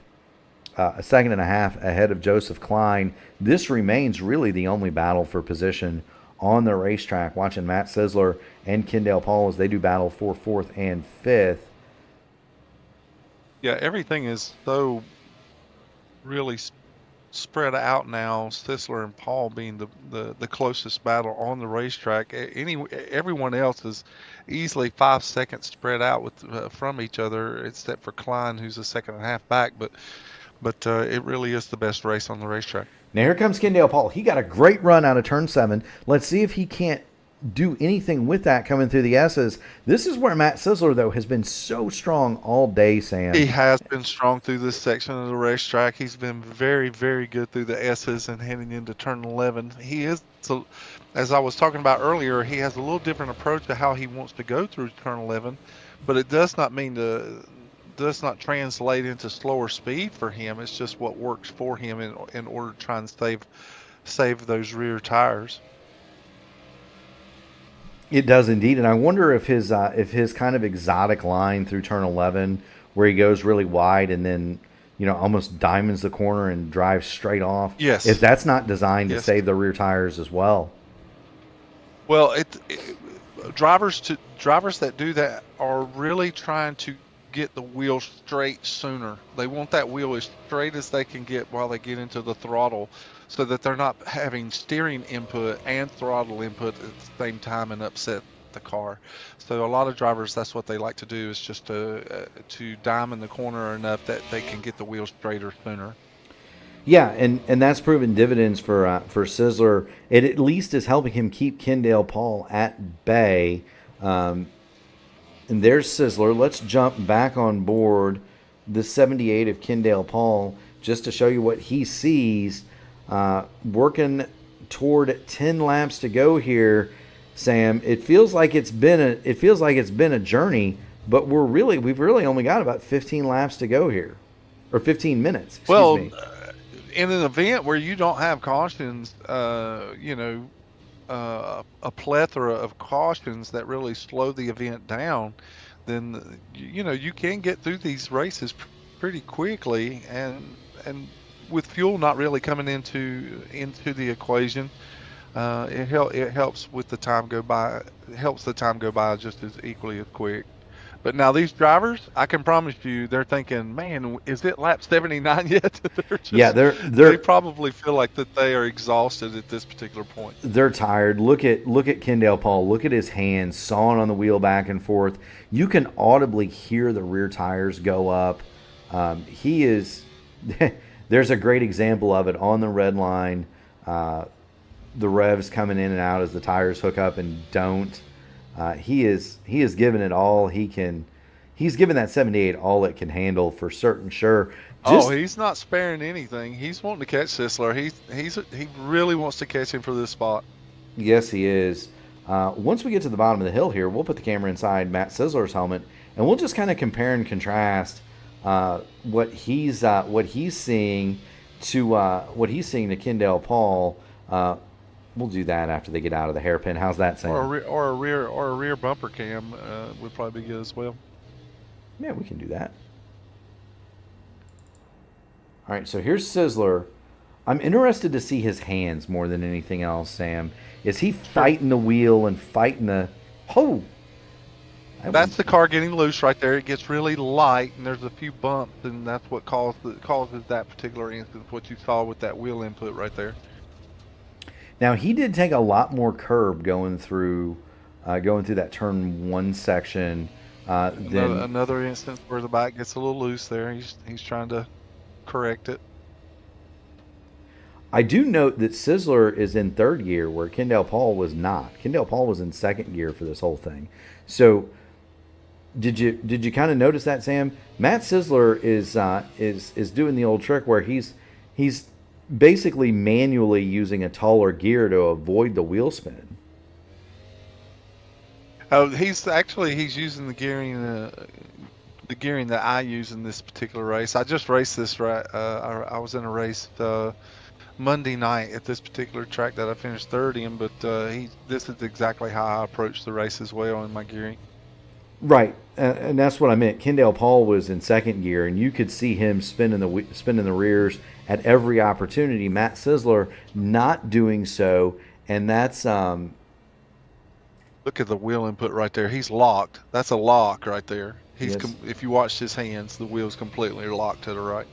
a second and a half ahead of Joseph Klein. This remains really the only battle for position on the racetrack. Watching Matt Sisler and Kendall Paul as they do battle for fourth and fifth. Yeah, everything is so really spread out now. Sisler and Paul being the closest battle on the racetrack. Everyone else is easily 5 seconds spread out with from each other, except for Klein, who's a second and a half back. But it really is the best race on the racetrack. Now here comes Kendall Paul. He got a great run out of turn 7. Let's see if he can't do anything with that coming through the S's. This is where Matt Sisler, though, has been so strong all day, Sam. He has been strong through this section of the racetrack. He's been very, very good through the S's and heading into turn 11. He is, so, as I was talking about earlier, he has a little different approach to how he wants to go through turn 11, but it does not mean does not translate into slower speed for him. It's just what works for him in order to try and save those rear tires. It does indeed, and I wonder if his kind of exotic line through turn 11, where he goes really wide and then almost diamonds the corner and drives straight off. Yes. If that's not designed to save the rear tires as well. Well, drivers that do that are really trying to get the wheel straight sooner. They want that wheel as straight as they can get while they get into the throttle, so that they're not having steering input and throttle input at the same time and upset the car. So a lot of drivers, that's what they like to do, is just to diamond the corner enough that they can get the wheel straighter sooner. Yeah, and that's proven dividends for Sisler. It at least is helping him keep Kendall Paul at bay. And there's Sisler. Let's jump back on board the 78 of Kendall Paul just to show you what he sees. Working toward 10 laps to go here, Sam. It feels like it's been a journey, but we've really only got about 15 laps to go here, or 15 minutes. Excuse me. In an event where you don't have cautions, a plethora of cautions that really slow the event down, then you can get through these races pretty quickly, and with fuel not really coming into the equation, it helps with the time go by. It helps the time go by just as equally as quick. But now these drivers, I can promise you, they're thinking, "Man, is it lap 79 yet?" They probably feel like that they are exhausted at this particular point. They're tired. Look at Kendall Paul. Look at his hands sawing on the wheel back and forth. You can audibly hear the rear tires go up. He is. There's a great example of it on the red line. The revs coming in and out as the tires hook up and don't. He is given it all he can. He's given that 78 all it can handle for certain. Sure. He's not sparing anything. He's wanting to catch Sisler. He really wants to catch him for this spot. Yes, he is. Once we get to the bottom of the hill here, we'll put the camera inside Matt Sisler's helmet, and we'll just kind of compare and contrast what he's seeing to Kendall Paul. We'll do that after they get out of the hairpin. How's that sound? Or a rear bumper cam would probably be good as well. Yeah, we can do that. All right, so here's Sisler. I'm interested to see his hands more than anything else, Sam. Is he fighting the wheel and fighting the... Oh! That's the car getting loose right there. It gets really light, and there's a few bumps, and that's what causes that particular instance, what you saw with that wheel input right there. Now, he did take a lot more curb going through that turn 1 section. Another instance where the bike gets a little loose there. He's trying to correct it. I do note that Sisler is in 3rd gear where Kendall Paul was not. Kendall Paul was in 2nd gear for this whole thing. So, did you kind of notice that, Sam? Matt Sisler is doing the old trick where he's basically manually using a taller gear to avoid the wheel spin. Oh, he's using the gearing that I use in this particular race. I just raced this I was in a race Monday night at this particular track that I finished 3rd in, but this is exactly how I approach the race as well in my gearing. Right, and that's what I meant. Kendall Paul was in second gear, and you could see him spinning the rears at every opportunity. Matt Sizzler not doing so, and that's Look at the wheel input right there. He's locked. That's a lock right there. yes, If you watch his hands, the wheel's completely locked to the right.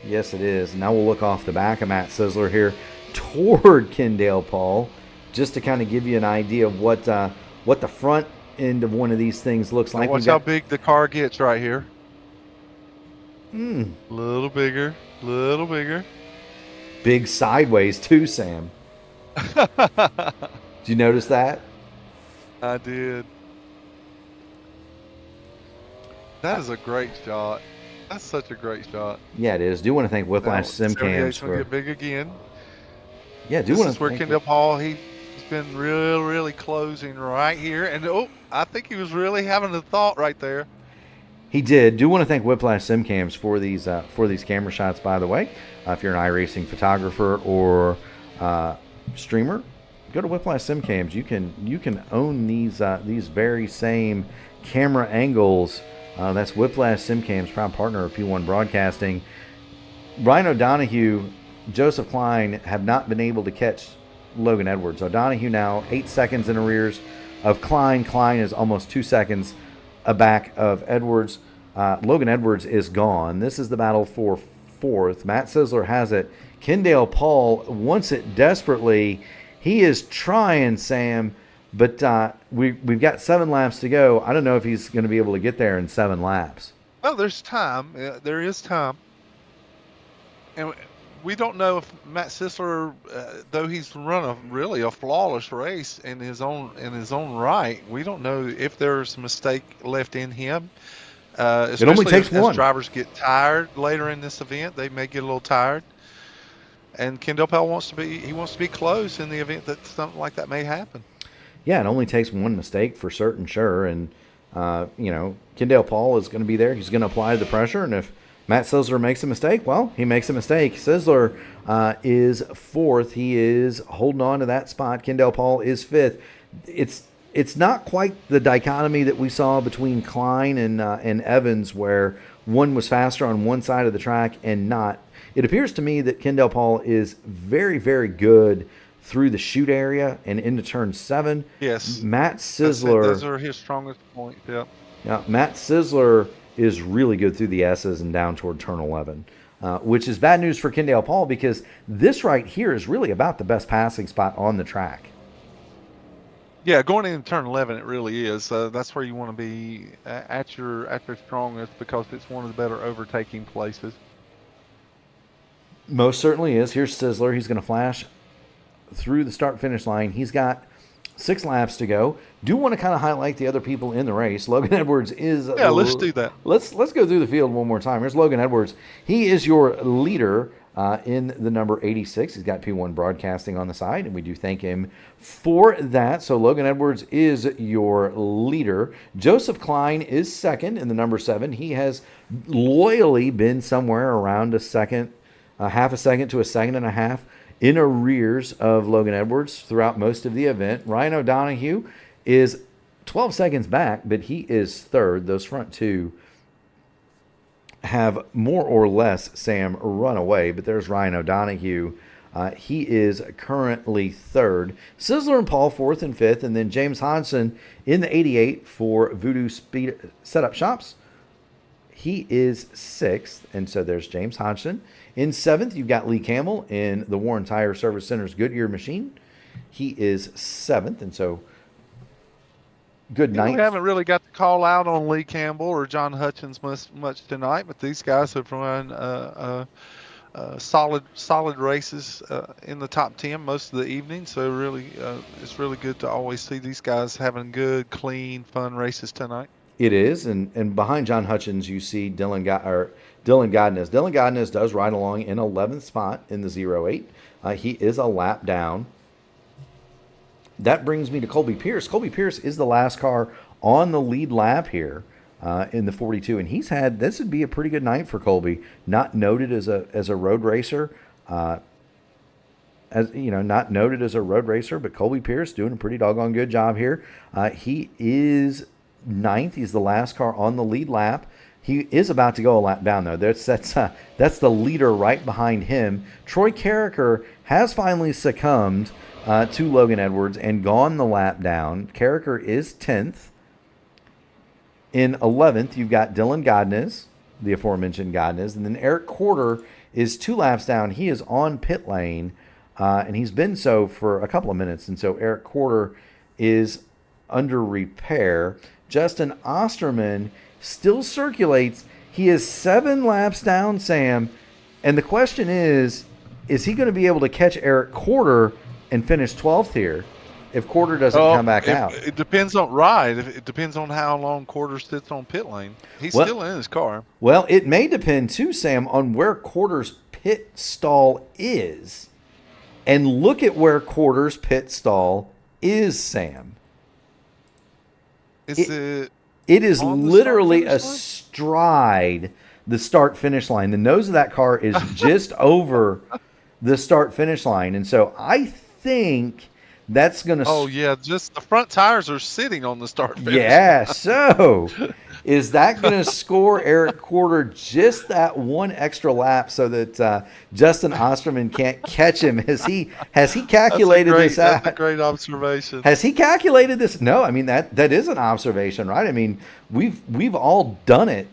yes, it is. Now we'll look off the back of Matt Sizzler here toward Kendall Paul, just to kind of give you an idea of what the front end of one of these things looks like. Now watch how big the car gets right here. Mm. Little bigger, little bigger. Big sideways too, Sam. Did you notice that? I did. That is a great shot. That's such a great shot. Yeah, it is. Do want to thank Whiplash Now, SimCams gonna for. get big again. Yeah, do This want is to where thank. Kendall Paul, he's been really closing right here. And I think he was really having a thought right there. He did. Do want to thank Whiplash SimCams for these camera shots. By the way, if you're an iRacing photographer or streamer, go to Whiplash SimCams. You can own these very same camera angles. That's Whiplash SimCams, proud partner of P1 Broadcasting. Ryan O'Donoghue, Joseph Klein have not been able to catch Logan Edwards. O'Donoghue now 8 seconds in arrears of Klein. Klein is almost 2 seconds aback of Edwards. Logan Edwards is gone. This is the battle for fourth. Matt Sizzler has it. Kendall Paul wants it desperately. He is trying, Sam, but we've got 7 laps to go. I don't know if he's going to be able to get there in 7 laps. Well, there's time. There is time. And we don't know if Matt Sizzler, though he's run a flawless race in his own right, we don't know if there's a mistake left in him. It only takes as one. drivers get tired later in this event, they may get a little tired. And Kendall Paul wants to be close in the event that something like that may happen. Yeah, it only takes one mistake for certain, sure. And Kendall Paul is going to be there. He's going to apply the pressure, and if Matt Sizzler makes a mistake, well, he makes a mistake. Sizzler is fourth. He is holding on to that spot. Kendall Paul is fifth. It's not quite the dichotomy that we saw between Klein and Evans, where one was faster on one side of the track and not. It appears to me that Kendall Paul is very, very good through the chute area and into turn 7. Yes. Matt Sizzler. Those are his strongest points. Yeah. Yeah. Matt Sizzler is really good through the S's and down toward turn 11, which is bad news for Kendall Paul, because this right here is really about the best passing spot on the track. Yeah, going into turn 11, it really is. That's where you want to be at your strongest, because it's one of the better overtaking places. Most certainly is. Here's Sizzler. He's going to flash through the start-finish line. He's got 6 laps to go. Do want to kind of highlight the other people in the race. Logan Edwards is... Yeah, let's do that. Let's go through the field one more time. Here's Logan Edwards. He is your leader in the number 86. He's got P1 Broadcasting on the side, and we do thank him for that. So Logan Edwards is your leader. Joseph Klein is second in the number 7. He has loyally been somewhere around a second, half a second to a second and a half in arrears of Logan Edwards throughout most of the event. Ryan O'Donoghue is 12 seconds back, but he is third. Those front two have more or less, Sam, run away, but there's Ryan O'Donoghue. He is currently third. Sizzler and Paul fourth and fifth, and then James Hodgson in the 88 for Voodoo Speed Setup Shops. He is sixth, and so there's James Hodgson. In seventh, you've got Lee Campbell in the Warren Tire Service Center's Goodyear machine. He is seventh, and so good night. We haven't really got to call out on Lee Campbell or John Hutchins much tonight, but these guys have run solid races in the top 10 most of the evening. So really, it's really good to always see these guys having good, clean, fun races tonight. It is, and behind John Hutchins, you see Dylan Godness. Dylan Godness does ride along in 11th spot in the 08. He is a lap down. That brings me to Colby Pierce. Colby Pierce is the last car on the lead lap here in the 42, and he's had, this would be a pretty good night for Colby. Not noted as a road racer, not noted as a road racer, but Colby Pierce doing a pretty doggone good job here. He is ninth. He's the last car on the lead lap. He is about to go a lap down, though. That's the leader right behind him. Troy Carricker has finally succumbed to Logan Edwards and gone the lap down. Carricker is 10th. In 11th, you've got Dylan Godnez, the aforementioned Godnez. And then Eric Corder is 2 laps down. He is on pit lane, and he's been so for a couple of minutes. And so Eric Corder is under repair. Justin Osterman still circulates. He is 7 laps down, Sam. And the question is he going to be able to catch Eric Corder and finish 12th here if Corder doesn't come back out? It depends on It depends on how long Corder sits on pit lane. He's still in his car. Well, it may depend too, Sam, on where Corder's pit stall is. And look at where Corder's pit stall is, Sam. It is literally astride the start-finish line. The nose of that car is just over the start-finish line. And so I think that's going to... Oh, yeah, just the front tires are sitting on the start-finish Yeah, so is that going to score Eric Corder just that one extra lap so that Justin Osterman can't catch him? Has he calculated this out? That's a great observation. Has he calculated this? No, I mean that is an observation, right? I mean we've all done it.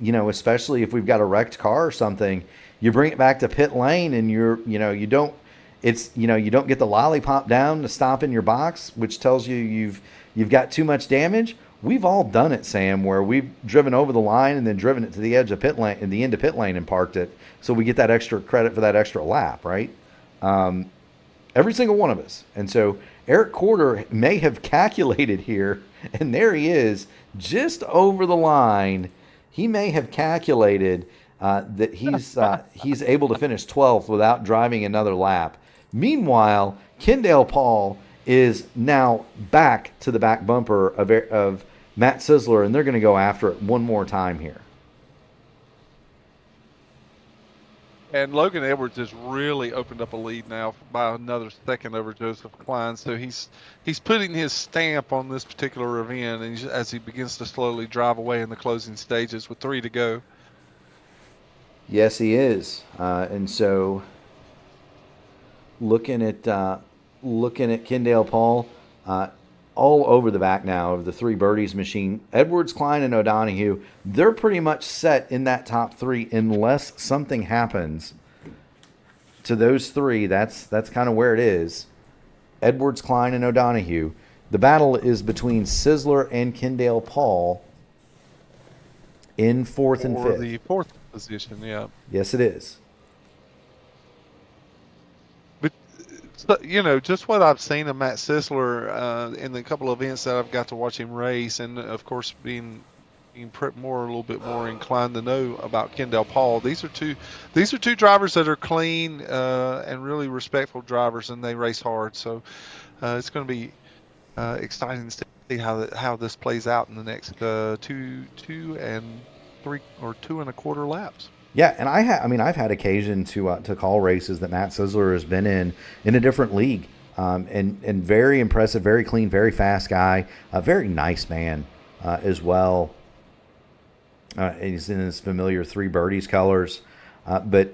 Especially if we've got a wrecked car or something, you bring it back to pit lane and you don't get the lollipop down to stop in your box, which tells you you've got too much damage. We've all done it, Sam, where we've driven over the line and then driven it to the edge of pit lane, in the end of pit lane, and parked it, so we get that extra credit for that extra lap, right? Every single one of us. And so Eric Corder may have calculated here, and there he is, just over the line. He may have calculated that he's able to finish 12th without driving another lap. Meanwhile, Kendall Paul is now back to the back bumper of Matt Sisler, and they're going to go after it one more time here. And Logan Edwards has really opened up a lead now by another second over Joseph Klein. So he's putting his stamp on this particular event, and as he begins to slowly drive away in the closing stages with 3 to go. Yes, he is. And so looking at Kendall Paul, all over the back now of the 3 birdies machine. Edwards, Klein, and O'Donohue, they're pretty much set in that top 3 unless something happens to those 3. That's kind of where it is. Edwards, Klein, and O'Donohue. The battle is between Sisler and Kendall Paul in 4th and 5th. For the 4th position, yeah. Yes, it is. Just what I've seen of Matt Sisler in the couple of events that I've got to watch him race, and of course being a little bit more inclined to know about Kendall Paul. These are two drivers that are clean and really respectful drivers, and they race hard. So it's going to be exciting to see how this plays out in the next 2 and 3 or 2 and a quarter laps. Yeah, and I've had occasion to call races that Matt Sisler has been in a different league, and very impressive, very clean, very fast guy, a very nice man as well. He's in his familiar 3 birdies colors, but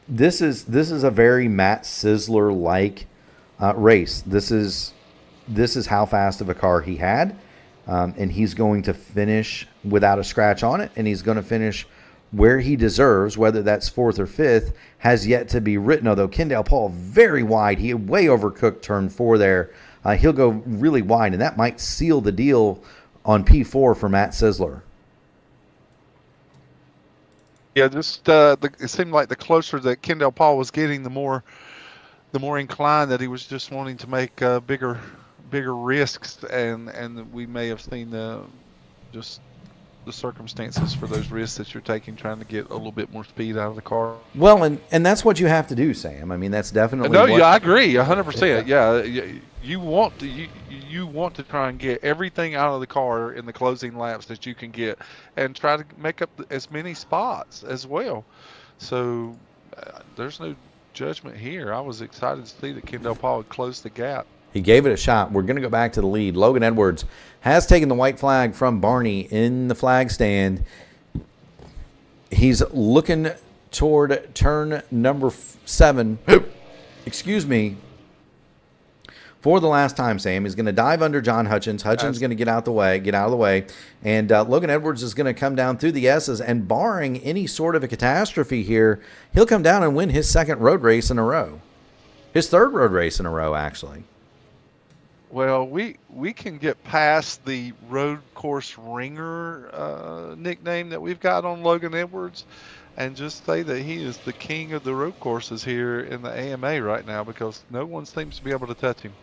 this is a very Matt Sisler like race. This is how fast of a car he had. And he's going to finish without a scratch on it, and he's going to finish where he deserves, whether that's 4th or 5th, has yet to be written, although Kendall Paul very wide. He way overcooked turn 4 there. He'll go really wide, and that might seal the deal on P4 for Matt Sisler. Yeah, it seemed like the closer that Kendall Paul was getting, the more inclined that he was just wanting to make bigger risks, and we may have seen just the circumstances for those risks that you're taking, trying to get a little bit more speed out of the car. Well, and that's what you have to do, Sam. I mean, that's definitely I agree 100%. Yeah, you want to try and get everything out of the car in the closing laps that you can get, and try to make up as many spots as well. So there's no judgment here. I was excited to see that Kendall Paul had closed the gap He gave it a shot. We're going to go back to the lead. Logan Edwards has taken the white flag from Barney in the flag stand. He's looking toward turn number 7. Excuse me. For the last time, Sam, he's going to dive under John Hutchins. Hutchins going to get out of the way. And Logan Edwards is going to come down through the S's. And barring any sort of a catastrophe here, he'll come down and win his second road race in a row. His third road race in a row, actually. Well, we can get past the road course ringer nickname that we've got on Logan Edwards and just say that he is the king of the road courses here in the AMA right now, because no one seems to be able to touch him.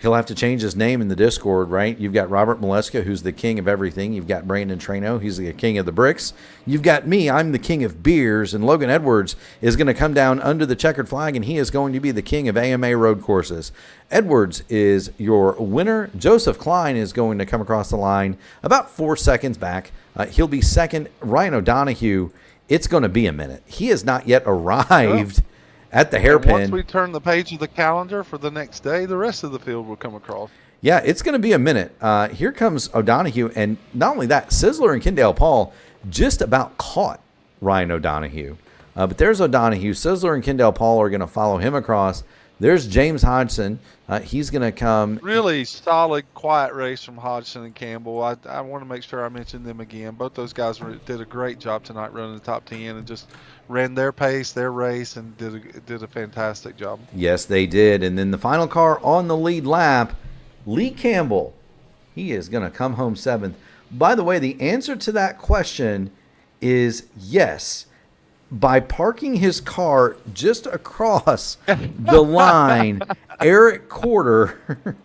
He'll have to change his name in the Discord, right? You've got Robert Molesca, who's the king of everything. You've got Brandon Trano, he's the king of the bricks. You've got me, I'm the king of beers. And Logan Edwards is going to come down under the checkered flag, and he is going to be the king of AMA road courses. Edwards is your winner. Joseph Klein is going to come across the line about 4 seconds back. He'll be second. Ryan O'Donohue, it's going to be a minute. He has not yet arrived at the hairpin. Once we turn the page of the calendar for the next day, the rest of the field will come across. Yeah, it's going to be a minute. Here comes O'Donohue, and not only that, Sizzler and Kendall Paul just about caught Ryan O'Donohue. But there's O'Donohue. Sizzler and Kendall Paul are going to follow him across. There's James Hodgson. He's going to come. Really solid, quiet race from Hodgson and Campbell. I want to make sure I mention them again. Both those guys did a great job tonight running the top 10 and just ran their pace, their race, and did a fantastic job. Yes, they did. And then the final car on the lead lap, Lee Campbell. He is going to come home 7th. By the way, the answer to that question is yes. By parking his car just across the line, Eric Corder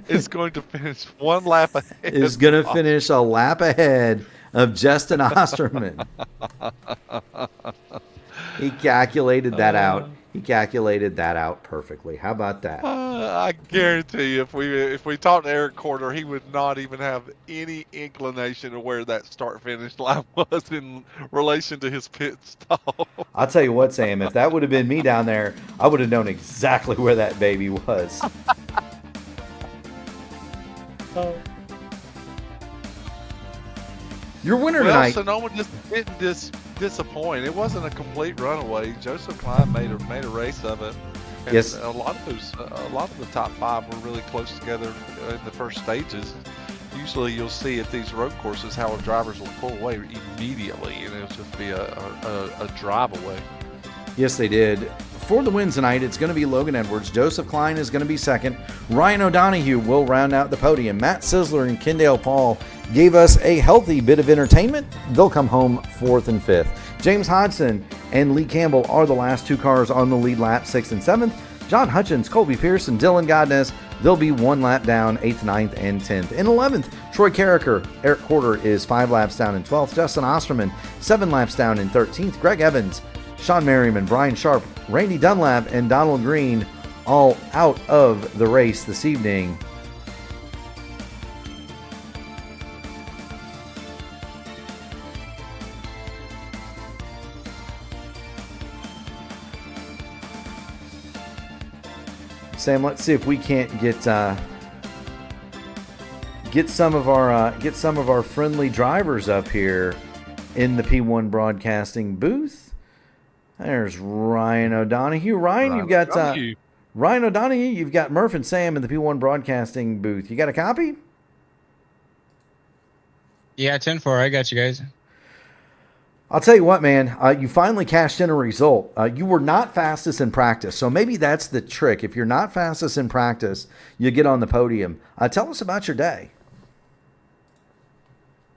is going to finish one lap ahead. Is going to finish a lap ahead of Justin Osterman. He calculated that out. He calculated that out perfectly. How about that? I guarantee you, if we talked to Eric Corder, he would not even have any inclination of where that start-finish line was in relation to his pit stop. I'll tell you what, Sam, if that would have been me down there, I would have known exactly where that baby was. Your winner tonight. Sonoma just didn't disappoint. It wasn't a complete runaway. Joseph Klein made a race of it. And yes. A lot of the top 5 were really close together in the first stages. Usually you'll see at these road courses how drivers will pull away immediately, and it'll just be a drive away. Yes, they did. For the win tonight, it's going to be Logan Edwards. Joseph Klein is going to be second. Ryan O'Donohue will round out the podium. Matt Sizzler and Kendall Paul gave us a healthy bit of entertainment. They'll come home 4th and 5th. James Hodgson and Lee Campbell are the last 2 cars on the lead lap, 6th and 7th. John Hutchins, Colby Pearson, Dylan Godness, they'll be 1 lap down, 8th, 9th, and 10th. In 11th, Troy Carricker, Eric Corder is 5 laps down in 12th. Justin Osterman, 7 laps down in 13th. Greg Evans, Sean Merriman, Brian Sharp, Randy Dunlap, and Donald Green all out of the race this evening. Sam, let's see if we can't get some of our friendly drivers up here in the P1 Broadcasting booth. There's Ryan O'Donohue. Ryan, you've got Ryan O'Donohue. You've got Murph and Sam in the P1 Broadcasting booth. You got a copy? Yeah, 10-4. I got you guys. I'll tell you what, man. You finally cashed in a result. You were not fastest in practice, so maybe that's the trick. If you're not fastest in practice, you get on the podium. Tell us about your day.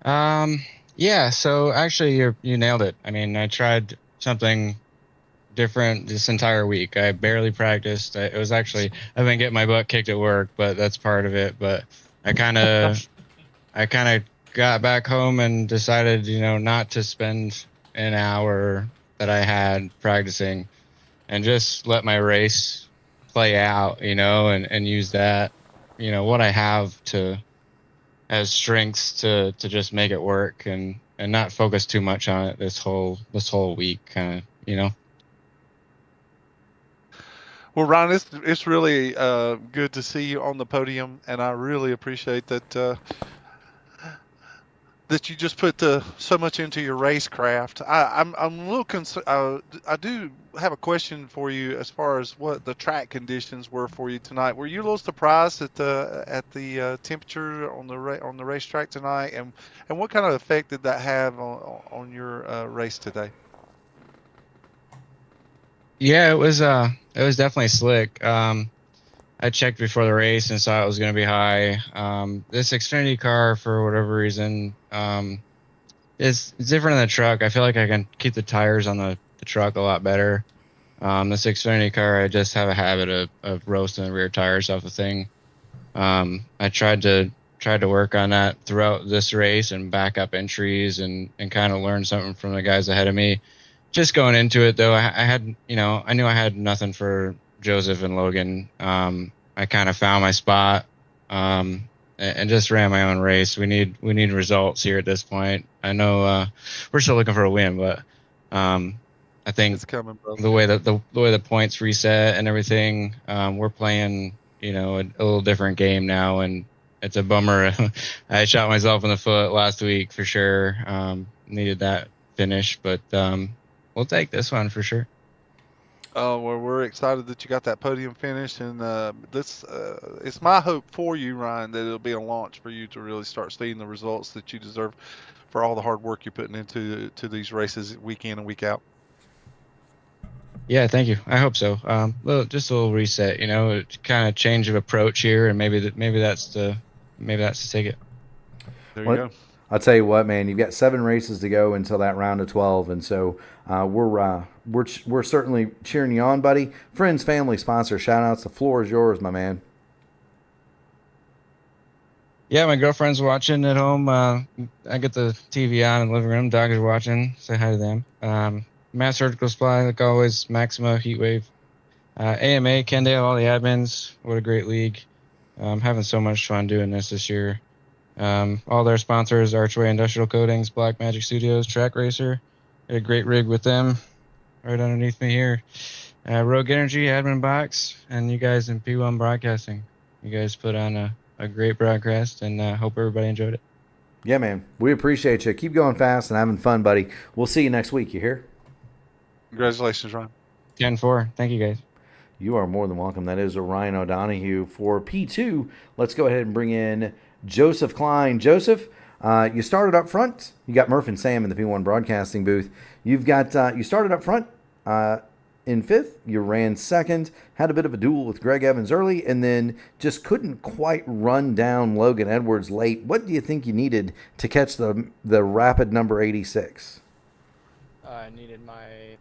Yeah. So actually, you nailed it. I mean, I tried something different this entire week. I barely practiced. It was actually, I've been getting my butt kicked at work, but that's part of it. But I kind of got back home and decided, not to spend an hour that I had practicing and just let my race play out, and use that, what I have as strengths to just make it work and not focus too much on it this whole week, kind of. Well, Ryan, it's really good to see you on the podium, and I really appreciate that you just put so much into your racecraft. I'm a little concerned. I do have a question for you as far as what the track conditions were for you tonight. Were you a little surprised at the temperature on on the racetrack tonight, and what kind of effect did that have on your race today? Yeah, it was definitely slick. I checked before the race and saw it was going to be high. This Xfinity car, for whatever reason, it's different than the truck. I feel like I can keep the tires on the truck a lot better. This Xfinity car, I just have a habit of roasting the rear tires off the thing. I tried to work on that throughout this race and back up entries and kind of learn something from the guys ahead of me. Just going into it though, I had, I knew I had nothing for Joseph and Logan. I kind of found my spot, and just ran my own race. We need results here at this point. I know we're still looking for a win, but I think It's coming, bro. the way that the way the points reset and everything, we're playing, a little different game now, and it's a bummer. I shot myself in the foot last week for sure. Needed that finish, but we'll take this one for sure. Well, we're excited that you got that podium finish, and it's my hope for you, Ryan, that it'll be a launch for you to really start seeing the results that you deserve for all the hard work you're putting into these races week in and week out. Yeah, thank you. I hope so. Just a little reset, kind of change of approach here, and maybe that's the ticket. There you go. I'll tell you what, man. You've got 7 races to go until that round of 12, and so we're certainly cheering you on, buddy. Friends, family, sponsor, shout outs. The floor is yours, my man. Yeah, my girlfriend's watching at home. I get the TV on in the living room. Dog is watching. Say hi to them. Mass Surgical Supply, like always. Maxima, Heatwave, AMA, Kendale, all the admins. What a great league. Having so much fun doing this year. All their sponsors: Archway Industrial Coatings, Black Magic Studios, Track Racer. Got a great rig with them right underneath me here. Rogue Energy, Admin Box, and you guys in P1 Broadcasting. You guys put on a great broadcast, and hope everybody enjoyed it. Yeah, man. We appreciate you. Keep going fast and having fun, buddy. We'll see you next week. You hear? Congratulations, Ryan. 10-4. Thank you, guys. You are more than welcome. That is Ryan O'Donohue for P2. Let's go ahead and bring in Joseph Klein. Joseph, you started up front. You got Murph and Sam in the P1 broadcasting booth. You started up front in 5th. You ran 2nd. Had a bit of a duel with Greg Evans early, and then just couldn't quite run down Logan Edwards late. What do you think you needed to catch the rapid number 86? I needed my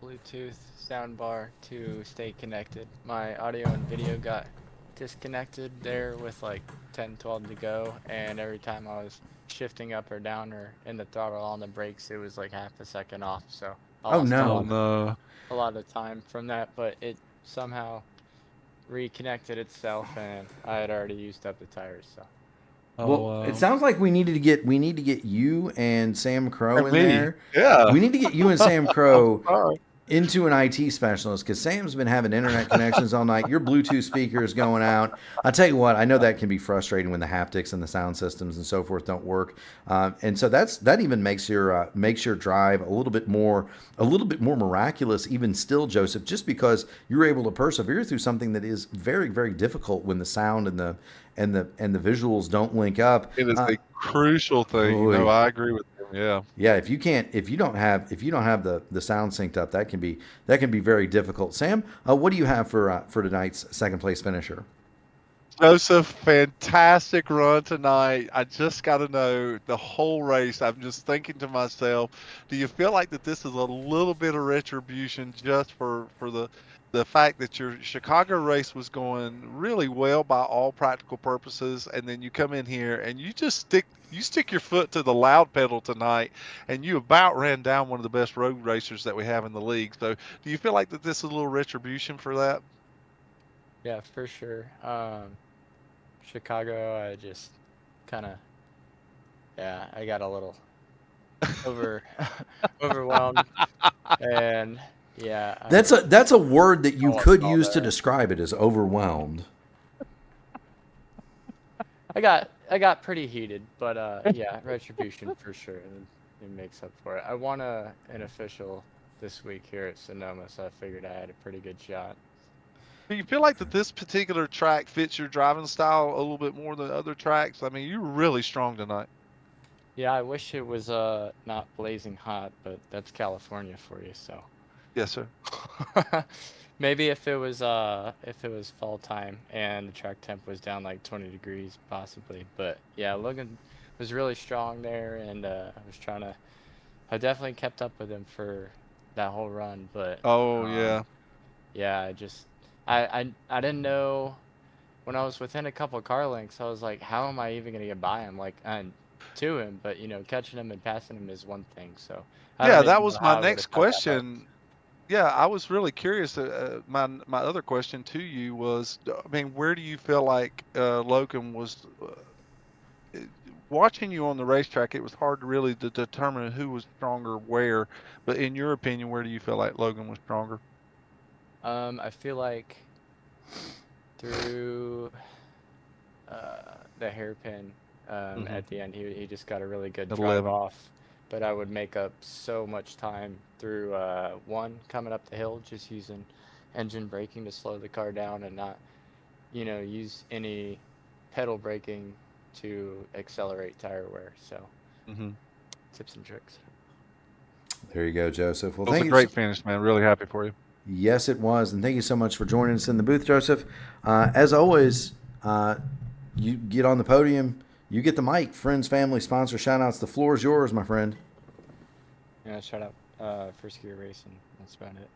Bluetooth soundbar to stay connected. My audio and video got disconnected there with like 10, 12 to go, and every time I was shifting up or down or in the throttle on the brakes, it was like half a second off. So I lost a lot of time from that, but it somehow reconnected itself, and I had already used up the tires. So. Well, it sounds like we need to get you and Sam Crow in there. Yeah, we need to get you and Sam Crow into an IT specialist, because Sam's been having internet connections all night. Your Bluetooth speaker is going out. I'll tell you what, I know that can be frustrating when the haptics and the sound systems and so forth don't work. And so that even makes your drive a little bit more miraculous, even still, Joseph, just because you're able to persevere through something that is very, very difficult when the sound and the visuals don't link up. It is a crucial thing. No, I agree with you. Yeah. Yeah. If you don't have the sound synced up, that can be very difficult. Sam, what do you have for tonight's second place finisher? Joseph, fantastic run tonight. I just got to know the whole race. I'm just thinking to myself, do you feel like that this is a little bit of retribution just for the fact that your Chicago race was going really well by all practical purposes, and then you come in here and you stick your foot to the loud pedal tonight, and you about ran down one of the best road racers that we have in the league. So do you feel like that this is a little retribution for that? Yeah, for sure. Chicago, I just kind of, I got a little overwhelmed, and Yeah, That's a word that you Oh, could all use to there. describe it, as overwhelmed. I got pretty heated, but yeah, retribution for sure. It makes up for it. I won an official this week here at Sonoma, so I figured I had a pretty good shot. Do you feel like that this particular track fits your driving style a little bit more than other tracks? I mean, you're really strong tonight. Yeah, I wish it was not blazing hot, but that's California for you, so. Yes, sir. Maybe if it was fall time and the track temp was down like 20 degrees possibly. But yeah, Logan was really strong there, and I definitely kept up with him for that whole run, but Oh, yeah. yeah, I didn't know when I was within a couple of car lengths. I was like, how am I even gonna get by him? Like, and to him, but catching him and passing him is one thing. So I Yeah, don't that even know was my how I would next have got that by. question. Yeah, I was really curious. My other question to you was, I mean, where do you feel like Logan was watching you on the racetrack? It was hard to really to determine who was stronger where, but in your opinion, where do you feel like Logan was stronger? I feel like through the hairpin at the end, he just got a really good At drive 11. off. But I would make up so much time through one coming up the hill, just using engine braking to slow the car down and not, use any pedal braking to accelerate tire wear. So Mm-hmm. tips and tricks. There you go, Joseph. Well, It was thank a you. great finish, man. Really happy for you. Yes, it was, and thank you so much for joining us in the booth, Joseph. As always, you get on the podium, you get the mic. Friends, family, sponsor, shout outs. The floor is yours, my friend. Yeah, shout out First Gear Racing. That's about it.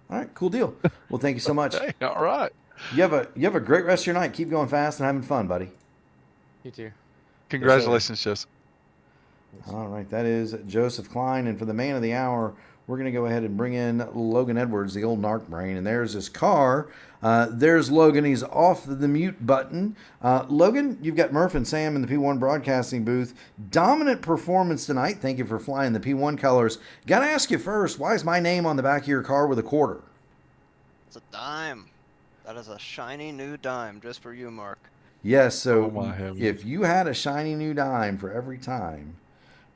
All right, cool deal. Well, thank you so much. Hey, all right. You have a great rest of your night. Keep going fast and having fun, buddy. You too. Congratulations, Joseph. All right, that is Joseph Klein, and for the man of the hour, we're going to go ahead and bring in Logan Edwards, the old narc brain, and there's his car. There's Logan. He's off the mute button. Logan, you've got Murph and Sam in the P1 broadcasting booth. Dominant performance tonight. Thank you for flying the P1 colors. Got to ask you first, why is my name on the back of your car with a quarter? It's a dime. That is a shiny new dime just for you, Mark. Yes, so Oh, my heavens. if you had a shiny new dime for every time,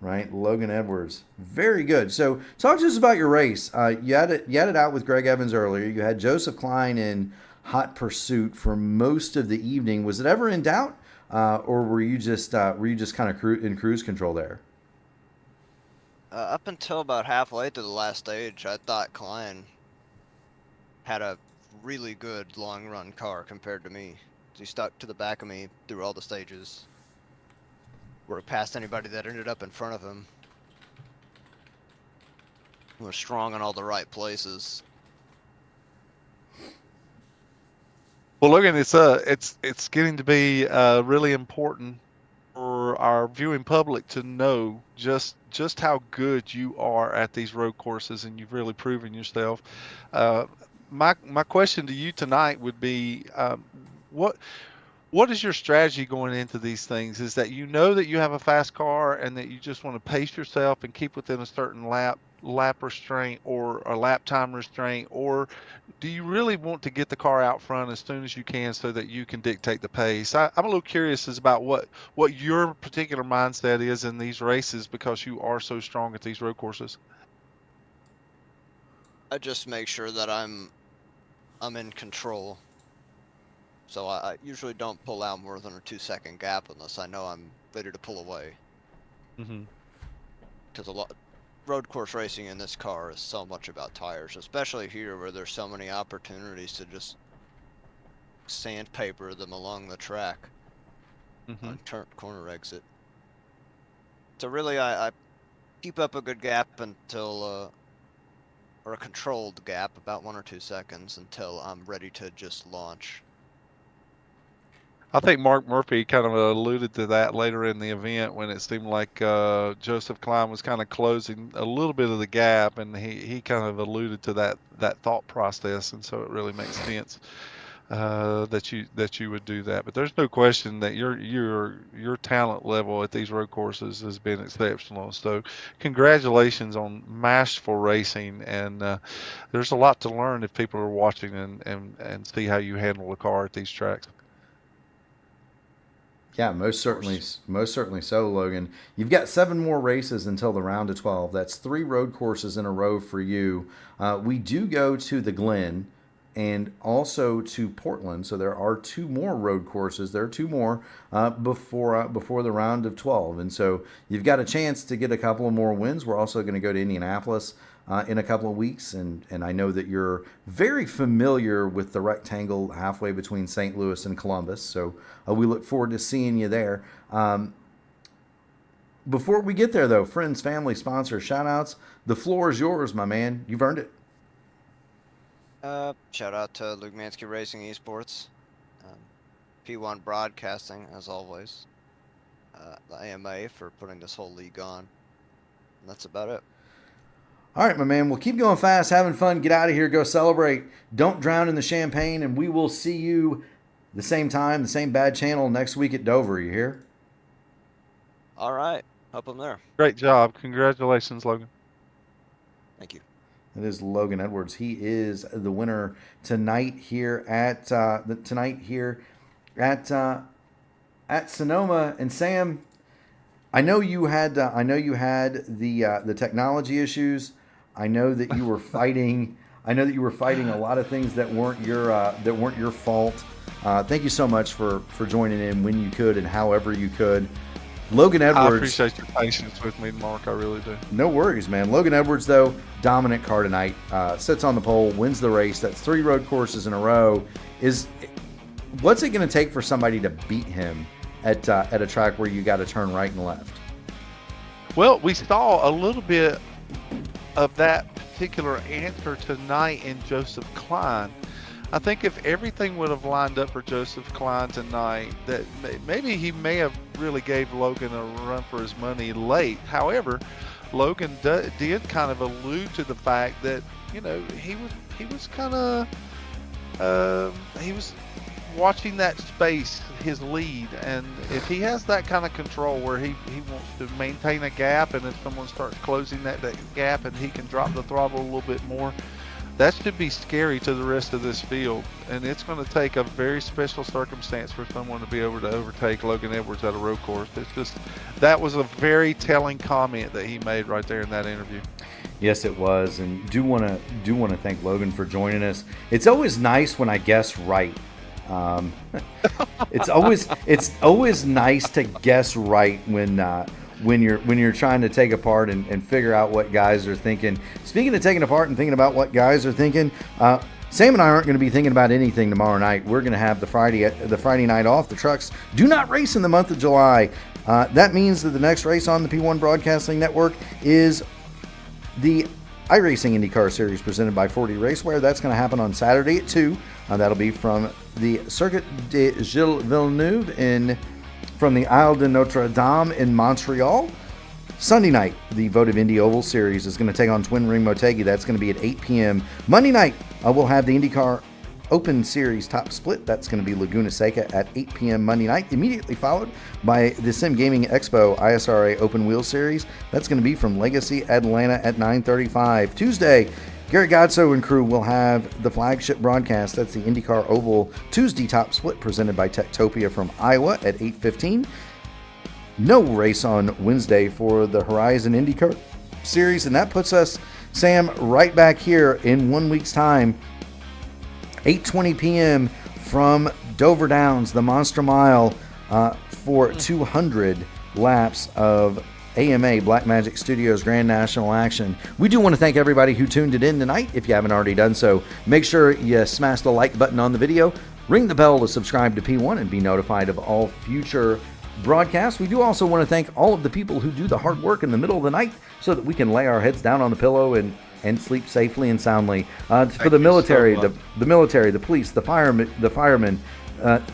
right? Logan Edwards, very good. So talk to us about your race. You had it out with Greg Evans earlier. You had Joseph Klein in hot pursuit for most of the evening. Was it ever in doubt, or were you just kind of in cruise control there? Up until about halfway to the last stage, I thought Klein had a really good long run car compared to me. He stuck to the back of me through all the stages. Worked past anybody that ended up in front of him. He was strong in all the right places. Well, Logan, it's getting to be really important for our viewing public to know just how good you are at these road courses, and you've really proven yourself. My question to you tonight would be, what is your strategy going into these things? Is that you know that you have a fast car and that you just want to pace yourself and keep within a certain lap restraint or a lap time restraint, or do you really want to get the car out front as soon as you can so that you can dictate the pace? I'm a little curious as about what your particular mindset is in these races, because you are so strong at these road courses. I just make sure that I'm in control. So I usually don't pull out more than a 2-second gap unless I know I'm ready to pull away. Mm-hmm. Because road course racing in this car is so much about tires, especially here where there's so many opportunities to just sandpaper them along the track on corner exit. So really, I keep up a good gap until, or a controlled gap, about 1 or 2 seconds until I'm ready to just launch. I think Mark Murphy kind of alluded to that later in the event when it seemed like Joseph Klein was kind of closing a little bit of the gap, and he kind of alluded to that thought process, and so it really makes sense. that you would do that. But there's no question that your talent level at these road courses has been exceptional. So congratulations on masterful racing, and there's a lot to learn if people are watching and see how you handle a car at these tracks. Yeah, most certainly so, Logan. You've got 7 more races until the round of 12. That's 3 road courses in a row for you. We do go to the Glen and also to Portland, so there are 2 more road courses. There are 2 more before the round of 12, and so you've got a chance to get a couple of more wins. We're also going to go to Indianapolis in a couple of weeks, and I know that you're very familiar with the rectangle halfway between St. Louis and Columbus, so we look forward to seeing you there. Before we get there, though, friends, family, sponsors, shout-outs, the floor is yours, my man. You've earned it. Shout out to Luke Mansky Racing Esports, P1 Broadcasting, as always, the AMA for putting this whole league on. And that's about it. All right, my man. Well, keep going fast, having fun. Get out of here. Go celebrate. Don't drown in the champagne, and we will see you the same time, the same bad channel next week at Dover. You hear? All right. Hope I'm there. Great job. Congratulations, Logan. Thank you. That is Logan Edwards. He is the winner tonight here at Sonoma. And Sam, I know you had the technology issues. I know that you were fighting. I know that you were fighting a lot of things that weren't your fault. Thank you so much for joining in when you could and however you could. Logan Edwards. I appreciate your patience with me, Mark. I really do. No worries, man. Logan Edwards, though, dominant car tonight. Sits on the pole, wins the race. That's 3 road courses in a row. What's it going to take for somebody to beat him at a track where you got to turn right and left? Well, we saw a little bit of that particular answer tonight in Joseph Klein. I think if everything would have lined up for Joseph Klein tonight, that maybe he may have really gave Logan a run for his money late. However, Logan did kind of allude to the fact that, you know, he was kind of he was watching that space, his lead, and if he has that kind of control where he wants to maintain a gap, and if someone starts closing that gap and he can drop the throttle a little bit more, that should be scary to the rest of this field, and it's going to take a very special circumstance for someone to be able to overtake Logan Edwards at a road course. That was a very telling comment that he made right there in that interview. Yes, it was, and do want to thank Logan for joining us. It's always nice when I guess right. It's always nice to guess right when you're trying to take apart and figure out what guys are thinking. Speaking of taking apart and thinking about what guys are thinking, Sam and I aren't going to be thinking about anything tomorrow night. We're going to have the Friday night off. The trucks do not race in the month of July. That means that the next race on the P1 Broadcasting Network is the iRacing IndyCar Series presented by 40 Raceway. That's going to happen on Saturday at 2. That'll be from the Circuit de Gilles Villeneuve from the Isle de Notre Dame in Montreal. Sunday night, the Votive Indy Oval Series is going to take on Twin Ring Motegi. That's going to be at 8 p.m. Monday night, we'll have the IndyCar Open Series Top Split. That's going to be Laguna Seca at 8 p.m. Monday night, immediately followed by the Sim Gaming Expo ISRA Open Wheel Series. That's going to be from Legacy Atlanta at 9:35. Tuesday, Garrett Godso and crew will have the flagship broadcast. That's the IndyCar Oval Tuesday Top Split presented by Techtopia from Iowa at 8:15. No race on Wednesday for the Horizon IndyCar Series, and that puts us, Sam, right back here in 1 week's time. 8:20 p.m. from Dover Downs, the Monster Mile, for 200 laps of AMA Blackmagic Studios Grand National Action. We do want to thank everybody who tuned it in tonight. If you haven't already done so, make sure you smash the like button on the video, ring the bell to subscribe to P1 and be notified of all future broadcasts. We do also want to thank all of the people who do the hard work in the middle of the night so that we can lay our heads down on the pillow and sleep safely and soundly. For the military, the military, the police, the firemen,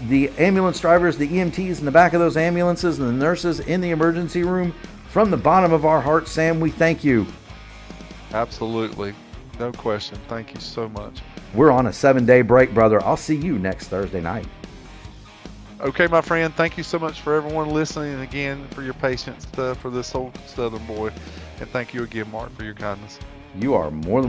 the ambulance drivers, the EMTs in the back of those ambulances, and the nurses in the emergency room. From the bottom of our hearts, Sam, we thank you. Absolutely. No question. Thank you so much. We're on a 7-day break, brother. I'll see you next Thursday night. Okay, my friend. Thank you so much for everyone listening, and again for your patience for this old Southern boy. And thank you again, Mark, for your kindness. You are more than welcome.